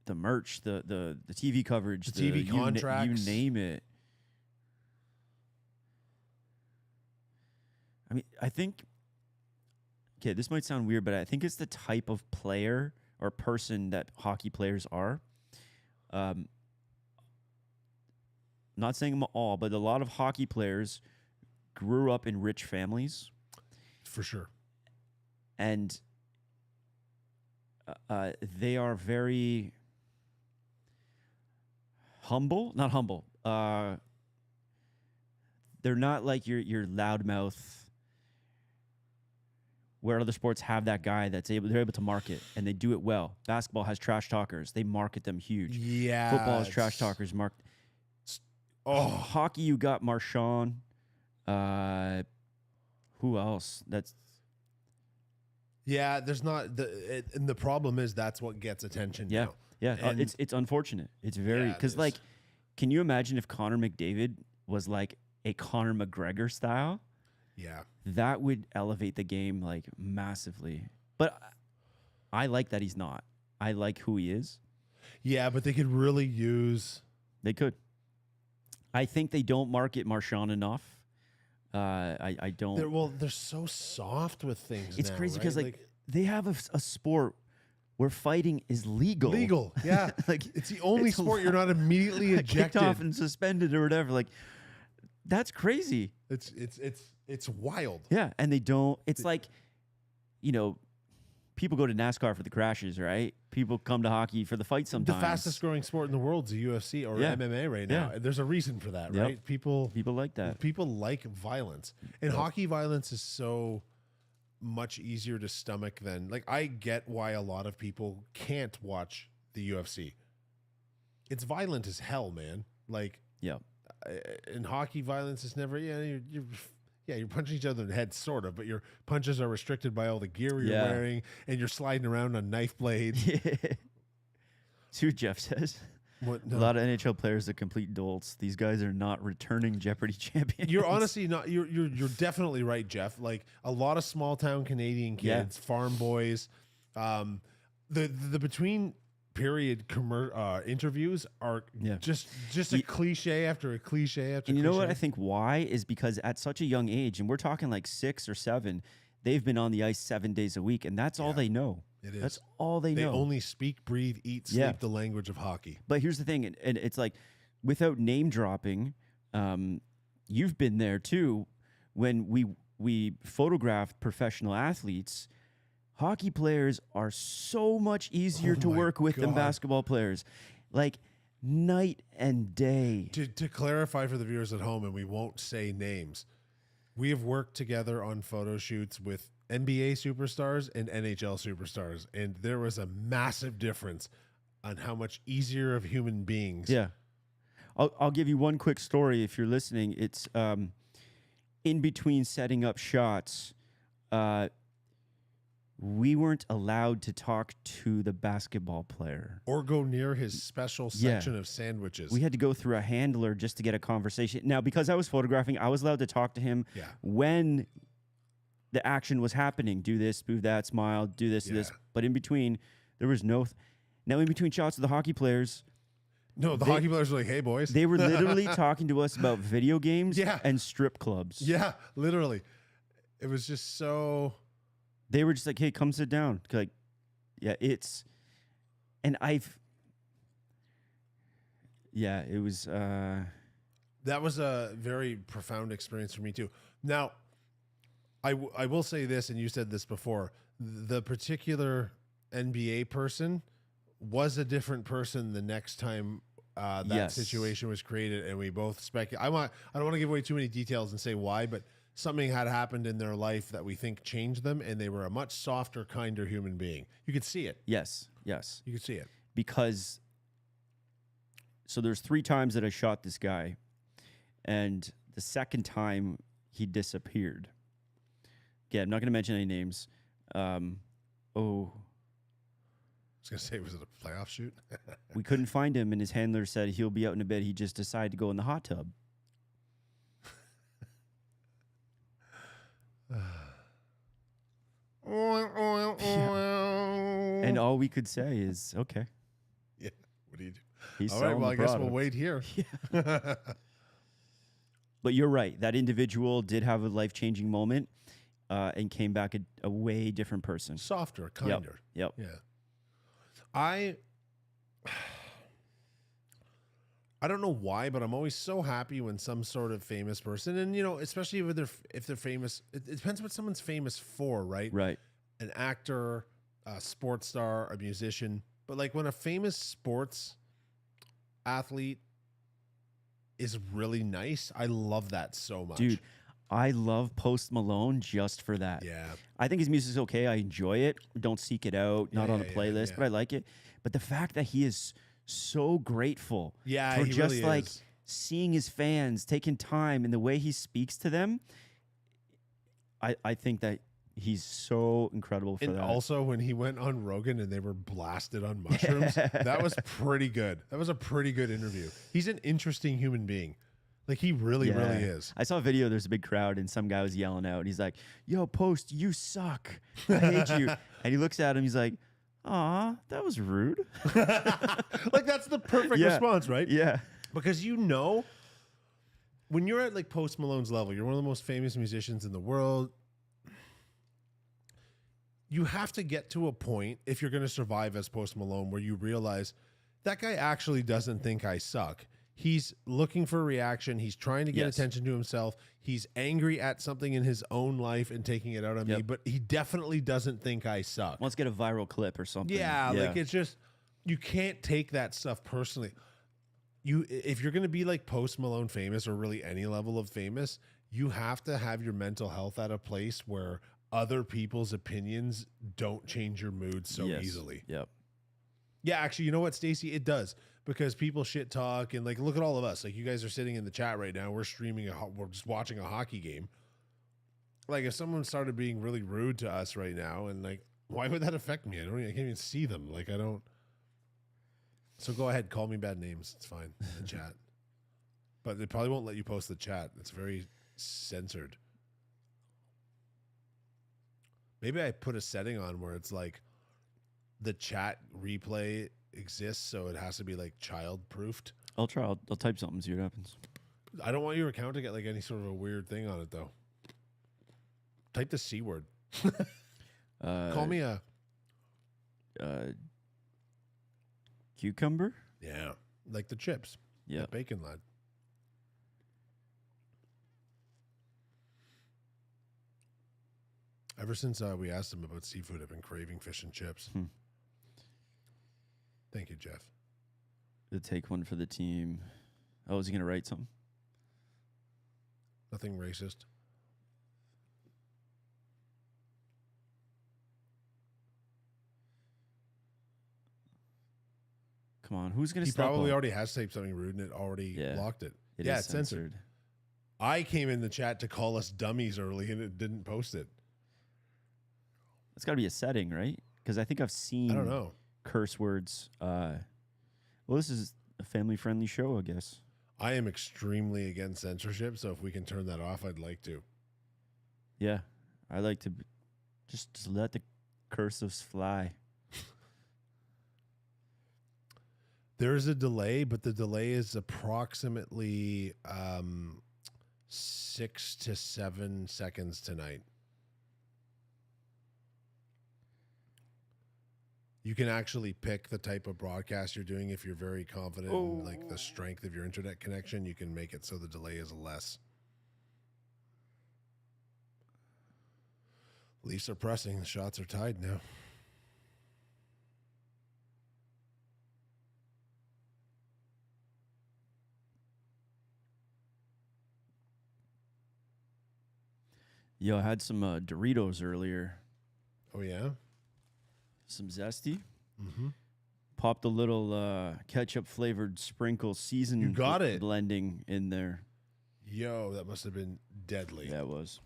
[SPEAKER 1] the merch, the TV coverage,
[SPEAKER 2] The TV contracts.
[SPEAKER 1] you name it. I mean, I think. Okay, this might sound weird, but I think it's the type of player or person that hockey players are. Not saying them all, but a lot of hockey players grew up in rich families.
[SPEAKER 2] For sure.
[SPEAKER 1] And they are very humble. Not humble. They're not like your loudmouth, where other sports have that guy they're able to market, and they do it well. Basketball has trash talkers. They market them huge.
[SPEAKER 2] Yeah.
[SPEAKER 1] Football has trash talkers. Hockey, you got Marchand. Who else?
[SPEAKER 2] Yeah, there's not and the problem is that's what gets attention
[SPEAKER 1] Yeah.
[SPEAKER 2] now.
[SPEAKER 1] Yeah,
[SPEAKER 2] And-
[SPEAKER 1] it's unfortunate. It's very
[SPEAKER 2] Yeah, it
[SPEAKER 1] because
[SPEAKER 2] is.
[SPEAKER 1] like, can you imagine if Conor McDavid was like a Conor McGregor style?
[SPEAKER 2] Yeah.
[SPEAKER 1] That would elevate the game like massively. But I like that he's not. I like who he is.
[SPEAKER 2] Yeah, but they could really use
[SPEAKER 1] They could. I think they don't market Marchand enough. I don't.
[SPEAKER 2] they're so soft with things.
[SPEAKER 1] It's
[SPEAKER 2] now,
[SPEAKER 1] crazy
[SPEAKER 2] right?
[SPEAKER 1] because like they have a sport where fighting is legal.
[SPEAKER 2] legal. Yeah.
[SPEAKER 1] Like
[SPEAKER 2] It's the only
[SPEAKER 1] it's
[SPEAKER 2] sport you're not immediately
[SPEAKER 1] kicked
[SPEAKER 2] ejected.
[SPEAKER 1] off and suspended or whatever. Like that's crazy.
[SPEAKER 2] It's wild.
[SPEAKER 1] Yeah, and they don't. It's like, people go to NASCAR for the crashes, right? People come to hockey for the fight sometimes.
[SPEAKER 2] The fastest growing sport in the world is the UFC or
[SPEAKER 1] Yeah.
[SPEAKER 2] MMA right now.
[SPEAKER 1] Yeah.
[SPEAKER 2] And there's a reason for that,
[SPEAKER 1] Yep.
[SPEAKER 2] right? People
[SPEAKER 1] like that.
[SPEAKER 2] People like violence. And hockey violence is so much easier to stomach than like I get why a lot of people can't watch the UFC. It's violent as hell, man. Like
[SPEAKER 1] Yeah.
[SPEAKER 2] in hockey, violence is never. You're punching each other in the head, sort of, but your punches are restricted by all the gear you're
[SPEAKER 1] Yeah.
[SPEAKER 2] wearing, and you're sliding around on knife blades.
[SPEAKER 1] See what Jeff says.
[SPEAKER 2] What,
[SPEAKER 1] A lot of NHL players are complete dolts. These guys are not returning Jeopardy champions.
[SPEAKER 2] You're honestly not. You're definitely right, Jeff. Like a lot of small town Canadian
[SPEAKER 1] Yeah.
[SPEAKER 2] kids, farm boys. The between period interviews are
[SPEAKER 1] Yeah.
[SPEAKER 2] just a cliche after a cliche after.
[SPEAKER 1] And you know what
[SPEAKER 2] cliche.
[SPEAKER 1] I think why is because at such a young age, and we're talking like 6 or 7, they've been on the ice 7 days a week, and that's all they know.
[SPEAKER 2] It is.
[SPEAKER 1] That's all they
[SPEAKER 2] They
[SPEAKER 1] know.
[SPEAKER 2] only speak, breathe, eat, sleep
[SPEAKER 1] Yeah.
[SPEAKER 2] the language of hockey.
[SPEAKER 1] But here's the thing, and it's like, without name dropping, you've been there too. When we photographed professional athletes, hockey players are so much easier
[SPEAKER 2] Oh
[SPEAKER 1] to
[SPEAKER 2] my
[SPEAKER 1] work with than
[SPEAKER 2] God.
[SPEAKER 1] basketball players, like night and day.
[SPEAKER 2] To clarify for the viewers at home, and we won't say names, we have worked together on photo shoots with NBA superstars and NHL superstars, and there was a massive difference on how much easier of human beings.
[SPEAKER 1] Yeah, I'll give you one quick story if you're listening. It's in between setting up shots. We weren't allowed to talk to the basketball player.
[SPEAKER 2] Or go near his special
[SPEAKER 1] Yeah.
[SPEAKER 2] section of sandwiches.
[SPEAKER 1] We had to go through a handler just to get a conversation. Now, because I was photographing, I was allowed to talk to him
[SPEAKER 2] Yeah.
[SPEAKER 1] when the action was happening. Do this, move that, smile, do this, do this.
[SPEAKER 2] Yeah.
[SPEAKER 1] But in between, there was no... Now, in between shots of the hockey players,
[SPEAKER 2] No, the
[SPEAKER 1] They-
[SPEAKER 2] hockey players were like, "Hey, boys."
[SPEAKER 1] they were literally talking to us about video games
[SPEAKER 2] Yeah.
[SPEAKER 1] and strip clubs.
[SPEAKER 2] Yeah, literally. It was just so.
[SPEAKER 1] They were just like, hey, come sit down. Like, yeah, it's... And Yeah, it was.
[SPEAKER 2] That was a very profound experience for me too. Now, I will say this, and you said this before. The particular NBA person was a different person the next time that
[SPEAKER 1] Yes.
[SPEAKER 2] situation was created, and we both speculate. I don't want to give away too many details and say why, but something had happened in their life that we think changed them, and they were a much softer, kinder human being. You could see it.
[SPEAKER 1] Yes.
[SPEAKER 2] You could see it.
[SPEAKER 1] Because so there's 3 times that I shot this guy, and the second time he disappeared. Okay, I'm not going to mention any names.
[SPEAKER 2] I was gonna say, was it a playoff shoot?
[SPEAKER 1] We couldn't find him, and his handler said he'll be out in a bit. He just decided to go in the hot tub. And all we could say is, okay.
[SPEAKER 2] Yeah. What do you do?
[SPEAKER 1] He's
[SPEAKER 2] All right.
[SPEAKER 1] selling
[SPEAKER 2] Well,
[SPEAKER 1] the
[SPEAKER 2] I guess
[SPEAKER 1] product.
[SPEAKER 2] we'll wait here.
[SPEAKER 1] But you're right. That individual did have a life-changing moment and came back a way different person.
[SPEAKER 2] Softer, kinder.
[SPEAKER 1] Yep.
[SPEAKER 2] Yeah. I don't know why, but I'm always so happy when some sort of famous person, and especially if they're famous, it depends what someone's famous for, right?
[SPEAKER 1] Right.
[SPEAKER 2] An actor, a sports star, a musician, but like when a famous sports athlete is really nice, I love that so much.
[SPEAKER 1] Dude, I love Post Malone just for that.
[SPEAKER 2] Yeah.
[SPEAKER 1] I think his music's okay. I enjoy it. Don't seek it out. Not on a
[SPEAKER 2] Yeah,
[SPEAKER 1] playlist,
[SPEAKER 2] yeah.
[SPEAKER 1] but I like it. But the fact that he is so grateful
[SPEAKER 2] Yeah,
[SPEAKER 1] for
[SPEAKER 2] he
[SPEAKER 1] just
[SPEAKER 2] really
[SPEAKER 1] like
[SPEAKER 2] is.
[SPEAKER 1] seeing his fans, taking time, and the way he speaks to them, I think that he's so incredible for
[SPEAKER 2] And
[SPEAKER 1] that.
[SPEAKER 2] also when he went on Rogan and they were blasted on mushrooms, that was pretty good. That was a pretty good interview. He's an interesting human being. Like he really,
[SPEAKER 1] Yeah.
[SPEAKER 2] really is.
[SPEAKER 1] I saw a video. There's a big crowd, and some guy was yelling out. He's like, "Yo, Post, you suck. I hate you." And he looks at him. He's like, "Aw, that was rude."
[SPEAKER 2] Like that's the perfect
[SPEAKER 1] Yeah.
[SPEAKER 2] response, right?
[SPEAKER 1] Yeah.
[SPEAKER 2] Because when you're at like Post Malone's level, you're one of the most famous musicians in the world. You have to get to a point, if you're going to survive as Post Malone, where you realize that guy actually doesn't think I suck. He's looking for a reaction. He's trying to get
[SPEAKER 1] Yes.
[SPEAKER 2] attention to himself. He's angry at something in his own life and taking it out on me,
[SPEAKER 1] Yep.
[SPEAKER 2] but he definitely doesn't think I suck.
[SPEAKER 1] Let's get a viral clip or something.
[SPEAKER 2] Yeah, like it's just, you can't take that stuff personally. If you're going to be like Post Malone famous, or really any level of famous, you have to have your mental health at a place where other people's opinions don't change your mood so
[SPEAKER 1] Yes.
[SPEAKER 2] easily.
[SPEAKER 1] Yep.
[SPEAKER 2] Yeah, actually, you know what, Stacey? It does, because people shit talk, and like, look at all of us. Like, you guys are sitting in the chat right now. We're streaming we're just watching a hockey game. Like, if someone started being really rude to us right now, and like, why would that affect me? I can't even see them. Like, I don't. So go ahead, call me bad names. It's fine in the chat, but they probably won't let you post the chat. It's very censored. Maybe I put a setting on where it's like the chat replay exists, so it has to be like child proofed.
[SPEAKER 1] I'll try. I'll type something, see what happens.
[SPEAKER 2] I don't want your account to get like any sort of a weird thing on it though. Type the C word. Call me a
[SPEAKER 1] cucumber.
[SPEAKER 2] yeah, like the chips.
[SPEAKER 1] Yeah.
[SPEAKER 2] Like Bacon Lad. Ever since we asked him about seafood, I've been craving fish and chips. Thank you, Jeff.
[SPEAKER 1] To take one for the team. Oh, is he gonna write something?
[SPEAKER 2] Nothing racist.
[SPEAKER 1] Come on, who's gonna
[SPEAKER 2] He
[SPEAKER 1] step
[SPEAKER 2] probably
[SPEAKER 1] up?
[SPEAKER 2] already has typed something rude and it already
[SPEAKER 1] Yeah.
[SPEAKER 2] blocked it.
[SPEAKER 1] It
[SPEAKER 2] Yeah,
[SPEAKER 1] is
[SPEAKER 2] it's censored. I came in the chat to call us dummies early and it didn't post it.
[SPEAKER 1] It's got to be a setting, right? Because I think I've seen
[SPEAKER 2] I don't know.
[SPEAKER 1] curse words. Well, this is a family-friendly show, I guess.
[SPEAKER 2] I am extremely against censorship, so if we can turn that off, I'd like to.
[SPEAKER 1] Yeah, I like to just let the cursives fly.
[SPEAKER 2] There's a delay, but the delay is approximately 6 to 7 seconds tonight. You can actually pick the type of broadcast you're doing if you're very confident in like the strength of your internet connection. You can make it so the delay is less. Leafs are pressing. The shots are tied now.
[SPEAKER 1] Yo, I had some Doritos earlier.
[SPEAKER 2] Oh, yeah?
[SPEAKER 1] Some zesty.
[SPEAKER 2] Mm-hmm.
[SPEAKER 1] Popped a little ketchup flavored sprinkle season.
[SPEAKER 2] You got it.
[SPEAKER 1] Blending in there.
[SPEAKER 2] Yo, that must have been deadly.
[SPEAKER 1] Yeah, it was.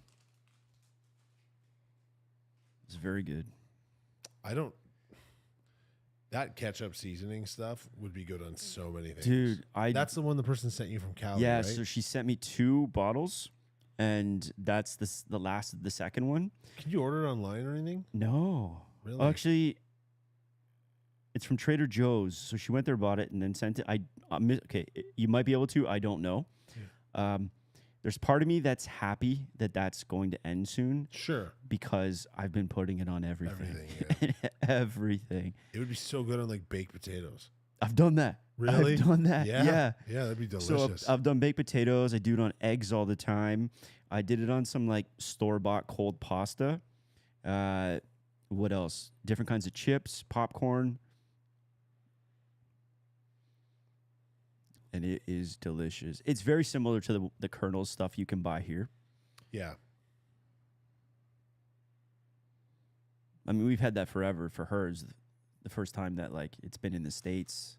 [SPEAKER 1] It's very good.
[SPEAKER 2] That ketchup seasoning stuff would be good on so many things.
[SPEAKER 1] Dude,
[SPEAKER 2] that's the one the person sent you from Cali,
[SPEAKER 1] yeah,
[SPEAKER 2] right?
[SPEAKER 1] so she sent me 2 bottles, and that's the last of the second one.
[SPEAKER 2] Can you order it online or anything?
[SPEAKER 1] No.
[SPEAKER 2] Really?
[SPEAKER 1] Actually, it's from Trader Joe's. So she went there, bought it, and then sent it. Okay, you might be able to. I don't know. Yeah. There's part of me that's happy that that's going to end soon.
[SPEAKER 2] Sure.
[SPEAKER 1] Because I've been putting it on everything.
[SPEAKER 2] Everything, yeah.
[SPEAKER 1] Everything.
[SPEAKER 2] It would be so good on like baked potatoes.
[SPEAKER 1] I've done that.
[SPEAKER 2] Really?
[SPEAKER 1] I've done that.
[SPEAKER 2] Yeah.
[SPEAKER 1] Yeah.
[SPEAKER 2] Yeah, that'd be delicious.
[SPEAKER 1] So I've done baked potatoes. I do it on eggs all the time. I did it on some like store-bought cold pasta. What else? Different kinds of chips, popcorn. And it is delicious. It's very similar to the Colonel's stuff you can buy here.
[SPEAKER 2] Yeah.
[SPEAKER 1] I mean, we've had that forever. For her, it's the first time that like it's been in the States.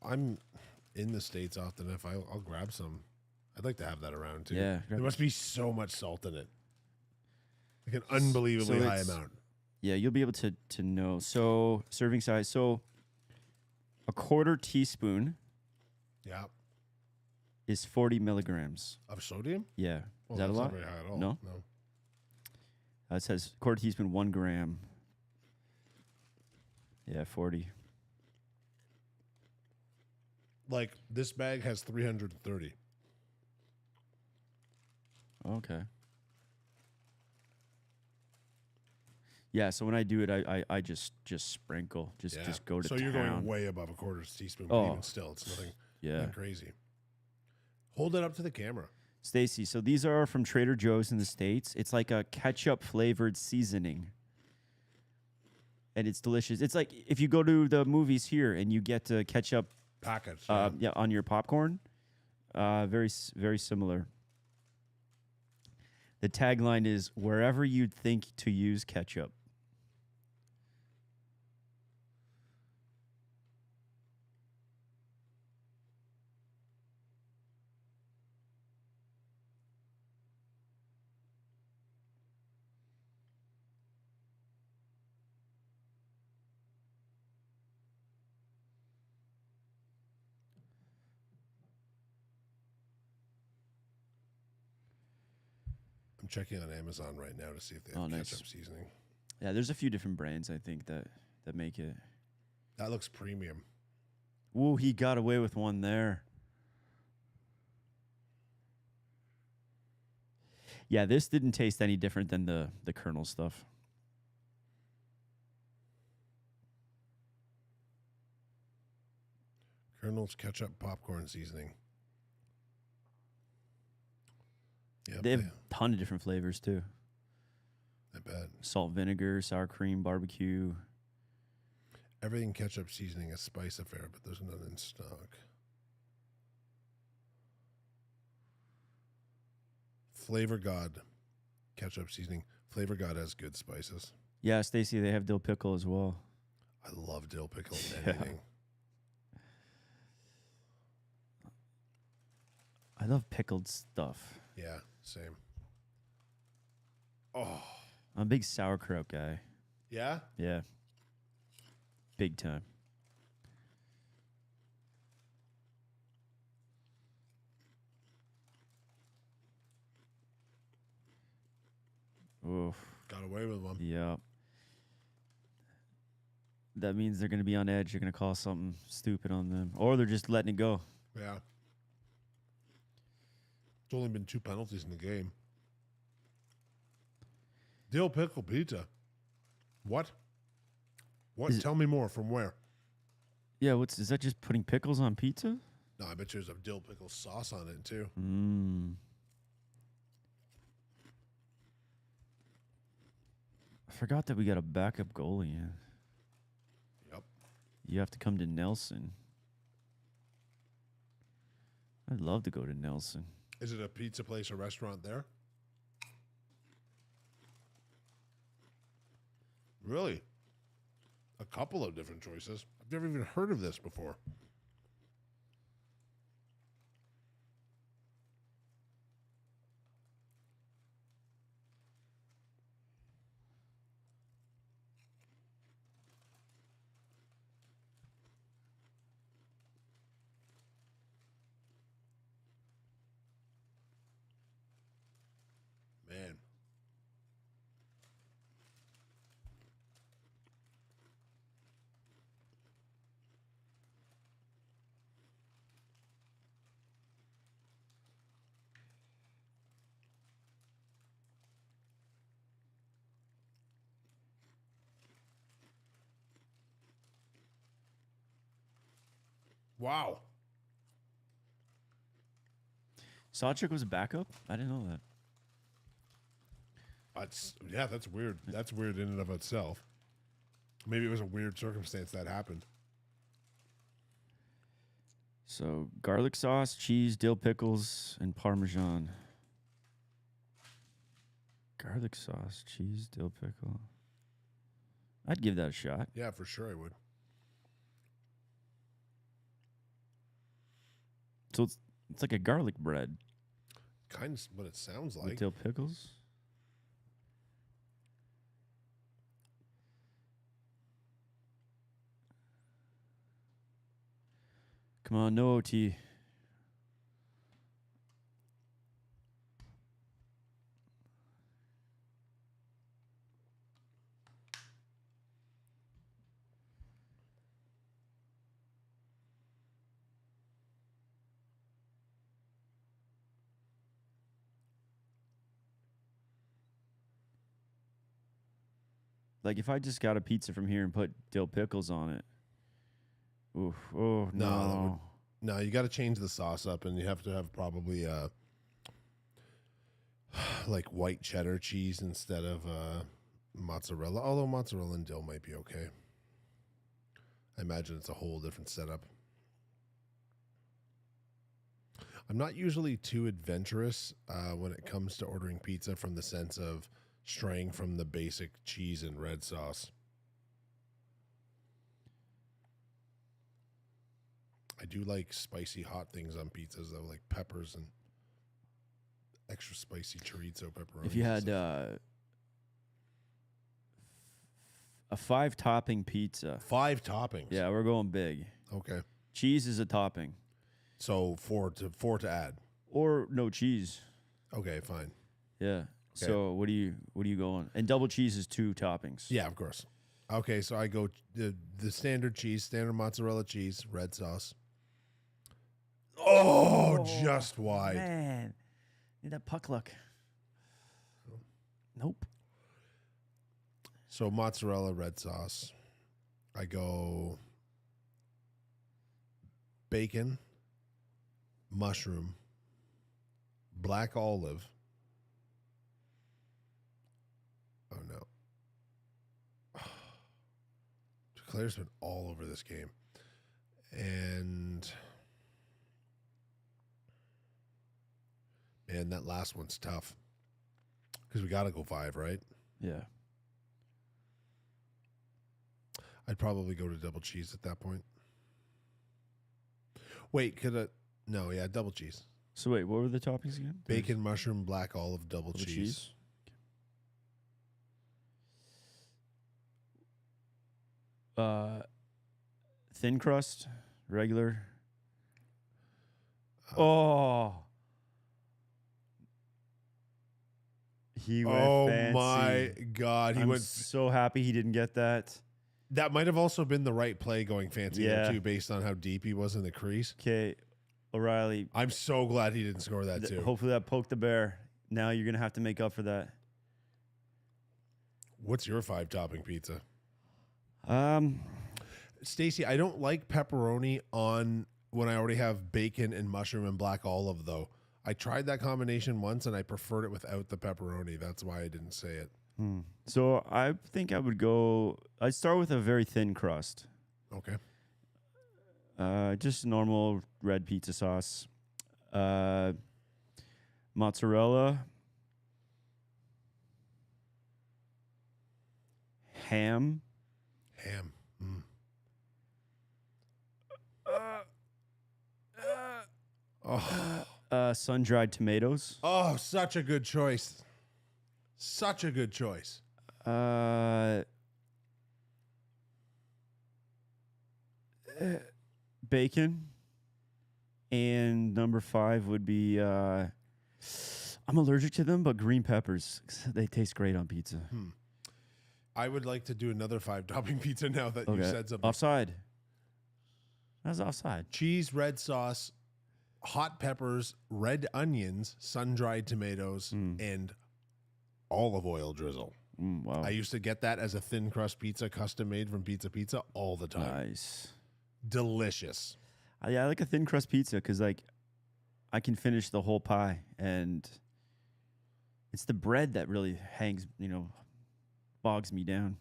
[SPEAKER 2] I'm in the States often. If I'll grab some. I'd like to have that around too.
[SPEAKER 1] Yeah.
[SPEAKER 2] There must be so much salt in it. Like an unbelievably high amount.
[SPEAKER 1] Yeah, you'll be able to know. So serving size. So a 1/4 teaspoon.
[SPEAKER 2] Yeah.
[SPEAKER 1] Is 40 milligrams
[SPEAKER 2] of sodium.
[SPEAKER 1] Yeah.
[SPEAKER 2] Oh,
[SPEAKER 1] is that a lot?
[SPEAKER 2] Not very high at all.
[SPEAKER 1] No. It says 1/4 teaspoon, 1 gram. Yeah, 40.
[SPEAKER 2] Like this bag has 330.
[SPEAKER 1] Okay. Yeah, so when I do it, I just sprinkle, just go to
[SPEAKER 2] So
[SPEAKER 1] town.
[SPEAKER 2] you're going way above a 1/4 teaspoon, but even still, it's nothing.
[SPEAKER 1] Yeah,
[SPEAKER 2] not crazy. Hold it up to the camera,
[SPEAKER 1] Stacy. So these are from Trader Joe's in the States. It's like a ketchup flavored seasoning, and it's delicious. It's like if you go to the movies here and you get ketchup
[SPEAKER 2] package,
[SPEAKER 1] on your popcorn. Very similar. The tagline is wherever you'd think to use ketchup.
[SPEAKER 2] I'm checking on Amazon right now to see if they have ketchup seasoning.
[SPEAKER 1] Yeah, there's a few different brands I think that make it.
[SPEAKER 2] That looks premium.
[SPEAKER 1] Whoa, he got away with one there. Yeah, this didn't taste any different than the Colonel stuff.
[SPEAKER 2] Colonel's ketchup popcorn seasoning.
[SPEAKER 1] Yep, they have a ton of different flavors too.
[SPEAKER 2] I bet.
[SPEAKER 1] Salt, vinegar, sour cream, barbecue.
[SPEAKER 2] Everything ketchup seasoning is spice affair, but there's none in stock. Flavor God ketchup seasoning. Flavor God has good spices.
[SPEAKER 1] Yeah, Stacy, they have dill pickle as well.
[SPEAKER 2] I love dill pickle in anything.
[SPEAKER 1] I love pickled stuff.
[SPEAKER 2] Yeah, same. Oh.
[SPEAKER 1] I'm a big sauerkraut guy.
[SPEAKER 2] Yeah?
[SPEAKER 1] Yeah. Big time. Oof.
[SPEAKER 2] Got away with one.
[SPEAKER 1] Yeah. That means they're going to be on edge. You're going to call something stupid on them. Or they're just letting it go.
[SPEAKER 2] Yeah. It's only been 2 penalties in the game. Dill pickle pizza. What? What? Tell me more. From where?
[SPEAKER 1] Yeah, is that just putting pickles on pizza?
[SPEAKER 2] No, I bet there's a dill pickle sauce on it too.
[SPEAKER 1] I forgot that we got a backup goalie.
[SPEAKER 2] Yep.
[SPEAKER 1] You have to come to Nelson. I'd love to go to Nelson.
[SPEAKER 2] Is it a pizza place or restaurant there? Really? A couple of different choices. I've never even heard of this before. Man. Wow.
[SPEAKER 1] Sawchuk was a backup? I didn't know that.
[SPEAKER 2] That's weird. That's weird in and of itself. Maybe it was a weird circumstance that happened.
[SPEAKER 1] So garlic sauce, cheese, dill pickles, and Parmesan. Garlic sauce, cheese, dill pickle. I'd give that a shot.
[SPEAKER 2] Yeah, for sure I would.
[SPEAKER 1] So it's like a garlic bread.
[SPEAKER 2] Kind of what it sounds
[SPEAKER 1] With
[SPEAKER 2] like.
[SPEAKER 1] dill pickles. Come on, no OT. Like if I just got a pizza from here and put dill pickles on it. Oof. Oh no.
[SPEAKER 2] No, you got to change the sauce up, and you have to have probably like white cheddar cheese instead of mozzarella. Although mozzarella and dill might be okay. I imagine it's a whole different setup. I'm not usually too adventurous when it comes to ordering pizza from the sense of straying from the basic cheese and red sauce. I do like spicy hot things on pizzas, though, like peppers and extra spicy chorizo pepperoni.
[SPEAKER 1] If you had a 5-topping pizza.
[SPEAKER 2] 5 toppings.
[SPEAKER 1] Yeah, we're going big.
[SPEAKER 2] Okay.
[SPEAKER 1] Cheese is a topping.
[SPEAKER 2] So 4 to add.
[SPEAKER 1] Or no cheese.
[SPEAKER 2] Okay, fine.
[SPEAKER 1] Yeah.
[SPEAKER 2] Okay.
[SPEAKER 1] So what are you going? And double cheese is 2 toppings.
[SPEAKER 2] Yeah, of course. Okay, so I go the standard cheese, standard mozzarella cheese, red sauce. Oh, just wide.
[SPEAKER 1] Man. Need that puck luck. Nope.
[SPEAKER 2] So mozzarella, red sauce. I go bacon, mushroom, black olive. Oh no. Claire's been all over this game. And man, that last one's tough. Because we got to go 5, right?
[SPEAKER 1] Yeah.
[SPEAKER 2] I'd probably go to double cheese at that point. Wait, could I? No, yeah, double cheese.
[SPEAKER 1] So wait, what were the toppings again?
[SPEAKER 2] Bacon, mushroom, black olive, double cheese.
[SPEAKER 1] Thin crust, regular. He went fancy.
[SPEAKER 2] My God.
[SPEAKER 1] I'm so happy he didn't get that.
[SPEAKER 2] That might have also been the right play going fancy there
[SPEAKER 1] Yeah.
[SPEAKER 2] too, based on how deep he was in the crease.
[SPEAKER 1] Okay, O'Reilly.
[SPEAKER 2] I'm so glad he didn't score that too.
[SPEAKER 1] Hopefully that poked the bear. Now you're going to have to make up for that.
[SPEAKER 2] What's your 5-topping pizza? Stacy, I don't like pepperoni on when I already have bacon and mushroom and black olive, though. I tried that combination once and I preferred it without the pepperoni. That's why I didn't say it.
[SPEAKER 1] So I think I would go. I'd start with a very thin crust.
[SPEAKER 2] Okay.
[SPEAKER 1] Just normal red pizza sauce. Mozzarella. Ham.
[SPEAKER 2] Ham.
[SPEAKER 1] Sun-dried tomatoes.
[SPEAKER 2] Oh, such a good choice. Such a good choice.
[SPEAKER 1] Bacon. And number 5 would be I'm allergic to them, but green peppers. They taste great on pizza.
[SPEAKER 2] I would like to do another 5-topping pizza now that you said something.
[SPEAKER 1] Offside. That's offside.
[SPEAKER 2] Cheese, red sauce, hot peppers, red onions, sun-dried tomatoes, and olive oil drizzle.
[SPEAKER 1] Wow.
[SPEAKER 2] I used to get that as a thin crust pizza, custom made from Pizza all the time.
[SPEAKER 1] Nice.
[SPEAKER 2] Delicious.
[SPEAKER 1] Yeah, I like a thin crust pizza because like I can finish the whole pie, and it's the bread that really hangs, bogs me down.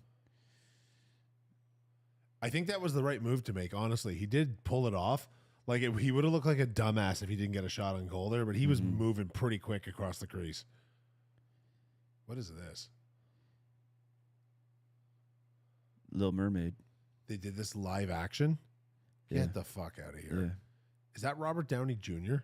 [SPEAKER 2] I think that was the right move to make, honestly. He did pull it off. Like, he would have looked like a dumbass if he didn't get a shot on goal there, but he was moving pretty quick across the crease. What is this?
[SPEAKER 1] Little Mermaid.
[SPEAKER 2] They did this live action?
[SPEAKER 1] Yeah.
[SPEAKER 2] Get the fuck out of here.
[SPEAKER 1] Yeah.
[SPEAKER 2] Is that Robert Downey Jr.?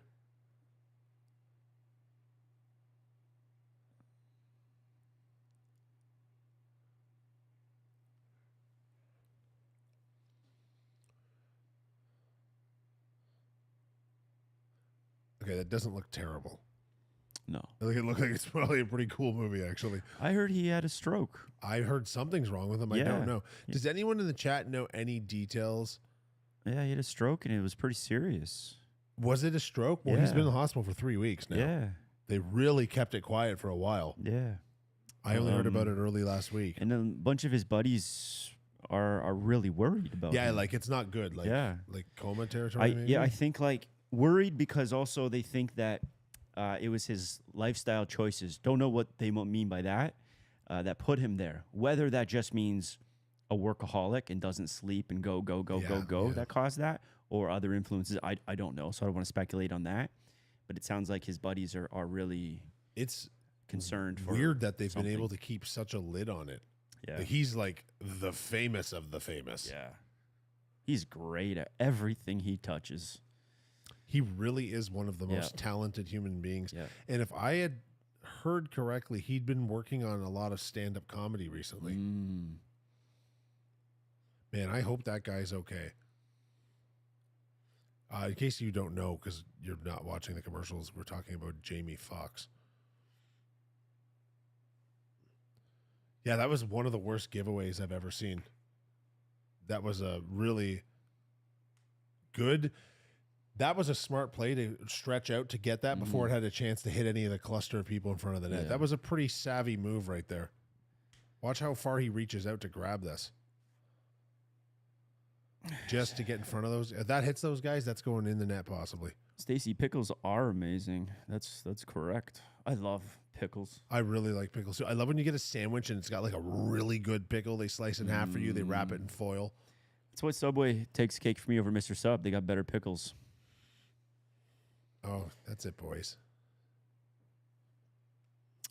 [SPEAKER 2] Okay, that doesn't look terrible.
[SPEAKER 1] No.
[SPEAKER 2] Like, it looks like it's probably a pretty cool movie, actually.
[SPEAKER 1] I heard he had a stroke.
[SPEAKER 2] I heard something's wrong with him. I don't know. Does anyone in the chat know any details?
[SPEAKER 1] Yeah, he had a stroke, and it was pretty serious.
[SPEAKER 2] Was it a stroke? Well, he's been in the hospital for 3 weeks now.
[SPEAKER 1] Yeah.
[SPEAKER 2] They really kept it quiet for a while.
[SPEAKER 1] Yeah.
[SPEAKER 2] I only heard about it early last week.
[SPEAKER 1] And then a bunch of his buddies are really worried about
[SPEAKER 2] Yeah,
[SPEAKER 1] him.
[SPEAKER 2] like it's not good. Like, like coma territory,
[SPEAKER 1] I
[SPEAKER 2] maybe?
[SPEAKER 1] think like worried because also they think that it was his lifestyle choices. Don't know what they mean by that. That put him there. Whether that just means a workaholic and doesn't sleep and go that caused that, or other influences. I don't know. So I don't want to speculate on that. But it sounds like his buddies are really concerned for
[SPEAKER 2] weird that they've
[SPEAKER 1] something.
[SPEAKER 2] been able to keep such a lid on it.
[SPEAKER 1] Yeah.
[SPEAKER 2] Like, he's like the famous of the famous.
[SPEAKER 1] Yeah. He's great at everything he touches.
[SPEAKER 2] He really is one of the most talented human beings.
[SPEAKER 1] Yeah.
[SPEAKER 2] And if I had heard correctly, he'd been working on a lot of stand-up comedy recently. Man, I hope that guy's okay. In case you don't know, because you're not watching the commercials, we're talking about Jamie Foxx. Yeah, that was one of the worst giveaways I've ever seen. That was a really good... That was a smart play to stretch out to get that before it had a chance to hit any of the cluster of people in front of the net.
[SPEAKER 1] Yeah.
[SPEAKER 2] That was a pretty savvy move right there. Watch how far he reaches out to grab this. Just to get in front of those. If that hits those guys, that's going in the net possibly.
[SPEAKER 1] Stacy, pickles are amazing. That's correct. I love pickles.
[SPEAKER 2] I really like pickles too. I love when you get a sandwich and it's got like a really good pickle. They slice in half for you. They wrap it in foil.
[SPEAKER 1] That's why Subway takes cake for me over Mr. Sub. They got better pickles.
[SPEAKER 2] Oh, that's it, boys.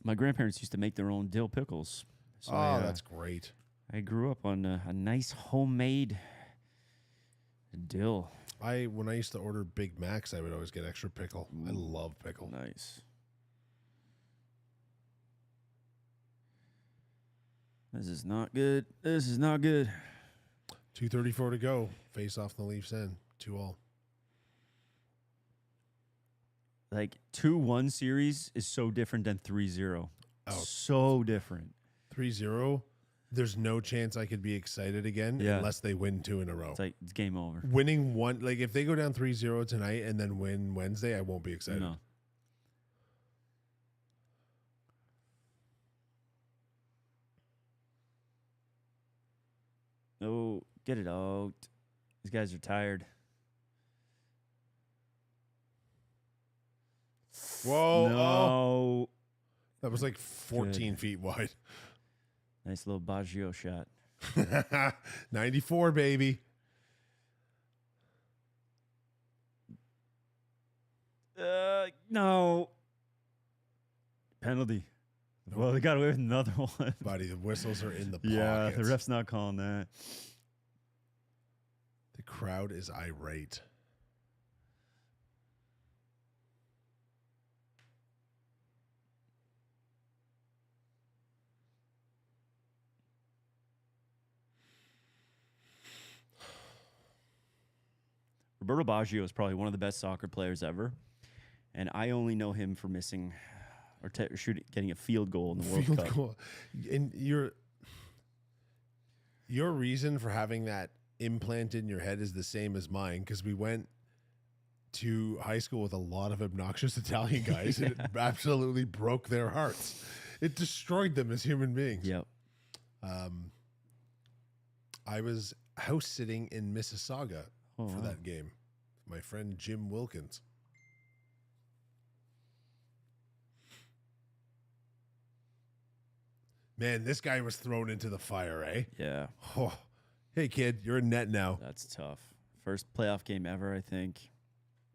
[SPEAKER 1] My grandparents used to make their own dill pickles. So
[SPEAKER 2] that's great.
[SPEAKER 1] I grew up on a nice homemade dill.
[SPEAKER 2] When I used to order Big Macs, I would always get extra pickle. I love pickle.
[SPEAKER 1] Nice. This is not good. This is not good.
[SPEAKER 2] 2:34 to go. Face off the Leafs end. 2-2.
[SPEAKER 1] Like 2-1 series is so different than 3-0.
[SPEAKER 2] Oh.
[SPEAKER 1] So different.
[SPEAKER 2] 3-0. There's no chance I could be excited again unless they win 2 in a row.
[SPEAKER 1] It's like it's game over.
[SPEAKER 2] Winning one, like if they go down 3-0 tonight and then win Wednesday, I won't be excited.
[SPEAKER 1] No. Oh, get it out. These guys are tired.
[SPEAKER 2] Whoa.
[SPEAKER 1] No.
[SPEAKER 2] Oh, that was like 14 feet wide.
[SPEAKER 1] Nice little Baggio shot.
[SPEAKER 2] 94, baby.
[SPEAKER 1] No. Penalty. Well, they got away with another one.
[SPEAKER 2] Buddy, the whistles are in the
[SPEAKER 1] Yeah,
[SPEAKER 2] pockets.
[SPEAKER 1] the ref's not calling that.
[SPEAKER 2] The crowd is irate.
[SPEAKER 1] Roberto Baggio is probably one of the best soccer players ever, and I only know him for missing or getting a field goal in the World Cup.
[SPEAKER 2] Goal. And your reason for having that implanted in your head is the same as mine, because we went to high school with a lot of obnoxious Italian guys, and it absolutely broke their hearts. It destroyed them as human beings.
[SPEAKER 1] Yep.
[SPEAKER 2] I was house sitting in Mississauga
[SPEAKER 1] Oh,
[SPEAKER 2] for
[SPEAKER 1] wow.
[SPEAKER 2] that game. My friend Jim Wilkins. Man, this guy was thrown into the fire, eh?
[SPEAKER 1] Yeah,
[SPEAKER 2] Oh, hey, kid, you're in net now.
[SPEAKER 1] that's tough. First playoff game ever, I think.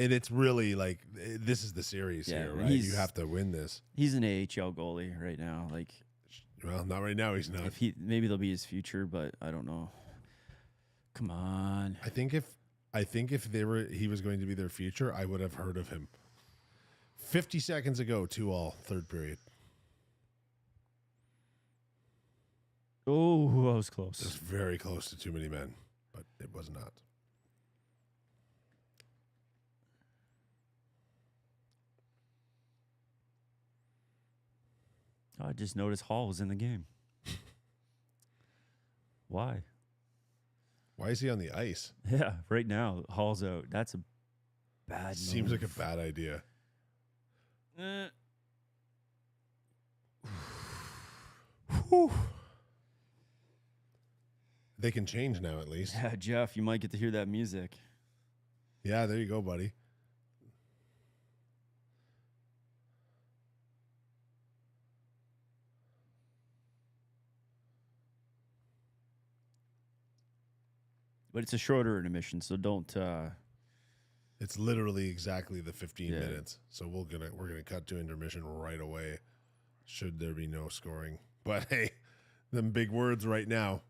[SPEAKER 2] And it's really like, this is the series
[SPEAKER 1] Yeah,
[SPEAKER 2] here,
[SPEAKER 1] and
[SPEAKER 2] right? You
[SPEAKER 1] he's-
[SPEAKER 2] have to win this.
[SPEAKER 1] He's an AHL goalie right now. Like,
[SPEAKER 2] Well, not right now. He's not.
[SPEAKER 1] if maybe they'll be his future, but I don't know. Come on.
[SPEAKER 2] I think if he was going to be their future, I would have heard of him. 50 seconds ago, 2-2, third period.
[SPEAKER 1] Oh, I was
[SPEAKER 2] It was
[SPEAKER 1] close.
[SPEAKER 2] very close to too many men, but it was not.
[SPEAKER 1] I just noticed Hall was in the game. Why?
[SPEAKER 2] Why is he on the ice?
[SPEAKER 1] Yeah, right now Hall's out. That's a bad.
[SPEAKER 2] Seems like a
[SPEAKER 1] move.
[SPEAKER 2] bad idea.
[SPEAKER 1] Whew.
[SPEAKER 2] They can change now, at least.
[SPEAKER 1] Yeah, Jeff, you might get to hear that music.
[SPEAKER 2] Yeah, there you go, buddy.
[SPEAKER 1] But it's a shorter intermission, so don't.
[SPEAKER 2] It's literally exactly the 15
[SPEAKER 1] Yeah.
[SPEAKER 2] minutes. So we're gonna cut to intermission right away, should there be no scoring. But hey, them big words right now.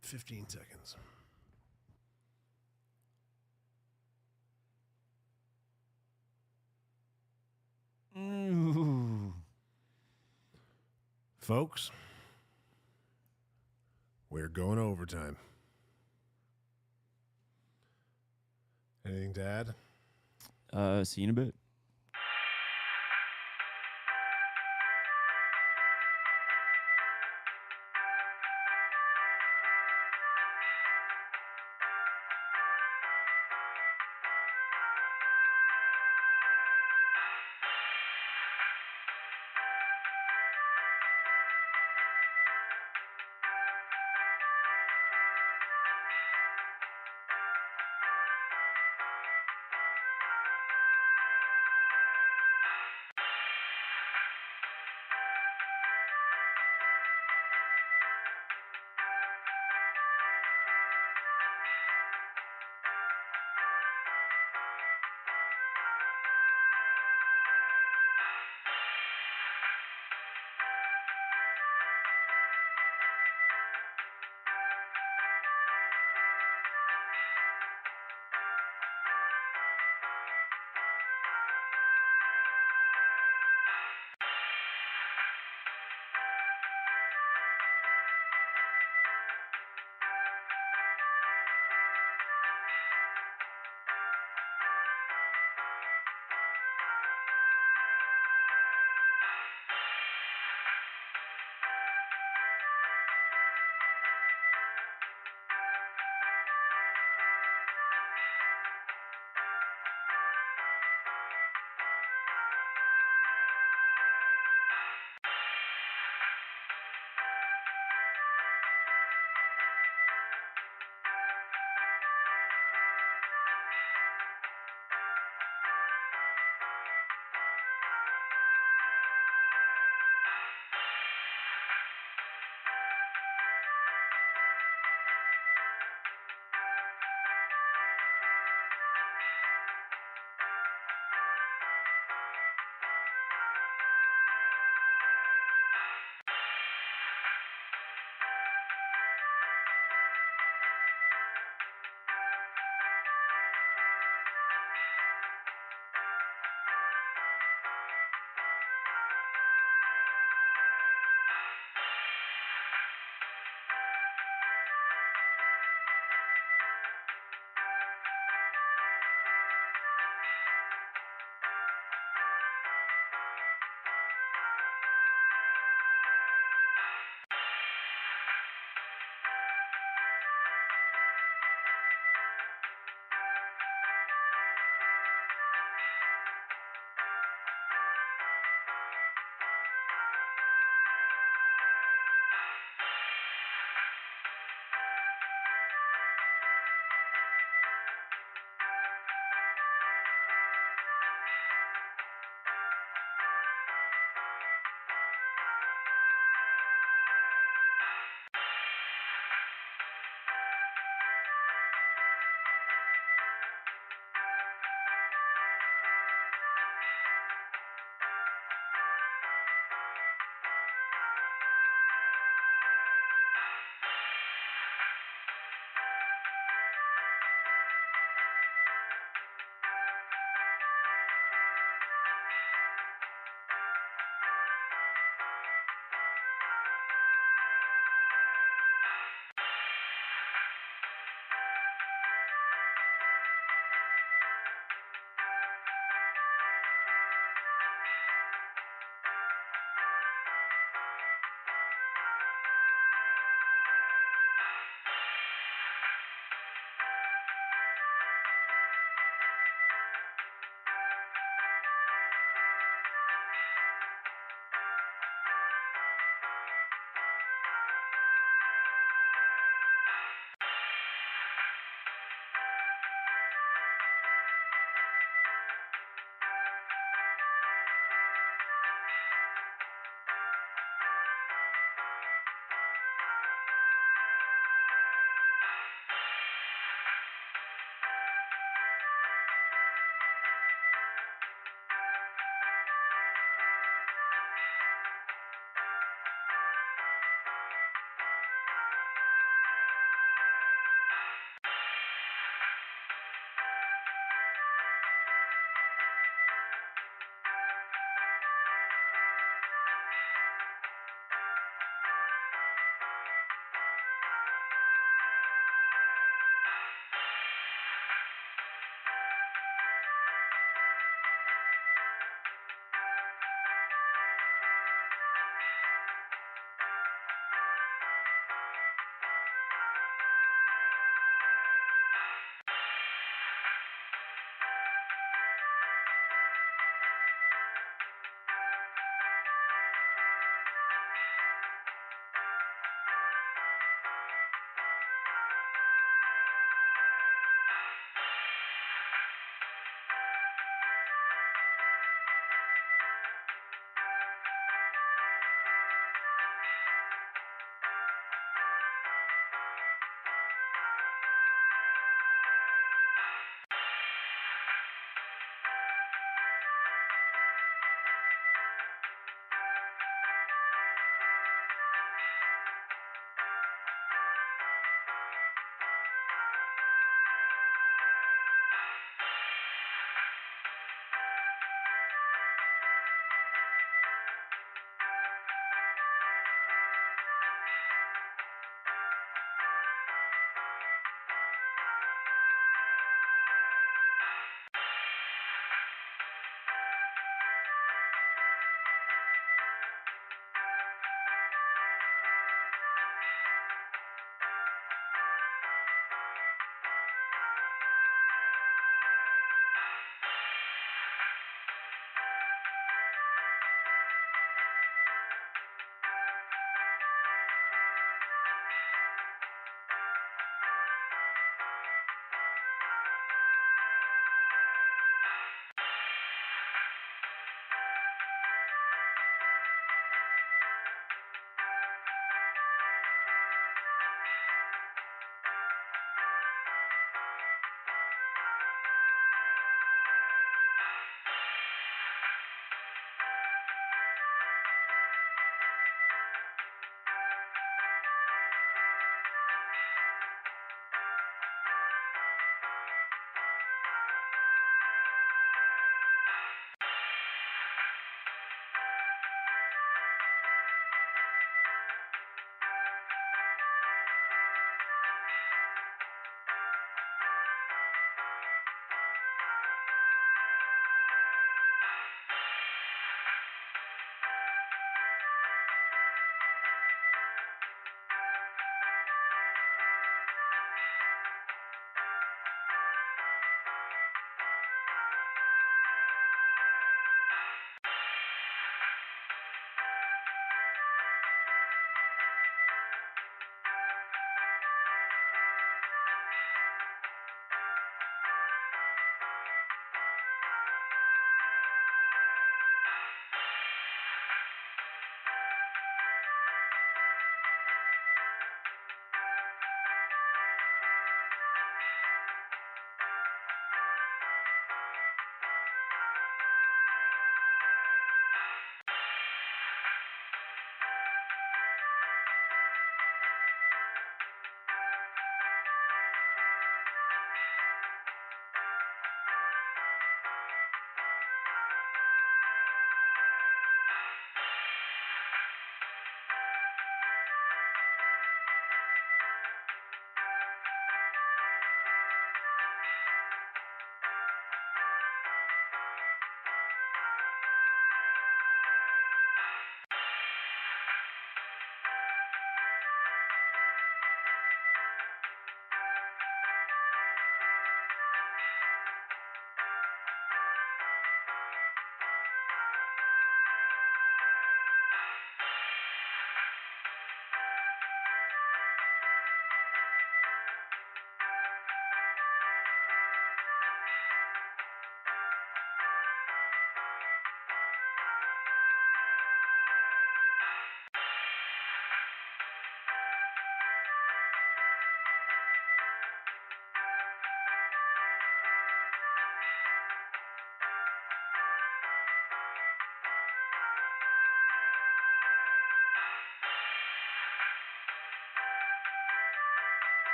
[SPEAKER 2] "15 seconds.
[SPEAKER 1] Ooh.
[SPEAKER 2] Folks, we're going overtime. Anything to add?
[SPEAKER 1] See you in a bit.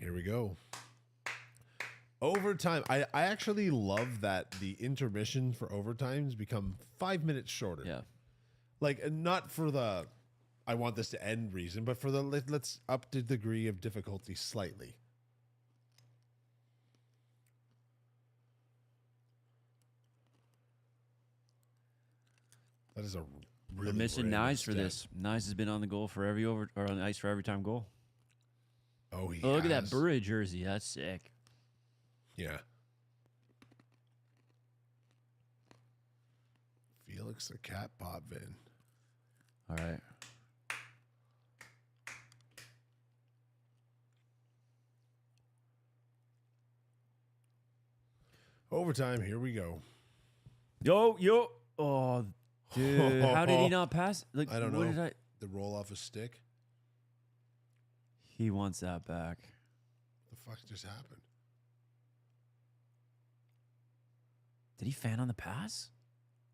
[SPEAKER 2] Here we go. Overtime. I actually love that the intermission for overtimes become 5 minutes shorter.
[SPEAKER 1] Yeah.
[SPEAKER 2] Like, not for the I want this to end reason, but for the let's up the degree of difficulty slightly. That is a really
[SPEAKER 1] We're missing
[SPEAKER 2] random
[SPEAKER 1] Nyes for
[SPEAKER 2] stat.
[SPEAKER 1] this. Nyes has been on the goal for every over or on the ice for every time goal.
[SPEAKER 2] Oh, he
[SPEAKER 1] Look at that
[SPEAKER 2] has.
[SPEAKER 1] Bure jersey. That's sick.
[SPEAKER 2] Yeah. Felix the Cat Potvin.
[SPEAKER 1] All right.
[SPEAKER 2] Overtime, here we go.
[SPEAKER 1] Yo. Oh, dude. How did he not pass? Like,
[SPEAKER 2] I don't
[SPEAKER 1] what
[SPEAKER 2] know.
[SPEAKER 1] Did
[SPEAKER 2] The roll off a stick.
[SPEAKER 1] He wants that back.
[SPEAKER 2] The fuck just happened?
[SPEAKER 1] Did he fan on the pass?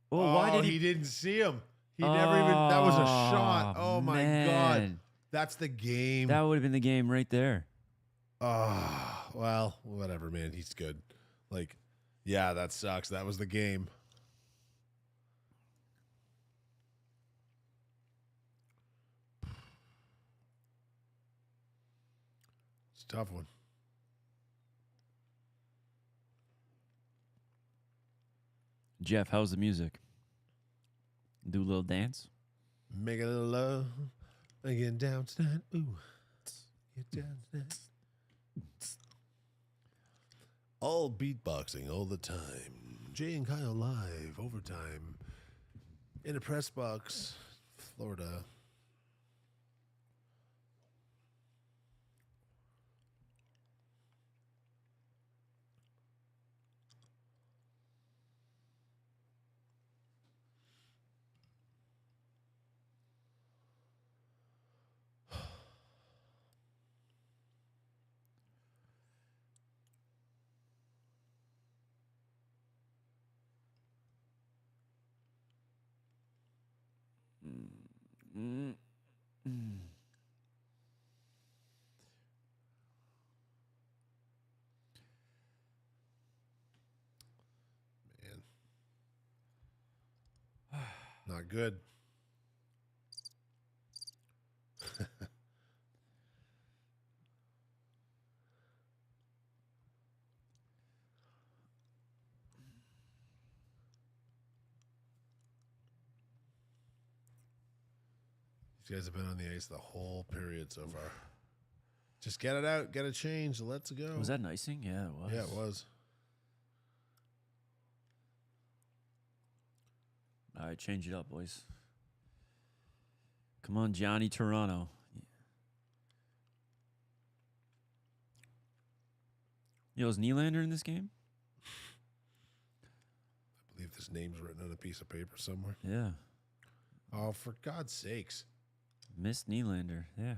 [SPEAKER 1] Oh, why did
[SPEAKER 2] he didn't see him. He never even. That was a shot. Oh my god.
[SPEAKER 1] man.
[SPEAKER 2] That's the game.
[SPEAKER 1] That would have been the game right there.
[SPEAKER 2] Oh, well, whatever, man. He's good. Like, yeah, that sucks. That was the game. It's a tough one.
[SPEAKER 1] Jeff, how's the music? Do a little dance?
[SPEAKER 2] Make a little love. Get down tonight. Ooh. Get down tonight. All beatboxing all the time. Jay and Kyle live. Overtime. In a press box. Florida. Man. Not good. These guys have been on the ice the whole period so far. Just get it out, get it changed, let's go.
[SPEAKER 1] Was that an icing? Yeah, it was.
[SPEAKER 2] Yeah, it was.
[SPEAKER 1] All right, change it up, boys. Come on, Johnny Toronto. Yo, is Nylander in this game?
[SPEAKER 2] I believe this name's written on a piece of paper somewhere.
[SPEAKER 1] Yeah.
[SPEAKER 2] Oh, for God's sakes.
[SPEAKER 1] Miss Nylander. Yeah.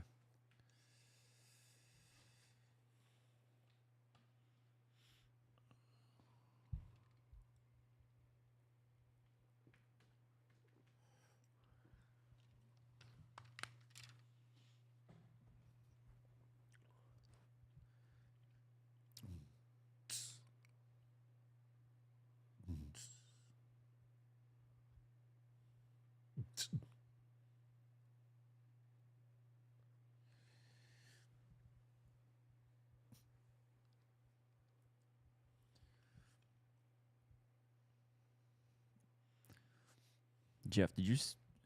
[SPEAKER 1] Jeff, did you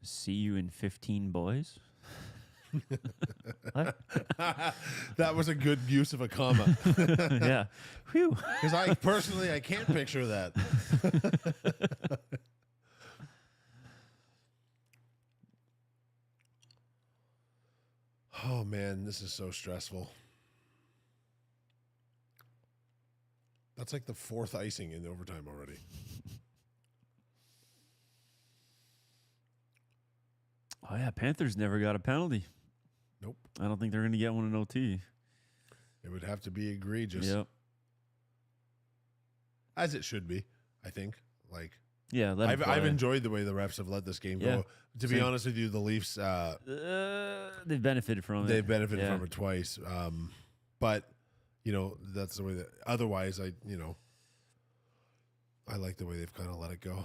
[SPEAKER 1] see you in 15 Boys? What?
[SPEAKER 2] That was a good use of a comma.
[SPEAKER 1] Yeah. Whew.
[SPEAKER 2] Because I personally, I can't picture that. Oh, man, this is so stressful. That's like the fourth icing in overtime already.
[SPEAKER 1] Oh, yeah. Panthers never got a penalty.
[SPEAKER 2] Nope.
[SPEAKER 1] I don't think they're going to get one in OT.
[SPEAKER 2] It would have to be egregious.
[SPEAKER 1] Yep.
[SPEAKER 2] As it should be, I think. Like,
[SPEAKER 1] Yeah. Let 'em
[SPEAKER 2] I've
[SPEAKER 1] play.
[SPEAKER 2] enjoyed the way the refs have let this game
[SPEAKER 1] Yeah.
[SPEAKER 2] go. To be
[SPEAKER 1] Same.
[SPEAKER 2] honest with you, the Leafs,
[SPEAKER 1] They've benefited from it.
[SPEAKER 2] they've benefited
[SPEAKER 1] Yeah.
[SPEAKER 2] from it twice. But that's the way that. Otherwise, I like the way they've kind of let it go.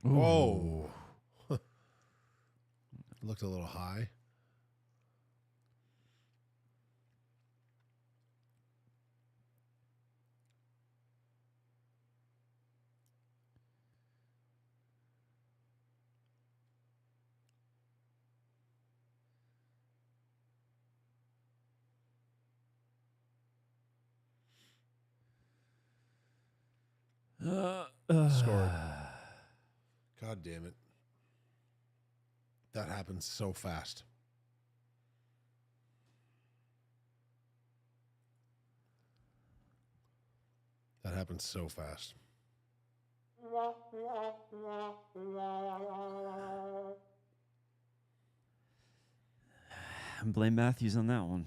[SPEAKER 2] Oh, looked a little high. Scored. God damn it. That happens so fast. That happens so fast.
[SPEAKER 1] Blame Matthews on that one.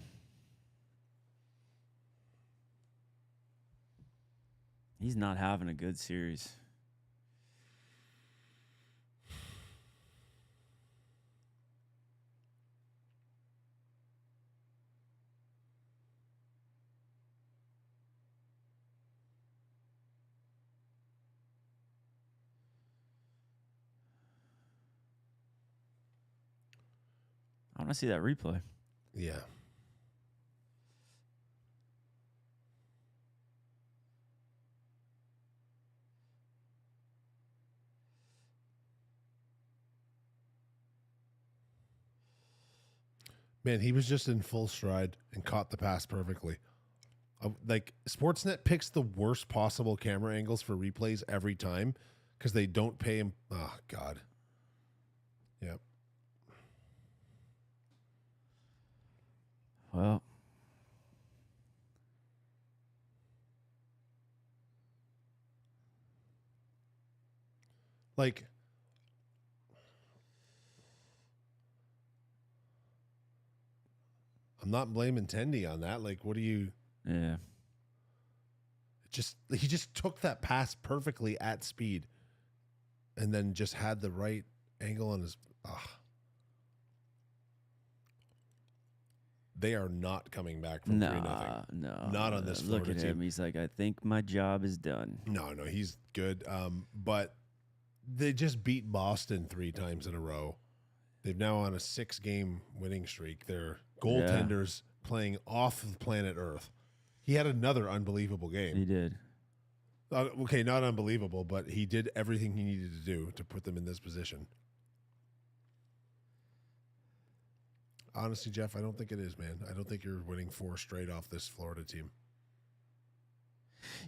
[SPEAKER 1] He's not having a good series. I want to see that replay.
[SPEAKER 2] Yeah. Man, he was just in full stride and caught the pass perfectly. Like, Sportsnet picks the worst possible camera angles for replays every time because they don't pay him. Oh, God. Yep.
[SPEAKER 1] Well,
[SPEAKER 2] like, I'm not blaming Tendy on that. Like, what do you?
[SPEAKER 1] yeah.
[SPEAKER 2] He just took that pass perfectly at speed, and then just had the right angle on his. They are not coming back from 3-0.
[SPEAKER 1] No,
[SPEAKER 2] Not on this
[SPEAKER 1] Look
[SPEAKER 2] Florida
[SPEAKER 1] at
[SPEAKER 2] team.
[SPEAKER 1] him. He's like, I think my job is done.
[SPEAKER 2] No, he's good. But they just beat Boston 3 times in a row. They've now on a 6-game winning streak. They're goaltenders playing off of planet Earth. He had another unbelievable game.
[SPEAKER 1] He did.
[SPEAKER 2] Okay, not unbelievable, but he did everything he needed to do to put them in this position. Honestly, Jeff, I don't think it is, man. I don't think you're winning 4 straight off this Florida team.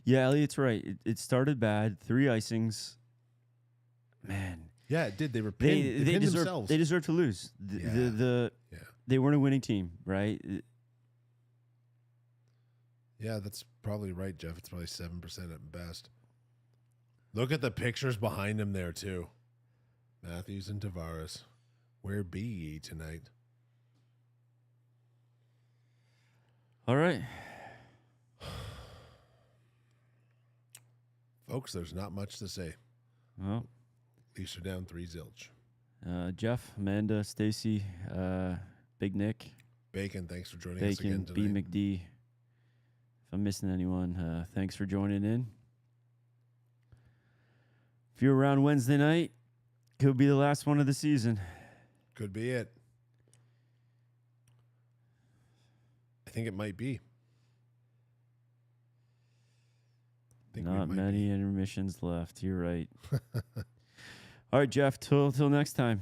[SPEAKER 1] Yeah, Elliot's right. It started bad. 3 icings. Man.
[SPEAKER 2] Yeah, it did. They were pinned. They pinned themselves.
[SPEAKER 1] They deserve to lose. They weren't a winning team, right?
[SPEAKER 2] Yeah, that's probably right, Jeff. It's probably 7% at best. Look at the pictures behind him there, too. Matthews and Tavares. Where be ye tonight?
[SPEAKER 1] All right.
[SPEAKER 2] Folks, there's not much to say.
[SPEAKER 1] Well,
[SPEAKER 2] Leafs are down 3 zilch.
[SPEAKER 1] Jeff, Amanda, Stacy, Big Nick.
[SPEAKER 2] Bacon, thanks for joining us again
[SPEAKER 1] Bacon,
[SPEAKER 2] tonight.
[SPEAKER 1] B. McD. If I'm missing anyone, thanks for joining in. If you're around Wednesday night, could be the last one of the season.
[SPEAKER 2] Could be it. I think it might be.
[SPEAKER 1] Not many intermissions left. You're right. All right, Jeff. Till next time.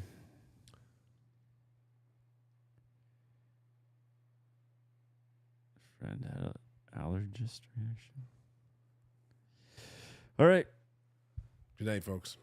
[SPEAKER 1] Friend had an allergist reaction. All right.
[SPEAKER 2] Good night, folks.